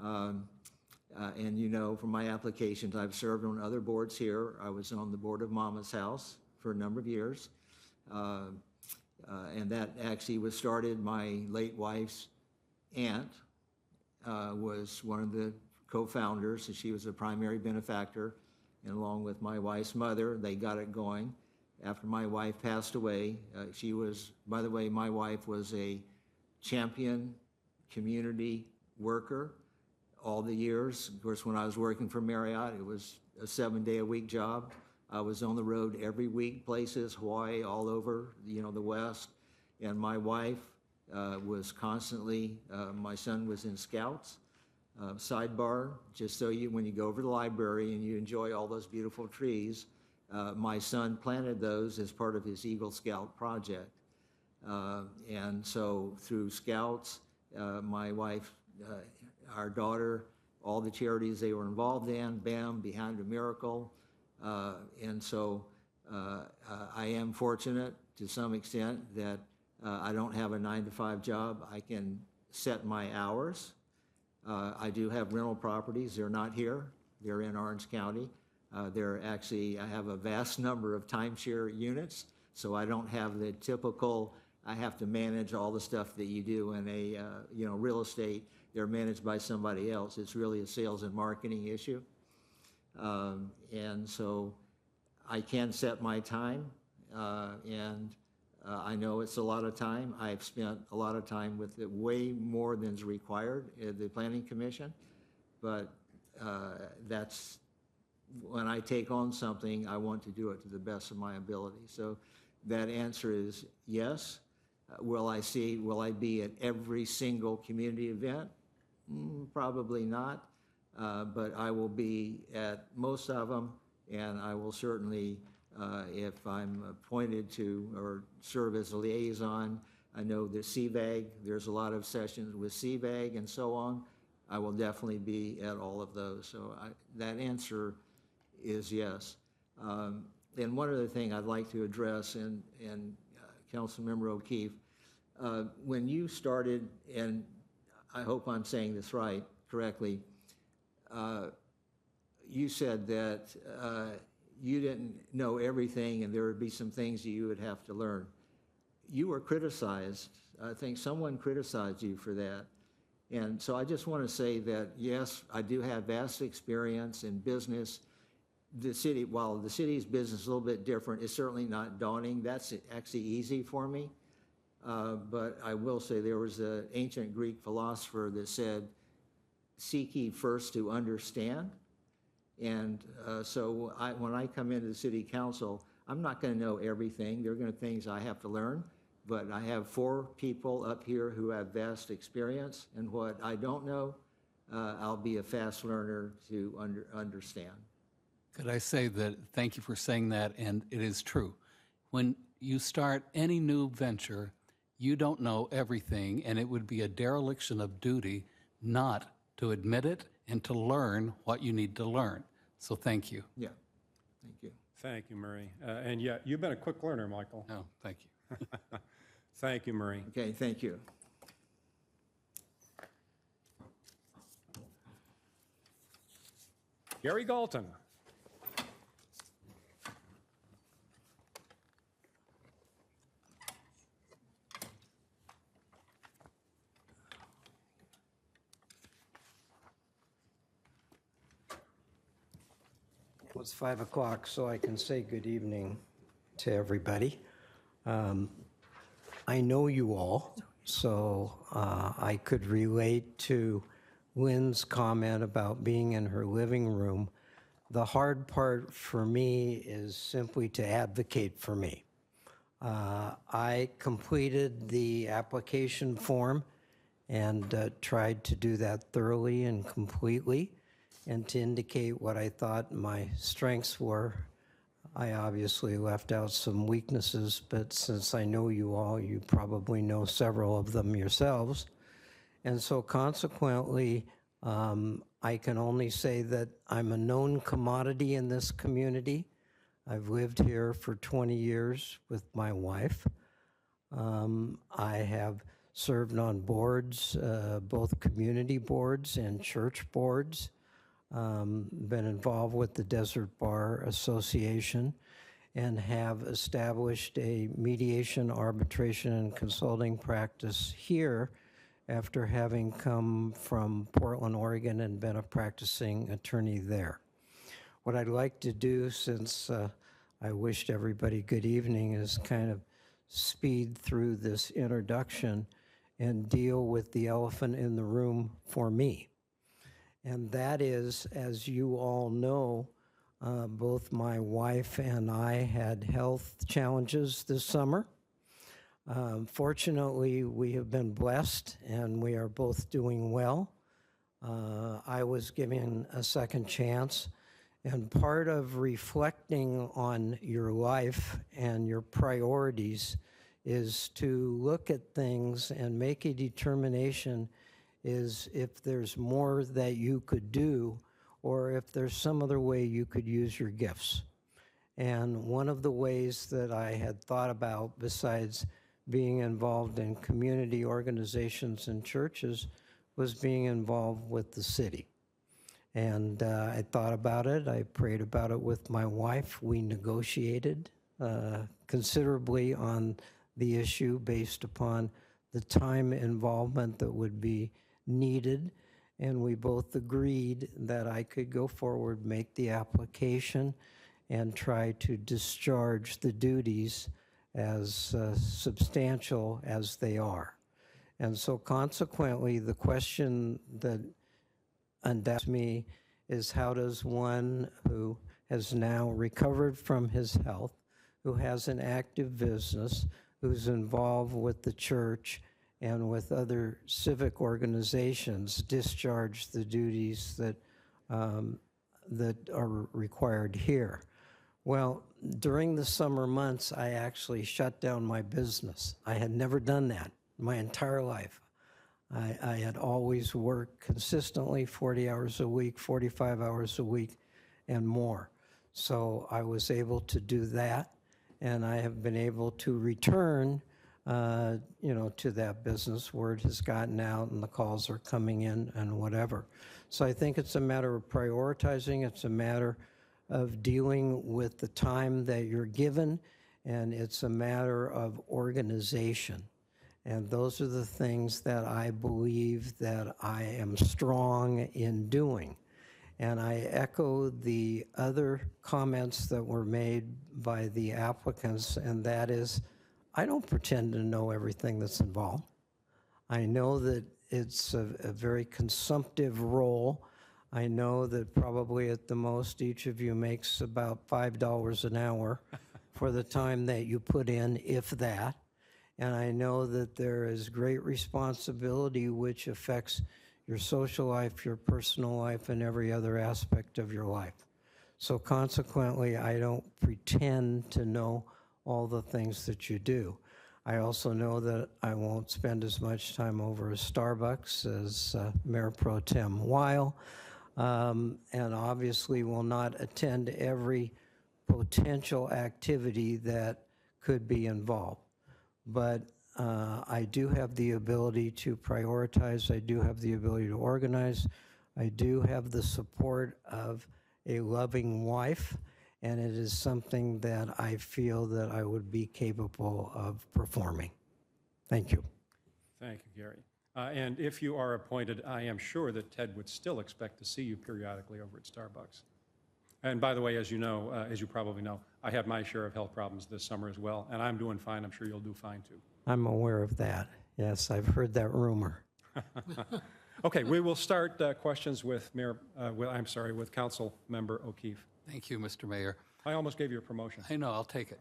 And you know from my applications, I've served on other boards here. I was on the board of Mama's House for a number of years. And that actually was started, my late wife's aunt was one of the co-founders, and she was a primary benefactor. And along with my wife's mother, they got it going. After my wife passed away, she was, by the way, my wife was a champion community worker all the years. Of course, when I was working for Marriott, it was a 7-day-a-week job. I was on the road every week, places, Hawaii, all over, the West. And my wife was constantly, my son was in Scouts. Sidebar, just so when you go over to the library and you enjoy all those beautiful trees, my son planted those as part of his Eagle Scout project. And so through Scouts, my wife, our daughter, all the charities they were involved in, BAM, Behind a Miracle. And so I am fortunate to some extent that I don't have a 9-to-5 job. I can set my hours. I do have rental properties. They're not here. They're in Orange County. I have a vast number of timeshare units, so I don't have the typical, I have to manage all the stuff that you do in a, real estate. They're managed by somebody else. It's really a sales and marketing issue. And so I can set my time, and I know it's a lot of time. I've spent a lot of time with it, way more than is required at the Planning Commission, but that's, when I take on something, I want to do it to the best of my ability. So that answer is yes. Will I be at every single community event? Probably not, but I will be at most of them, and I will certainly, if I'm appointed to or serve as a liaison, I know that CVAG, there's a lot of sessions with CVAG and so on. I will definitely be at all of those. So that answer is yes. And one other thing I'd like to address, and Councilmember O'Keefe, when you started, and I hope I'm saying this correctly, you said that you didn't know everything and there would be some things that you would have to learn. You were criticized. I think someone criticized you for that. And so I just want to say that, yes, I do have vast experience in business. The city, while the city's business is a little bit different, it's certainly not daunting. That's actually easy for me. But I will say there was an ancient Greek philosopher that said, seek ye first to understand. And so when I come into the city council, I'm not going to know everything. There are going to be things I have to learn. But I have 4 people up here who have vast experience. And what I don't know, I'll be a fast learner to understand. Could I say that, thank you for saying that, and it is true. When you start any new venture, you don't know everything, and it would be a dereliction of duty not to admit it and to learn what you need to learn. So thank you. Yeah, thank you. Thank you, Murray. And yeah, you've been a quick learner, Michael. Oh, thank you. Thank you, Murray. Okay, thank you. Gary Galton. Well, it's 5 o'clock, so I can say good evening to everybody. I know you all, so I could relate to Lynn's comment about being in her living room. The hard part for me is simply to advocate for me. I completed the application form and tried to do that thoroughly and completely, and to indicate what I thought my strengths were. I obviously left out some weaknesses, but since I know you all, you probably know several of them yourselves. And so consequently, I can only say that I'm a known commodity in this community. I've lived here for 20 years with my wife. I have served on boards, both community boards and church boards. Been involved with the Desert Bar Association and have established a mediation, arbitration, and consulting practice here after having come from Portland, Oregon, and been a practicing attorney there. What I'd like to do, since I wished everybody good evening, is kind of speed through this introduction and deal with the elephant in the room for me. And that is, as you all know, both my wife and I had health challenges this summer. Fortunately, we have been blessed and we are both doing well. I was given a second chance, and part of reflecting on your life and your priorities is to look at things and make a determination is if there's more that you could do or if there's some other way you could use your gifts. And one of the ways that I had thought about, besides being involved in community organizations and churches, was being involved with the city. And I thought about it. I prayed about it with my wife. We negotiated considerably on the issue based upon the time involvement that would be needed, and we both agreed that I could go forward, make the application, and try to discharge the duties as substantial as they are. And so consequently, the question that undoubts me is, how does one who has now recovered from his health, who has an active business, who's involved with the church and with other civic organizations, discharge the duties that that are required here? Well, during the summer months, I actually shut down my business. I had never done that my entire life. I had always worked consistently 40 hours a week, 45 hours a week, and more. So I was able to do that, and I have been able to return to that business. Word has gotten out and the calls are coming in and whatever. So I think it's a matter of prioritizing. It's a matter of dealing with the time that you're given, and it's a matter of organization. And those are the things that I believe that I am strong in doing. And I echo the other comments that were made by the applicants, and that is, I don't pretend to know everything that's involved. I know that it's a very consumptive role. I know that probably at the most, each of you makes about $5 an hour for the time that you put in, if that. And I know that there is great responsibility which affects your social life, your personal life, and every other aspect of your life. So consequently, I don't pretend to know all the things that you do. I also know that I won't spend as much time over a Starbucks as Mayor Pro Tem Weil, and obviously will not attend every potential activity that could be involved. But I do have the ability to prioritize. I do have the ability to organize. I do have the support of a loving wife, and it is something that I feel that I would be capable of performing. Thank you. Thank you, Gary. And if you are appointed, I am sure that Ted would still expect to see you periodically over at Starbucks. And by the way, as you know, as you probably know, I had my share of health problems this summer as well, and I'm doing fine. I'm sure you'll do fine too. I'm aware of that. Yes, I've heard that rumor. Okay, we will start questions with with Council Member O'Keefe. Thank you, Mr. Mayor. I almost gave you a promotion. I know, I'll take it.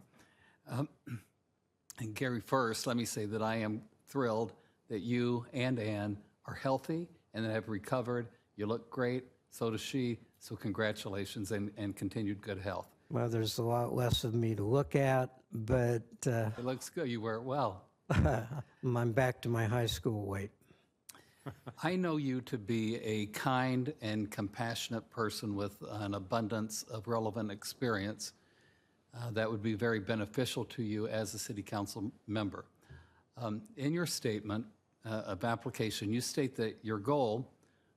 And Gary, first, let me say that I am thrilled that you and Ann are healthy and that have recovered. You look great, so does she, so congratulations and continued good health. Well, there's a lot less of me to look at, but It looks good, you wear it well. I'm back to my high school weight. I know you to be a kind and compassionate person with an abundance of relevant experience that would be very beneficial to you as a city council member. In your statement of application, you state that your goal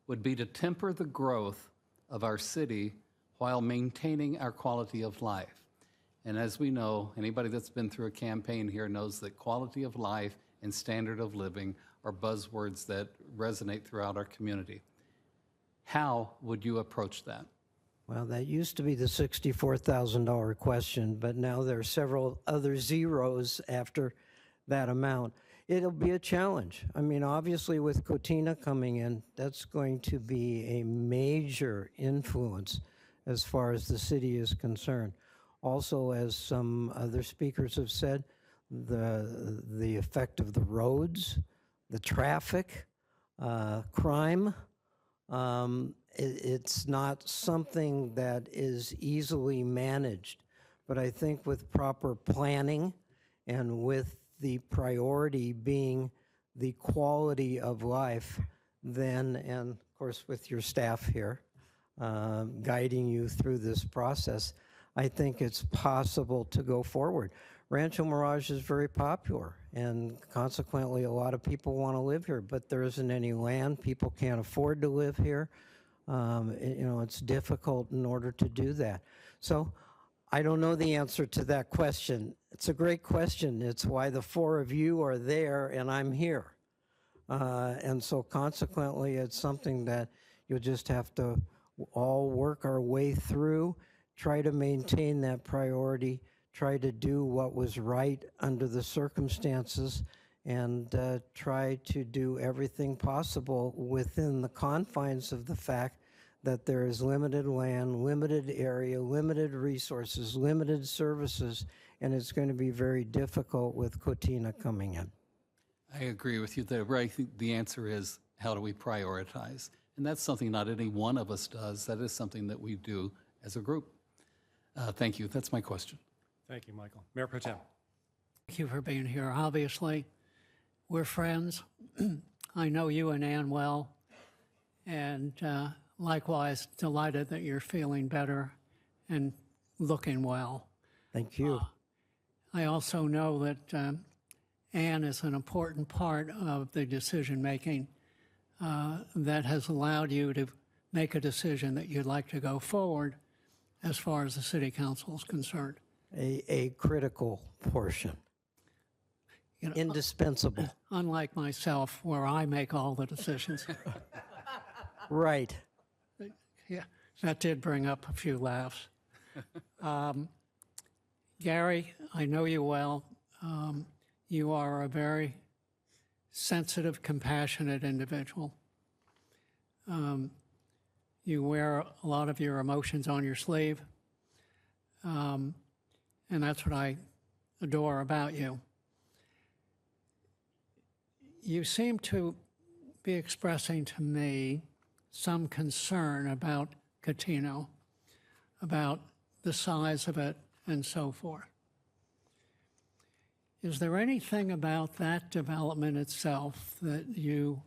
would be to temper the growth of our city while maintaining our quality of life. And as we know, anybody that's been through a campaign here knows that quality of life and standard of living are buzzwords that resonate throughout our community. How would you approach that? Well, that used to be the $64,000 question, but now there are several other zeros after that amount. It'll be a challenge. I mean, obviously with Cotina coming in, that's going to be a major influence as far as the city is concerned. Also, as some other speakers have said, the effect of the roads, the traffic, crime. It's not something that is easily managed, but I think with proper planning and with the priority being the quality of life, then, and of course with your staff here guiding you through this process, I think it's possible to go forward. Rancho Mirage is very popular, and consequently, a lot of people want to live here, but there isn't any land. People can't afford to live here. It's difficult in order to do that. So I don't know the answer to that question. It's a great question. It's why the four of you are there and I'm here. And so consequently, it's something that you'll just have to all work our way through, try to maintain that priority, try to do what was right under the circumstances, and try to do everything possible within the confines of the fact that there is limited land, limited area, limited resources, limited services, and it's going to be very difficult with Cotina coming in. I agree with you there. I think the answer is, how do we prioritize? And that's something not any one of us does. That is something that we do as a group. Thank you. That's my question. Thank you, Michael. Mayor Pro Tem. Thank you for being here. Obviously, we're friends. I know you and Ann well, and likewise, delighted that you're feeling better and looking well. Thank you. I also know that Ann is an important part of the decision-making that has allowed you to make a decision that you'd like to go forward as far as the city council is concerned. A critical portion, You know, indispensable. unlike myself, where I make all the decisions. Right. Yeah, that did bring up a few laughs. Gary, I know you well. You are a very sensitive, compassionate individual. You wear a lot of your emotions on your sleeve, and that's what I adore about you. You seem to be expressing to me some concern about Catino, about the size of it and so forth. Is there anything about that development itself that you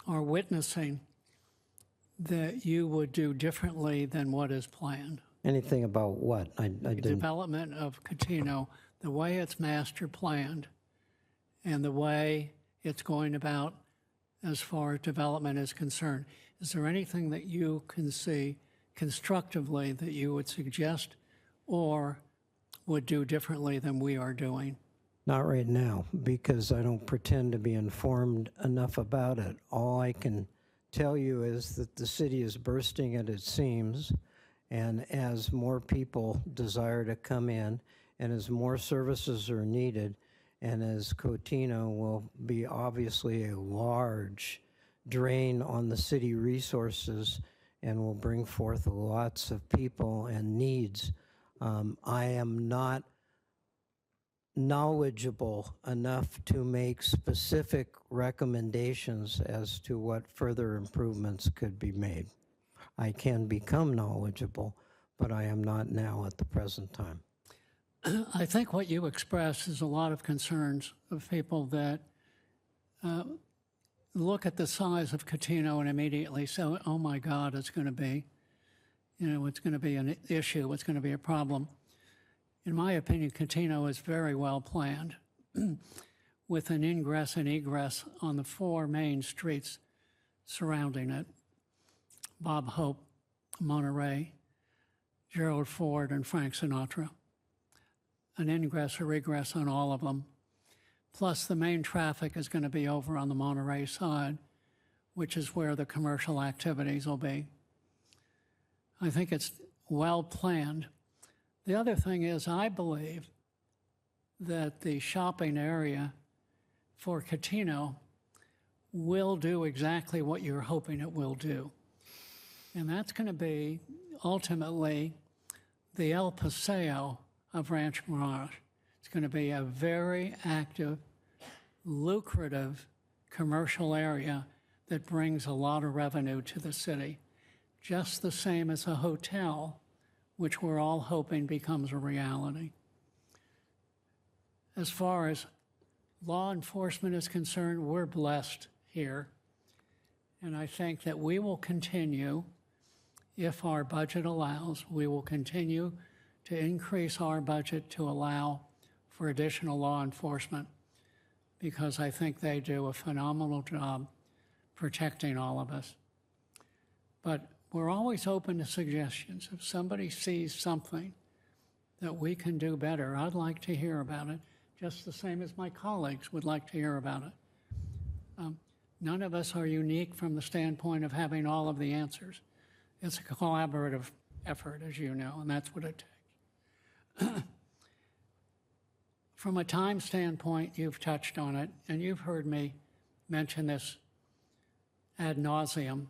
are witnessing that you would do differently than what is planned? Anything about what? I The didn't. development of Catino, the way it's master planned and the way it's going about as far as development is concerned. Is there anything that you can see constructively that you would suggest or would do differently than we are doing? Not right now, because I don't pretend to be informed enough about it. All I can tell you is that the city is bursting at its seams, and as more people desire to come in, and as more services are needed, and as Cotino will be obviously a large drain on the city resources and will bring forth lots of people and needs, I am not knowledgeable enough to make specific recommendations as to what further improvements could be made. I can become knowledgeable, but I am not now at the present time. I think what you express is a lot of concerns of people that look at the size of Catino and immediately say, oh my God, it's going to be, it's going to be an issue, it's going to be a problem. In my opinion, Catino is very well planned with an ingress and egress on the 4 main streets surrounding it: Bob Hope, Monterey, Gerald Ford, and Frank Sinatra. An ingress or egress on all of them. Plus, the main traffic is going to be over on the Monterey side, which is where the commercial activities will be. I think it's well planned. The other thing is, I believe that the shopping area for Catino will do exactly what you're hoping it will do. And that's going to be ultimately the El Paseo of Rancho Mirage. It's going to be a very active, lucrative commercial area that brings a lot of revenue to the city, just the same as a hotel, which we're all hoping becomes a reality. As far as law enforcement is concerned, we're blessed here. And I think that we will continue, if our budget allows, we will continue to increase our budget to allow for additional law enforcement, because I think they do a phenomenal job protecting all of us. But we're always open to suggestions. If somebody sees something that we can do better, I'd like to hear about it, just the same as my colleagues would like to hear about it. None of us are unique from the standpoint of having all of the answers. It's a collaborative effort, as you know, and that's what it takes. From a time standpoint, you've touched on it, and you've heard me mention this ad nauseum,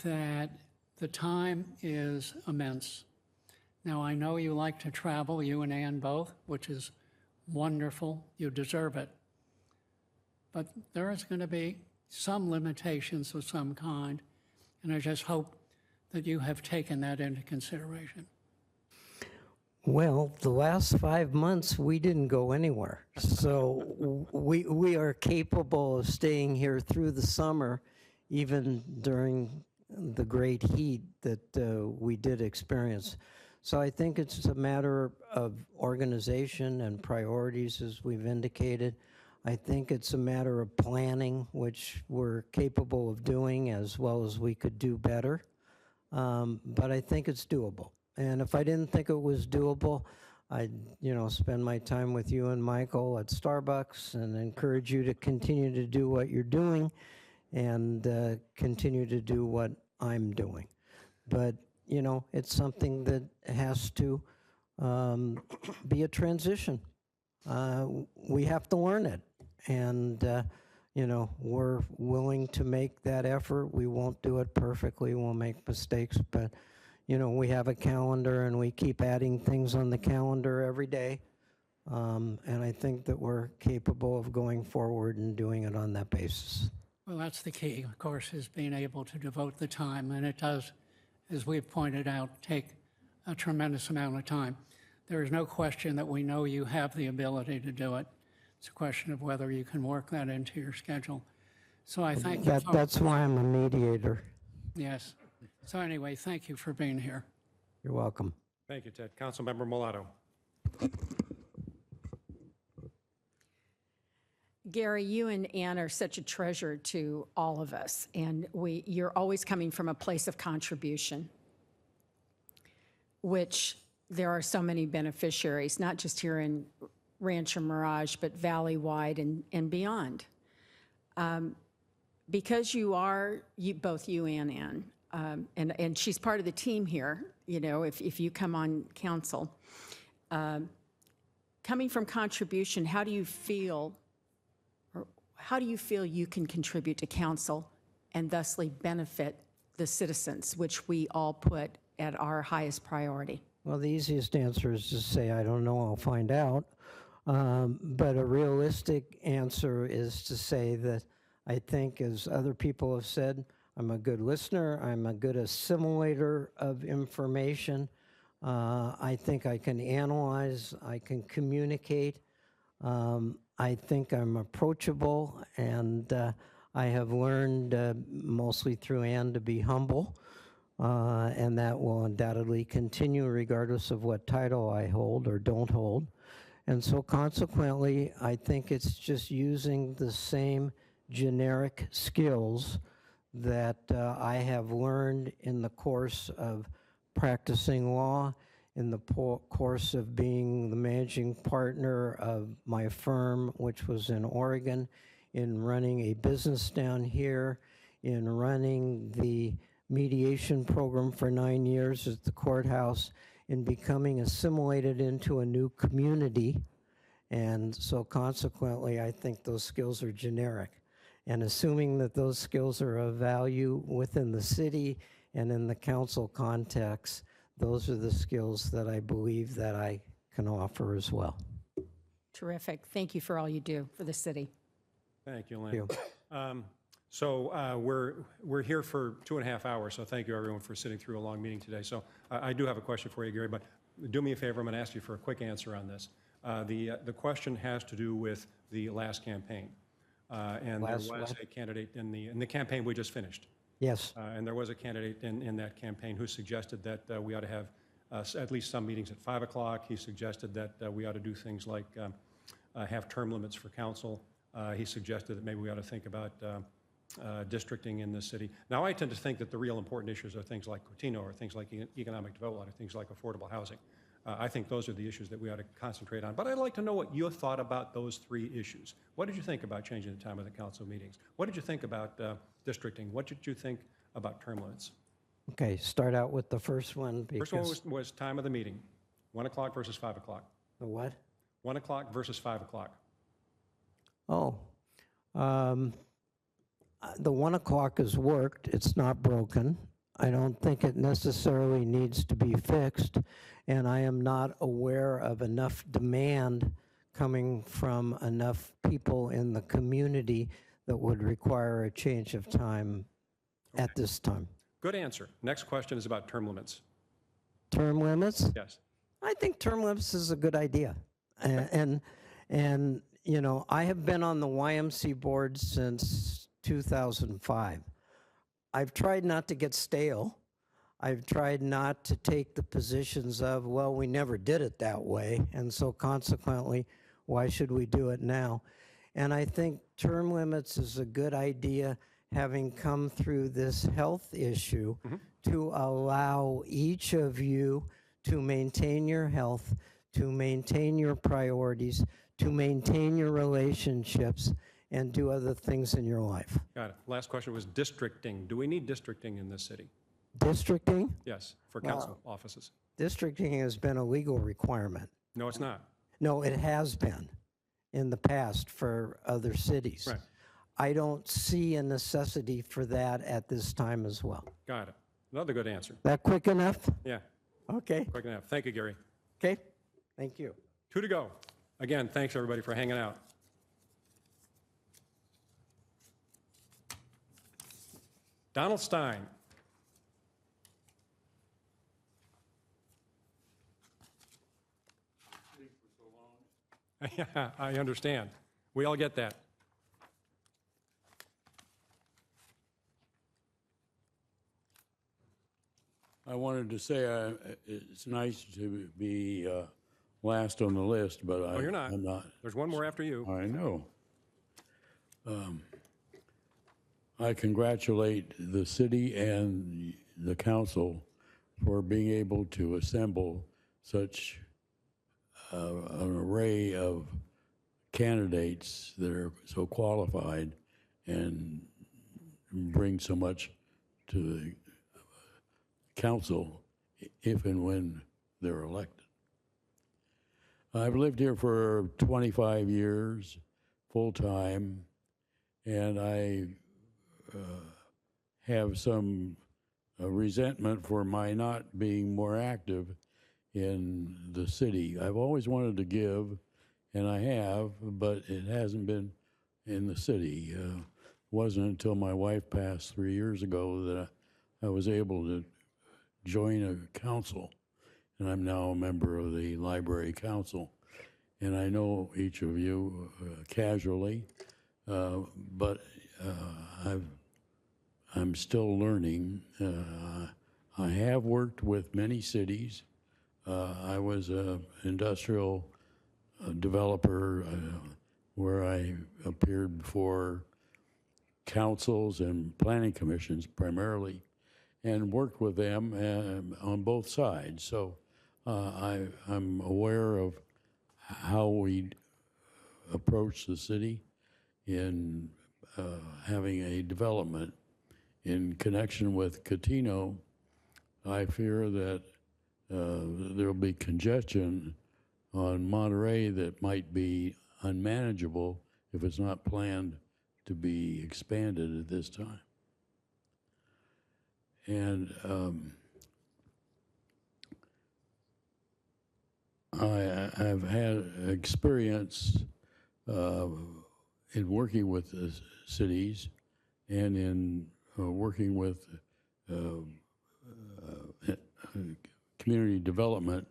that the time is immense. Now, I know you like to travel, you and Ann both, which is wonderful. You deserve it. But there is going to be some limitations of some kind, and I just hope that you have taken that into consideration. Well, the last 5 months, we didn't go anywhere. So we are capable of staying here through the summer, even during the great heat that we did experience. So I think it's a matter of organization and priorities, as we've indicated. I think it's a matter of planning, which we're capable of doing as well as we could do better. But I think it's doable. And if I didn't think it was doable, I'd, spend my time with you and Michael at Starbucks and encourage you to continue to do what you're doing and continue to do what I'm doing. But, it's something that has to be a transition. We have to learn it. And, we're willing to make that effort. We won't do it perfectly. We'll make mistakes, but, we have a calendar and we keep adding things on the calendar every day. And I think that we're capable of going forward and doing it on that basis. Well, that's the key, of course, is being able to devote the time, and it does, as we've pointed out, take a tremendous amount of time. There is no question that we know you have the ability to do it. It's a question of whether you can work that into your schedule. So I thank you. That's why I'm a mediator. Yes. So anyway, thank you for being here. You're welcome. Thank you, Ted. Councilmember Mulatto. Gary, you and Ann are such a treasure to all of us, and you're always coming from a place of contribution, which there are so many beneficiaries, not just here in Rancho Mirage, but valley-wide and beyond. Because both you and Ann, and she's part of the team here, if you come on council, coming from contribution, how do you feel you can contribute to council and thusly benefit the citizens, which we all put at our highest priority? Well, the easiest answer is to say, I don't know, I'll find out. But a realistic answer is to say that I think, as other people have said, I'm a good listener, I'm a good assimilator of information. I think I can analyze, I can communicate. I think I'm approachable, and I have learned, mostly through Ann, to be humble. And that will undoubtedly continue regardless of what title I hold or don't hold. And so consequently, I think it's just using the same generic skills that I have learned in the course of practicing law, in the course of being the managing partner of my firm, which was in Oregon, in running a business down here, in running the mediation program for 9 years at the courthouse, in becoming assimilated into a new community. And so consequently, I think those skills are generic. And assuming that those skills are of value within the city and in the council context, those are the skills that I believe that I can offer as well. Terrific. Thank you for all you do for the city. Thank you, Lynn. So we're here for 2.5 hours, so thank you, everyone, for sitting through a long meeting today. So I do have a question for you, Gary, but do me a favor. I'm going to ask you for a quick answer on this. The question has to do with the last campaign. And there was a candidate in the campaign we just finished. Yes. And there was a candidate in that campaign who suggested that we ought to have at least some meetings at 5 o'clock. He suggested that we ought to do things like have term limits for council. He suggested that maybe we ought to think about districting in the city. Now, I tend to think that the real important issues are things like Cotino or things like economic development or things like affordable housing. I think those are the issues that we ought to concentrate on. But I'd like to know what you thought about those 3 issues. What did you think about changing the time of the council meetings? What did you think about districting? What did you think about term limits? Okay, start out with the first one. First one was time of the meeting, 1 o'clock versus 5 o'clock. The what? 1 o'clock versus 5 o'clock. Oh, the 1 o'clock has worked. It's not broken. I don't think it necessarily needs to be fixed, and I am not aware of enough demand coming from enough people in the community that would require a change of time at this time. Good answer. Next question is about term limits. Term limits? Yes. I think term limits is a good idea. And you know, I have been on the YMC board since 2005. I've tried not to get stale. I've tried not to take the positions of, well, we never did it that way, and so consequently, why should we do it now? And I think term limits is a good idea, having come through this health issue, to allow each of you to maintain your health, to maintain your priorities, to maintain your relationships, and do other things in your life. Got it. Last question was districting. Do we need districting in this city? Districting? Yes, for council offices. Districting has been a legal requirement. No, it's not. No, it has been in the past for other cities. Right. I don't see a necessity for that at this time as well. Got it. Another good answer. That quick enough? Yeah, Okay. quick enough. Thank you, Gary. Okay. Thank you. 2 to go. Again, thanks everybody for hanging out. Donald Stein. Yeah, I understand. We all get that. I wanted to say it's nice to be last on the list, but Oh, you're not. I'm not. There's one more after you. I know. I congratulate the city and the council for being able to assemble such an array of candidates that are so qualified and bring so much to the council if and when they're elected. I've lived here for 25 years, full-time, and I have some resentment for my not being more active in the city. I've always wanted to give, and I have, but it hasn't been in the city. It wasn't until my wife passed 3 years ago that I was able to join a council, and I'm now a member of the library council. And I know each of you casually, but I'm still learning. I have worked with many cities. I was an industrial developer where I appeared before councils and planning commissions primarily, and worked with them on both sides. So I'm aware of how we approach the city in having a development. In connection with Catino, I fear that there will be congestion on Monterey that might be unmanageable if it's not planned to be expanded at this time. And I've had experience in working with the cities and in working with community development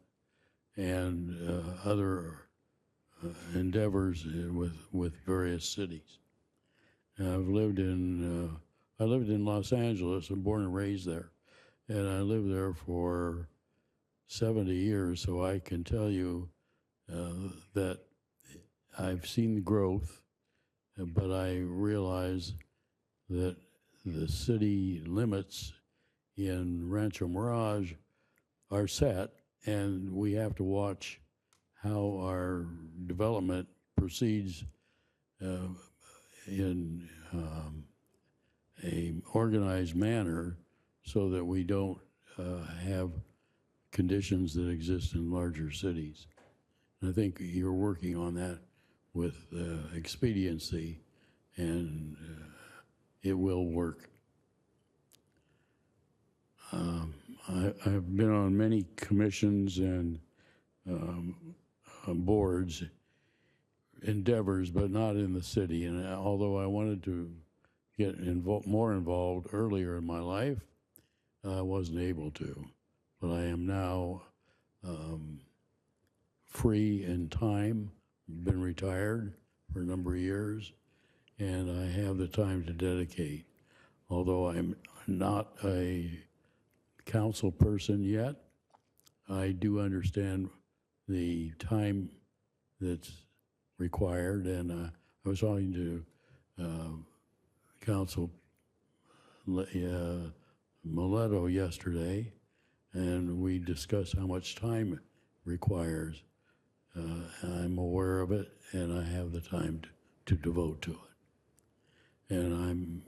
and other endeavors with various cities. I've lived in I lived in Los Angeles. I'm born and raised there, and I lived there for 70 years. So I can tell you that I've seen the growth, but I realize that the city limits in Rancho Mirage are set, and we have to watch how our development proceeds in a organized manner so that we don't have conditions that exist in larger cities. And I think you're working on that with expediency, and it will work. I've been on many commissions and boards, endeavors, but not in the city. And although I wanted to get more involved earlier in my life, I wasn't able to. But I am now free in time, been retired for a number of years, and I have the time to dedicate. Although I'm not a council person yet, I do understand the time that's required, and I was talking to Council Mileto yesterday, and we discussed how much time it requires. I'm aware of it, and I have the time to devote to it. And I'm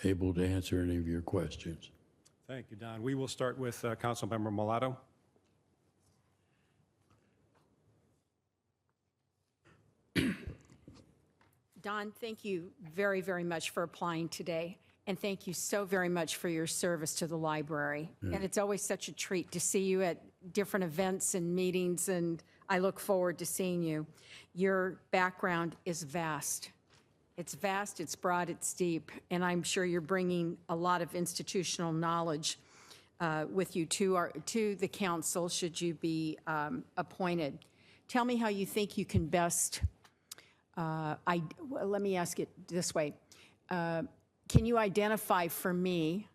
able to answer any of your questions. Thank you, Don. We will start with Councilmember Mulatto. Don, thank you very, very much for applying today. And thank you so very much for your service to the library. And it's always such a treat to see you at different events and meetings, and I look forward to seeing you. Your background is vast. It's vast, it's broad, it's deep, and I'm sure you're bringing a lot of institutional knowledge with you to the council should you be appointed. Tell me how you think you can best, let me ask it this way. Can you identify for me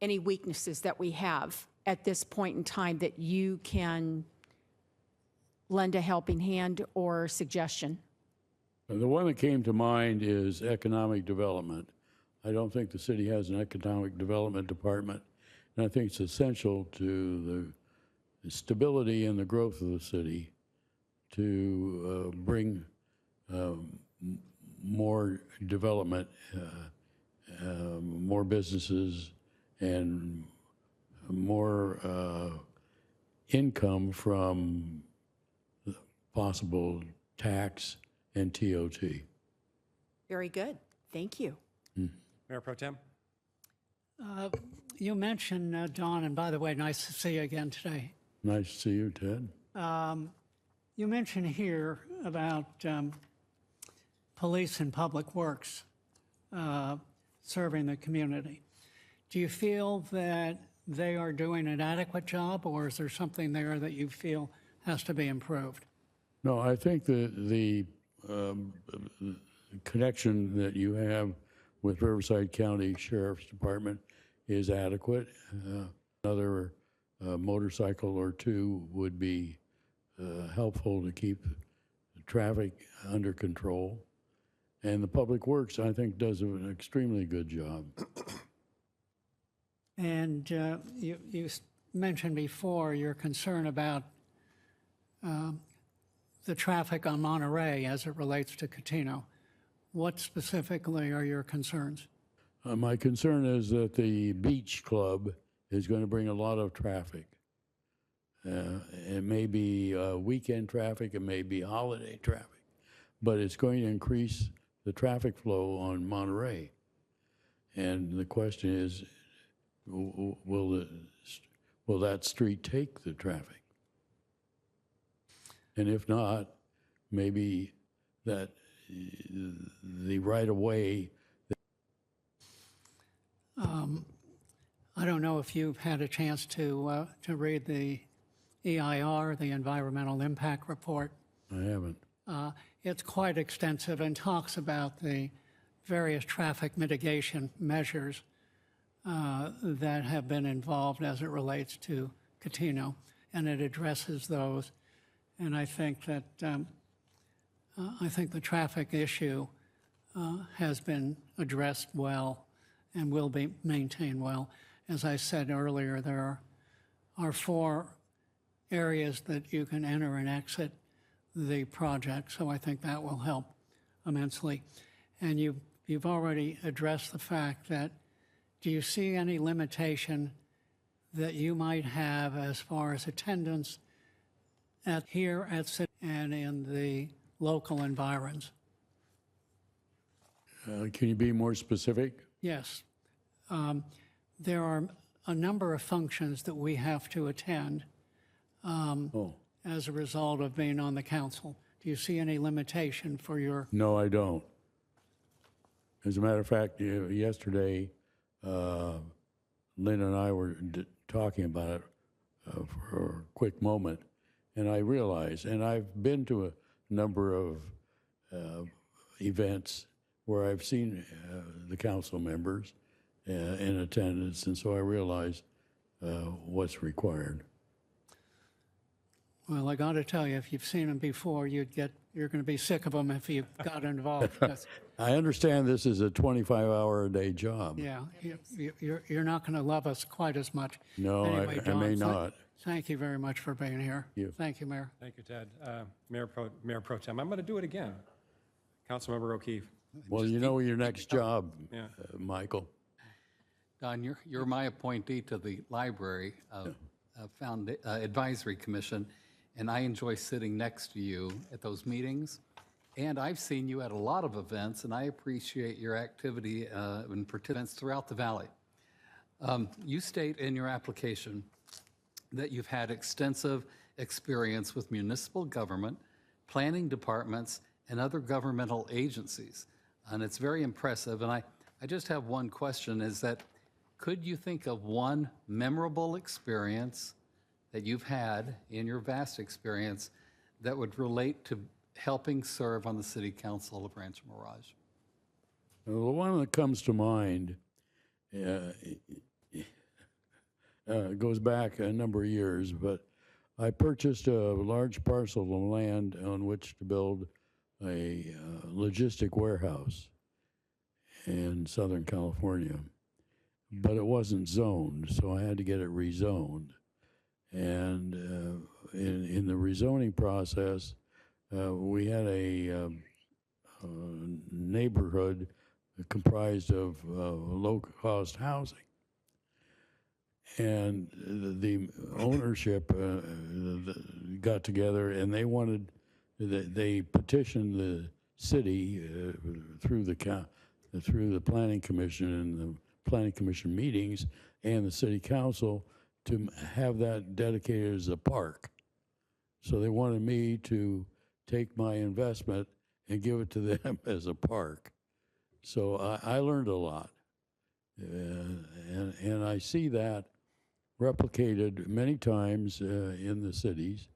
any weaknesses that we have at this point in time that you can lend a helping hand or suggestion? The one that came to mind is economic development. I don't think the city has an economic development department, and I think it's essential to the stability and the growth of the city to bring more development, more businesses, and more income from possible tax and TOT. Very good. Thank you. Mayor Pro Tem? You mentioned, Don, and by the way, nice to see you again today. Nice to see you, Ted. You mentioned here about police and public works serving the community. Do you feel that they are doing an adequate job, or is there something there that you feel has to be improved? No, I think the connection that you have with Riverside County Sheriff's Department is adequate. Another motorcycle or two would be helpful to keep the traffic under control. And the Public Works, I think, does an extremely good job. And you mentioned before your concern about the traffic on Monterey as it relates to Catino. What specifically are your concerns? My concern is that the beach club is going to bring a lot of traffic. It may be weekend traffic, it may be holiday traffic, but it's going to increase the traffic flow on Monterey. And the question is, will that street take the traffic? And if not, maybe that the right-of-way. I don't know if you've had a chance to read the EIR, the Environmental Impact Report. I haven't. It's quite extensive and talks about the various traffic mitigation measures that have been involved as it relates to Catino, and it addresses those. And I think that the traffic issue has been addressed well and will be maintained well. As I said earlier, there are 4 areas that you can enter and exit the project, so I think that will help immensely. And you've already addressed the fact that, do you see any limitation that you might have as far as attendance here at City and in the local environs? Can you be more specific? Yes. There are a number of functions that we have to attend as a result of being on the council. Do you see any limitation for your? No, I don't. As a matter of fact, yesterday, Lynn and I were talking about it for a quick moment, and I realized, and I've been to a number of events where I've seen the council members in attendance, and so I realized what's required. Well, I got to tell you, if you've seen them before, you'd get you're going to be sick of them if you got involved. 'Cause, I understand this is a 25-hour-a-day job. yeah, you're not going to love us quite as much. No, Anyway, I may Don, not. Thank you very much for being here. You. Thank you, Mayor. Thank you, Ted. Mayor Pro Tem, I'm going to do it again. Councilmember O'Keefe. Well, you know your next job, Yeah. Michael. Don, you're my appointee to the Library Advisory Commission, and I enjoy sitting next to you at those meetings. And I've seen you at a lot of events, and I appreciate your activity and participants throughout the valley. You state in your application that you've had extensive experience with municipal government, planning departments, and other governmental agencies. And it's very impressive. And I just have one question, is that could you think of one memorable experience that you've had in your vast experience that would relate to helping serve on the City Council of Rancho Mirage? Well, the one that comes to mind goes back a number of years, but I purchased a large parcel of land on which to build a logistic warehouse in Southern California. But it wasn't zoned, so I had to get it rezoned. And in the rezoning process, we had a neighborhood comprised of low-cost housing. And the ownership got together, and they petitioned the city through the planning commission and the planning commission meetings and the city council to have that dedicated as a park. So they wanted me to take my investment and give it to them as a park. So I learned a lot. And I see that replicated many times in the cities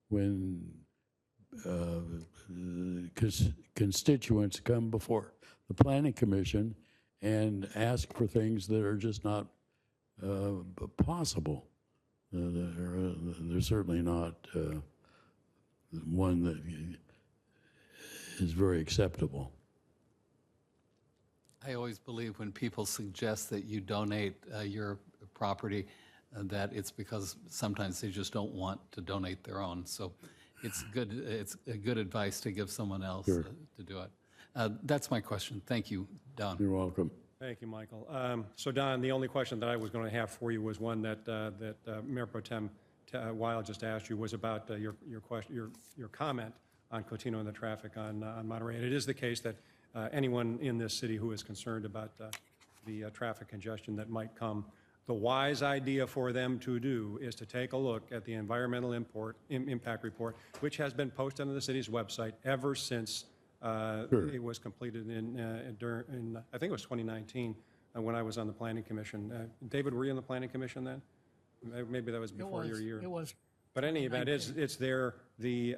when constituents come before the planning commission and ask for things that are just not possible. They're certainly not one that is very acceptable. I always believe when people suggest that you donate your property, that it's because sometimes they just don't want to donate their own. So it's good. It's a good advice to give someone else Sure. to do it. That's my question. Thank you, Don. You're welcome. Thank you, Michael. So Don, the only question that I was going to have for you was one that Mayor Pro Tem Wild just asked you, was about your comment on Cotino and the traffic on Monterey. And it is the case that anyone in this city who is concerned about the traffic congestion that might come, the wise idea for them to do is to take a look at the environmental impact report, which has been posted on the city's website ever since it was completed in I think it was 2019 when I was on the Planning Commission. David, were you on the Planning Commission then? Maybe that was before your year. It was. But any event, it's there. The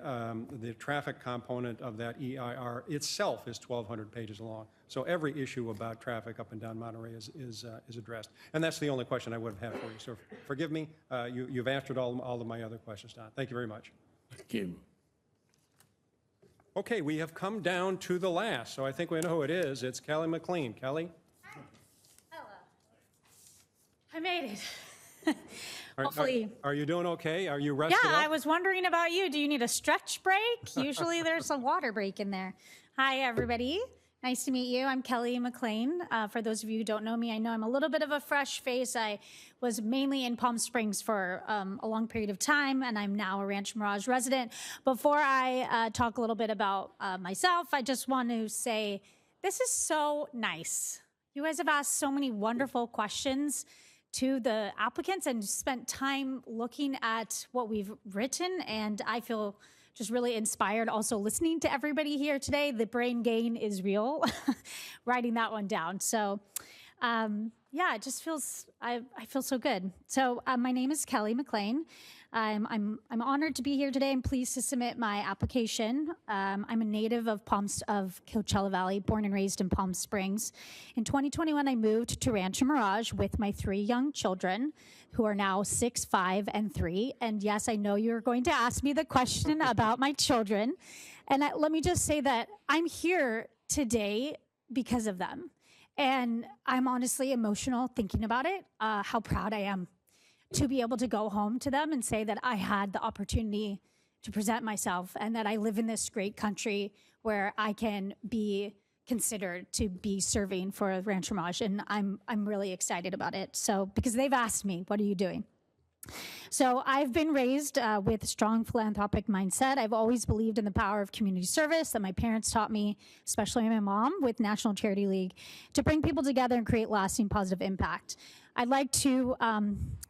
traffic component of that EIR itself is 1,200 pages long. So every issue about traffic up and down Monterey is addressed. And that's the only question I would have had for you. So forgive me. You've answered all of my other questions, Don. Thank you very much. Thank you. Okay, we have come down to the last. So I think we know who it is. It's Kelly McLean. Kelly? Hello. I made it. Hopefully. Are you doing okay? Are you rested Yeah, up? I was wondering about you. Do you need a stretch break? Usually there's a water break in there. Hi, everybody. Nice to meet you. I'm Kelly McLean. For those of you who don't know me, I know I'm a little bit of a fresh face. I was mainly in Palm Springs for a long period of time, and I'm now a Rancho Mirage resident. Before I talk a little bit about myself, I just want to say this is so nice. You guys have asked so many wonderful questions to the applicants and spent time looking at what we've written, and I feel just really inspired also listening to everybody here today. The brain gain is real, writing that one down. So yeah, it just feels, I feel so good. So my name is Kelly McLean. I'm honored to be here today. I'm pleased to submit my application. I'm a native of Coachella Valley, born and raised in Palm Springs. In 2021, I moved to Rancho Mirage with my 3 young children, who are now 6, 5, and 3. And yes, I know you're going to ask me the question about my children. And let me just say that I'm here today because of them. And I'm honestly emotional thinking about it, how proud I am to be able to go home to them and say that I had the opportunity to present myself and that I live in this great country where I can be considered to be serving for Rancho Mirage. And I'm really excited about it. So, because they've asked me, what are you doing? So I've been raised with a strong philanthropic mindset. I've always believed in the power of community service that my parents taught me, especially my mom with National Charity League, to bring people together and create lasting positive impact. I'd like to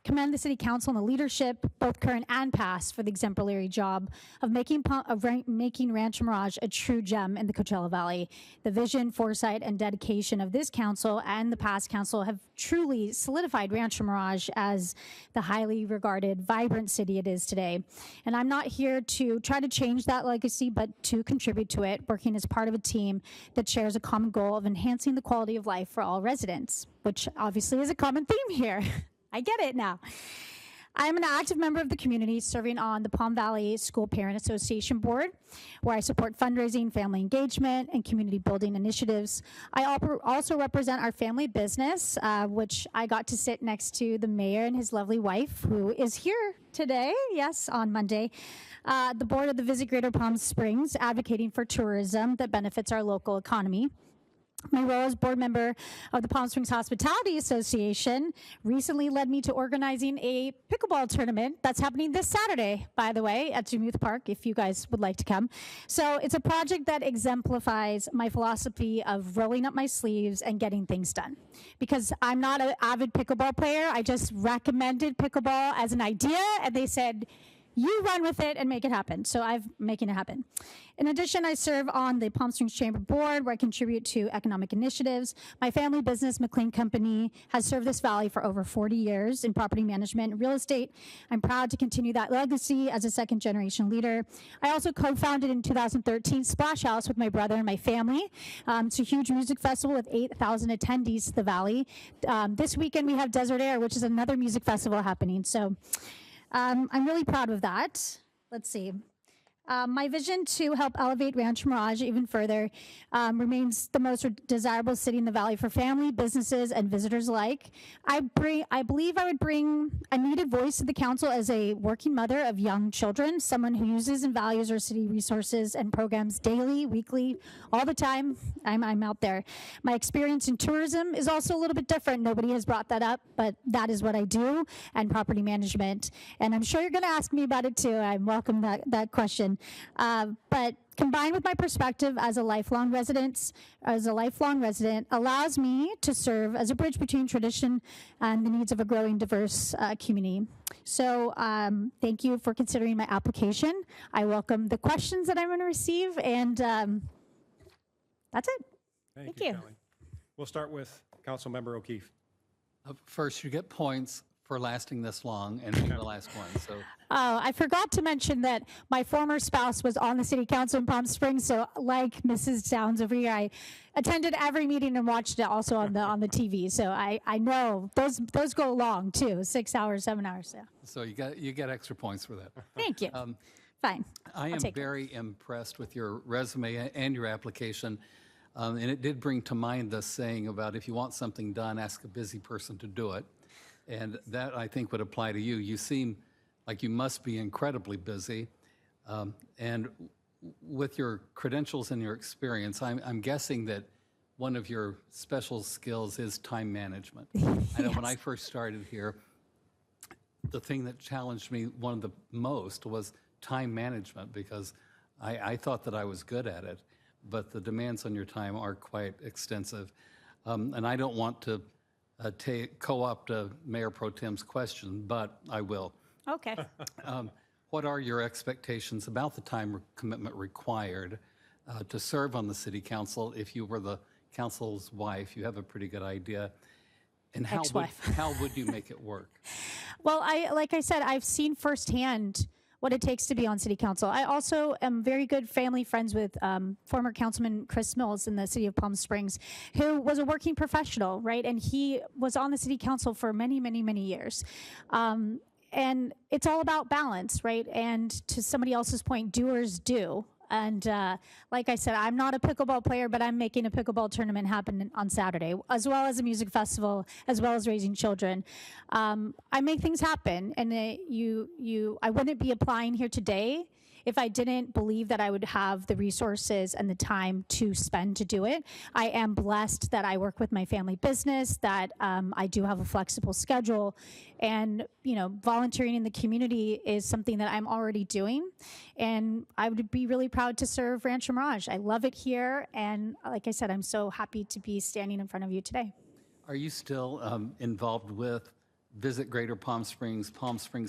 commend the City Council and the leadership, both current and past, for the exemplary job of making Rancho Mirage a true gem in the Coachella Valley. The vision, foresight, and dedication of this council and the past council have truly solidified Rancho Mirage as the highly regarded, vibrant city it is today. And I'm not here to try to change that legacy, but to contribute to it, working as part of a team that shares a common goal of enhancing the quality of life for all residents, which obviously is a common theme here. I get it now. I'm an active member of the community, serving on the Palm Valley School Parent Association Board, where I support fundraising, family engagement, and community building initiatives. I also represent our family business, which I got to sit next to the mayor and his lovely wife, who is here today, yes, on Monday. The board of the Visit Greater Palm Springs, advocating for tourism that benefits our local economy. My role as board member of the Palm Springs Hospitality Association recently led me to organizing a pickleball tournament that's happening this Saturday, by the way, at Demuth Park, if you guys would like to come. So it's a project that exemplifies my philosophy of rolling up my sleeves and getting things done. Because I'm not an avid pickleball player, I just recommended pickleball as an idea, and they said, you run with it and make it happen. So I'm making it happen. In addition, I serve on the Palm Springs Chamber Board, where I contribute to economic initiatives. My family business, McLean Company, has served this valley for over 40 years in property management and real estate. I'm proud to continue that legacy as a second-generation leader. I also co-founded in 2013 Splash House with my brother and my family. It's a huge music festival with 8,000 attendees to the valley. This weekend, we have Desert Air, which is another music festival happening. So I'm really proud of that. Let's see. My vision to help elevate Rancho Mirage even further remains the most desirable city in the valley for family, businesses, and visitors alike. I believe I would bring a needed voice to the council as a working mother of young children, someone who uses and values our city resources and programs daily, weekly, all the time. I'm out there. My experience in tourism is also a little bit different. Nobody has brought that up, but that is what I do, and property management. And I'm sure you're going to ask me about it too. I welcome that question. But combined with my perspective as a lifelong resident, allows me to serve as a bridge between tradition and the needs of a growing, diverse community. So thank you for considering my application. I welcome the questions that I'm going to receive, and that's it. Thank you. Kelly. We'll start with Councilmember O'Keefe. First, you get points for lasting this long and being the last one. So I forgot to mention that my former spouse was on the city council in Palm Springs. So like Mrs. Downs over here, I attended every meeting and watched it also on the TV. So I know those go long too, 6 hours, 7 hours. So you get extra points for that. Thank you. Fine. I am very impressed with your resume and your application. And it did bring to mind the saying about if you want something done, ask a busy person to do it. And that, I think, would apply to you. You seem like you must be incredibly busy. And with your credentials and your experience, I'm guessing that one of your special skills is time management. I know when I first started here, the thing that challenged me one of the most was time management, because I thought that I was good at it, but the demands on your time are quite extensive. And I don't want to co-opt Mayor Pro Tem's question, but I will. Okay. What are your expectations about the time commitment required to serve on the city council? If you were the council's wife, you have a pretty good idea. And how would you make it work? Well, like I said, I've seen firsthand what it takes to be on city council. I also am very good family friends with former Councilman Chris Mills in the city of Palm Springs, who was a working professional, right? And he was on the city council for many, many, many years. And it's all about balance, right? And to somebody else's point, doers do. And like I said, I'm not a pickleball player, but I'm making a pickleball tournament happen on Saturday, as well as a music festival, as well as raising children. I make things happen, and I wouldn't be applying here today if I didn't believe that I would have the resources and the time to spend to do it. I am blessed that I work with my family business, that I do have a flexible schedule, and volunteering in the community is something that I'm already doing, and I would be really proud to serve Rancho Mirage. I love it here, and like I said, I'm so happy to be standing in front of you today. Are you still involved with Visit Greater Palm Springs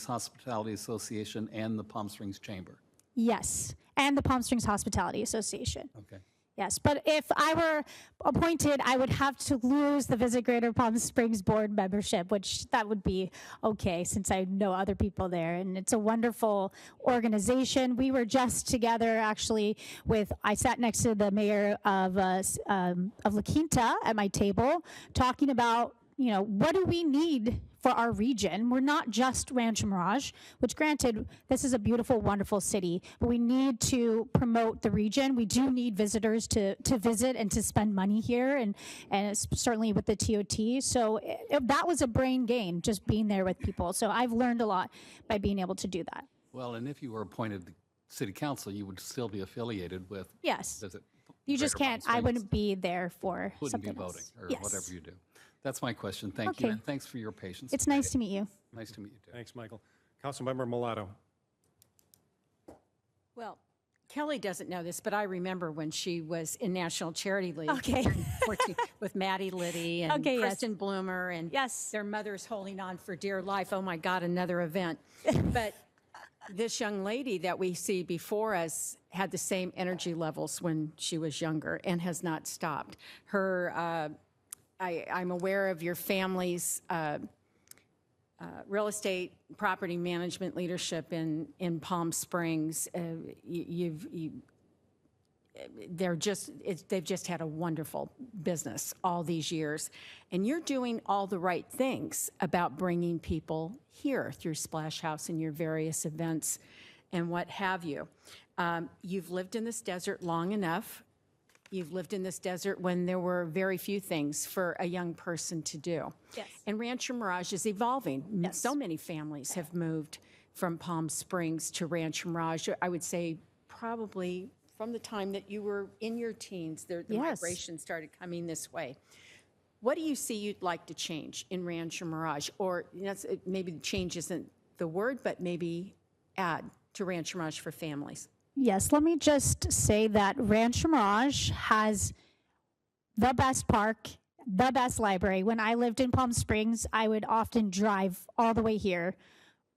Hospitality Association, and the Palm Springs Chamber? Yes, and the Palm Springs Hospitality Association. Okay. Yes, but if I were appointed, I would have to lose the Visit Greater Palm Springs board membership, which that would be okay since I know other people there. And it's a wonderful organization. We were just together actually I sat next to the mayor of La Quinta at my table talking about, what do we need for our region? We're not just Rancho Mirage, which granted, this is a beautiful, wonderful city, but we need to promote the region. We do need visitors to visit and to spend money here, and it's certainly with the TOT. So that was a brain gain, just being there with people. So I've learned a lot by being able to do that. Well, and if you were appointed to city council, you would still be affiliated with Yes. Visit You just Greater can't, Palm I Springs. wouldn't be there for Wouldn't be something voting else. or Yes. whatever you do. That's my question. Thank you, Okay. and thanks for your patience. It's nice to meet you. Nice to meet you, too. Thanks, Michael. Councilmember Mulatto. Well, Kelly doesn't know this, but I remember when she was in National Charity League. Okay. With Maddie Liddy and Okay, yes. Kristen Bloomer and Yes. their mothers holding on for dear life. Oh my God, another event. But this young lady that we see before us had the same energy levels when she was younger and has not stopped. I'm aware of your family's real estate property management leadership in Palm Springs. They've just had a wonderful business all these years, and you're doing all the right things about bringing people here through Splash House and your various events and what have you. You've lived in this desert long enough. You've lived in this desert when there were very few things for a young person to do. Yes. And Rancho Mirage is evolving. Yes. So many families have moved from Palm Springs to Rancho Mirage. I would say probably from the time that you were in your teens, the Yes. migration started coming this way. What do you see you'd like to change in Rancho Mirage? Or maybe change isn't the word, but maybe add to Rancho Mirage for families? Yes, let me just say that Rancho Mirage has the best park, the best library. When I lived in Palm Springs, I would often drive all the way here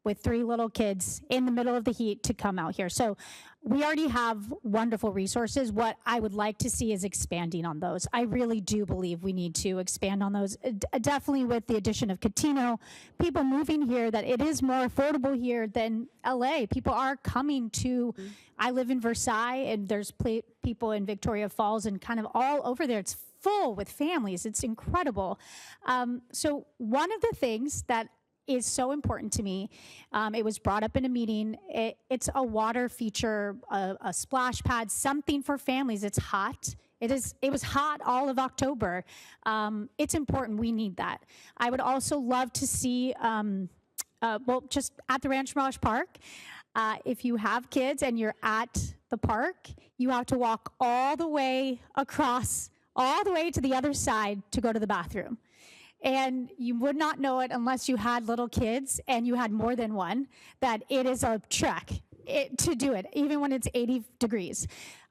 with 3 little kids in the middle of the heat to come out here. So we already have wonderful resources. What I would like to see is expanding on those. I really do believe we need to expand on those. Definitely with the addition of Catino, people moving here, that it is more affordable here than LA. People are coming to, I live in Versailles, and there's people in Victoria Falls and kind of all over there. It's full with families. It's incredible. So one of the things that is so important to me. It was brought up in a meeting. It's a water feature, a splash pad, something for families. It's hot. It was hot all of October. It's important. We need that. I would also love to see, just at the Rancho Mirage Park, if you have kids and you're at the park, you have to walk all the way across, all the way to the other side to go to the bathroom. And you would not know it unless you had little kids and you had more than one, that it is a trek to do it, even when it's 80 degrees.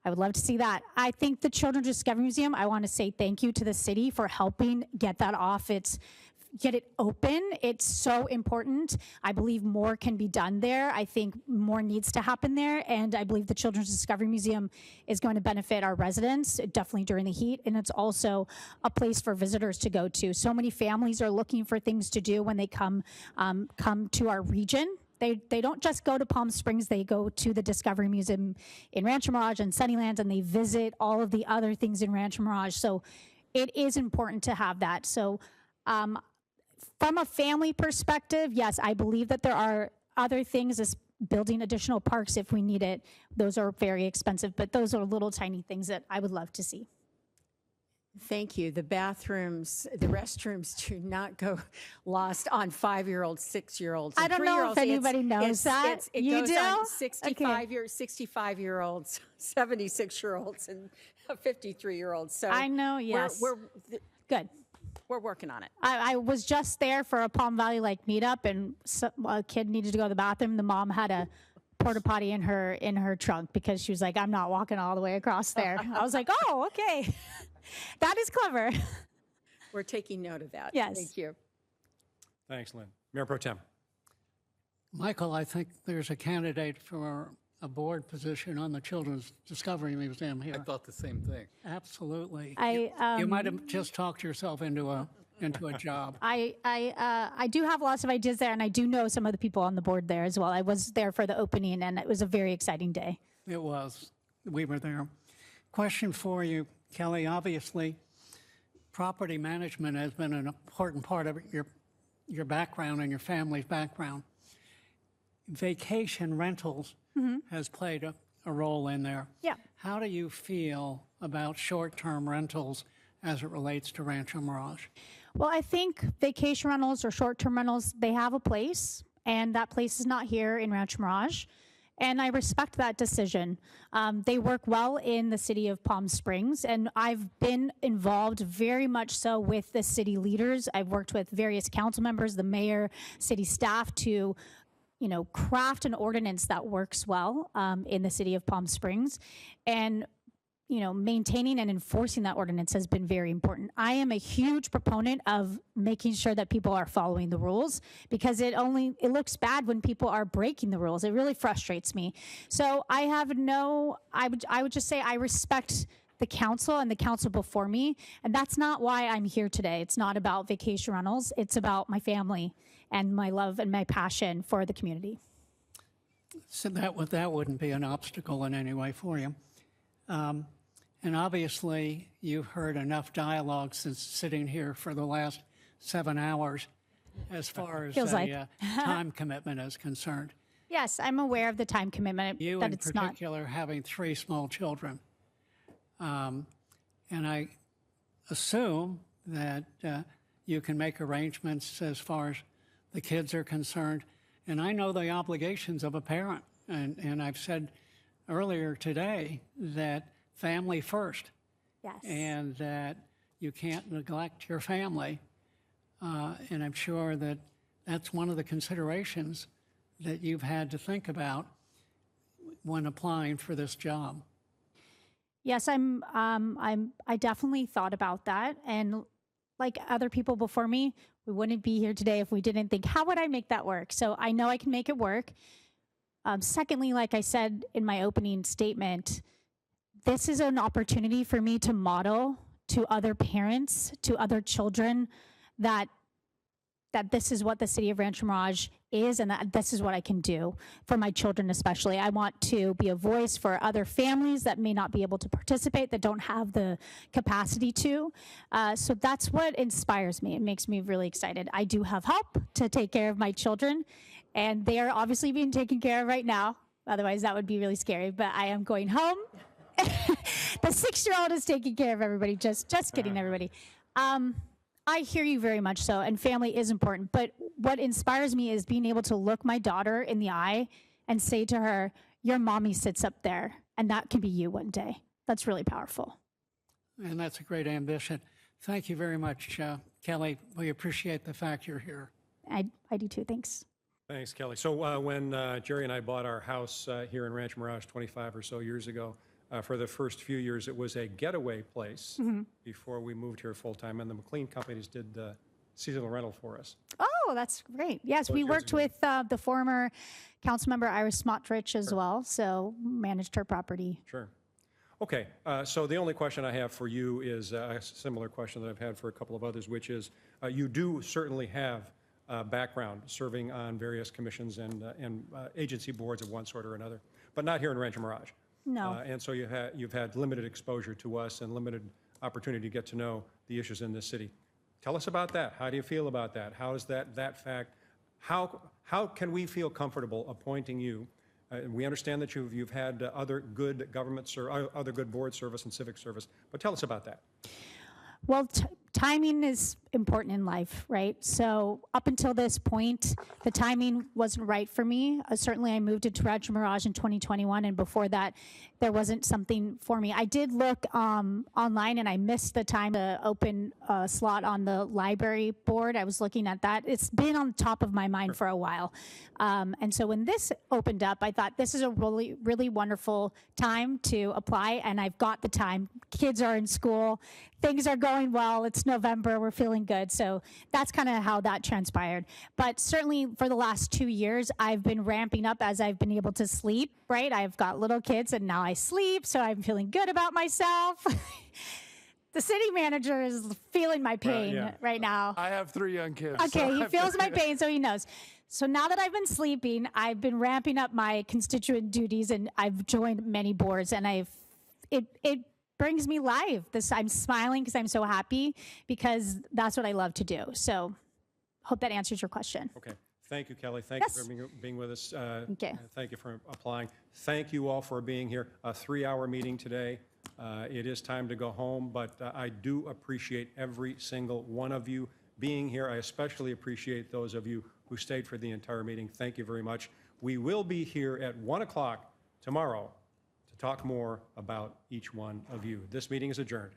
I would love to see that. I think the Children's Discovery Museum, I want to say thank you to the city for helping get that off get it open. It's so important. I believe more can be done there. I think more needs to happen there. And I believe the Children's Discovery Museum is going to benefit our residents, definitely during the heat. And it's also a place for visitors to go to. So many families are looking for things to do when they come to our region. They don't just go to Palm Springs, they go to the Discovery Museum in Rancho Mirage and Sunnylands, and they visit all of the other things in Rancho Mirage. So it is important to have that. So from a family perspective, yes, I believe that there are other things building additional parks if we need it. Those are very expensive, but those are little tiny things that I would love to see. Thank you. The bathrooms, the restrooms do not go lost on 5-year-olds, 6-year-olds. I don't know if anybody knows that. It You goes do? on Okay. 65-year-olds, 76-year-olds, and 53-year-olds. So I know, yes. Good. We're working on it. I was just there for a Palm Valley like meetup, and a kid needed to go to the bathroom. The mom had a porta potty in her trunk because she was like, "I'm not walking all the way across there." I was like, "Oh, okay, that is clever." We're taking note of that. Yes. Thank you. Thanks, Lynn. Mayor Pro Tem. Michael, I think there's a candidate for a board position on the Children's Discovery Museum here. I thought the same thing. Absolutely. I You might have just talked yourself into a job. I do have lots of ideas there, and I do know some of the people on the board there as well. I was there for the opening, and it was a very exciting day. It was. We were there. Question for you, Kelly. Obviously, property management has been an important part of your background and your family's background. Vacation rentals has played a role in there. Yeah. How do you feel about short-term rentals as it relates to Rancho Mirage? Well, I think vacation rentals or short-term rentals, they have a place, and that place is not here in Rancho Mirage. And I respect that decision. They work well in the city of Palm Springs, and I've been involved very much so with the city leaders. I've worked with various council members, the mayor, city staff to craft an ordinance that works well in the city of Palm Springs. And maintaining and enforcing that ordinance has been very important. I am a huge proponent of making sure that people are following the rules, because it looks bad when people are breaking the rules. It really frustrates me. So I would just say I respect the council and the council before me, and that's not why I'm here today. It's not about vacation rentals. It's about my family and my love and my passion for the community. So that wouldn't be an obstacle in any way for you. And obviously, you've heard enough dialogue since sitting here for the last 7 hours as far as time commitment is concerned. Yes, I'm aware of the time commitment. You that in it's particular having 3 small children. And I assume that you can make arrangements as far as the kids are concerned. And I know the obligations of a parent. And I've said earlier today that family first. Yes. And that you can't neglect your family. And I'm sure that that's one of the considerations that you've had to think about when applying for this job. Yes, I definitely thought about that. And like other people before me, we wouldn't be here today if we didn't think, how would I make that work? So I know I can make it work. Secondly, like I said in my opening statement, this is an opportunity for me to model to other parents, to other children, that this is what the city of Rancho Mirage is, and that this is what I can do for my children especially. I want to be a voice for other families that may not be able to participate, that don't have the capacity to. So that's what inspires me. It makes me really excited. I do have help to take care of my children, and they are obviously being taken care of right now. Otherwise, that would be really scary. But I am going home. The 6-year-old is taking care of everybody. Just kidding, everybody. I hear you very much so, and family is important. But what inspires me is being able to look my daughter in the eye and say to her, your mommy sits up there, and that can be you one day. That's really powerful. And that's a great ambition. Thank you very much, Kelly. We appreciate the fact you're here. I do too. Thanks. Thanks, Kelly. So when Jerry and I bought our house here in Rancho Mirage 25 or so years ago, for the first few years, it was a getaway place before we moved here full-time, and the McLean companies did the seasonal rental for us. Oh, that's great. Yes, we worked with the former council member Iris Smotrich as well, so managed her property. Sure. Okay, so the only question I have for you is a similar question that I've had for a couple of others, which is you do certainly have background serving on various commissions and agency boards of one sort or another, but not here in Rancho Mirage. No. And so you've had limited exposure to us and limited opportunity to get to know the issues in this city. Tell us about that. How do you feel about that? How does that fact how can we feel comfortable appointing you? We understand that you've had other good government or other good board service and civic service, but tell us about that. Well, timing is important in life, right? So up until this point, the timing wasn't right for me. Certainly, I moved into Rancho Mirage in 2021, and before that, there wasn't something for me. I did look online, and I missed the time to open a slot on the library board. I was looking at that. It's been on top of my mind for a while. And so when this opened up, I thought this is a really, really wonderful time to apply, and I've got the time. Kids are in school. Things are going well. It's November. We're feeling good. So that's kind of how that transpired. But certainly for the last 2 years, I've been ramping up as I've been able to sleep, right? I've got little kids and now I sleep, so I'm feeling good about myself. The city manager is feeling my pain right now. I have 3 young kids. Okay, he feels my pain, so he knows. So now that I've been sleeping, I've been ramping up my constituent duties, and I've joined many boards, and it brings me life. I'm smiling because I'm so happy, because that's what I love to do. So hope that answers your question. Okay. Thank you, Kelly. Thank you for being with us. Okay. Thank you for applying. Thank you all for being here. A 3-hour meeting today. It is time to go home, but I do appreciate every single one of you being here. I especially appreciate those of you who stayed for the entire meeting. Thank you very much. We will be here at 1 o'clock tomorrow to talk more about each one of you. This meeting is adjourned.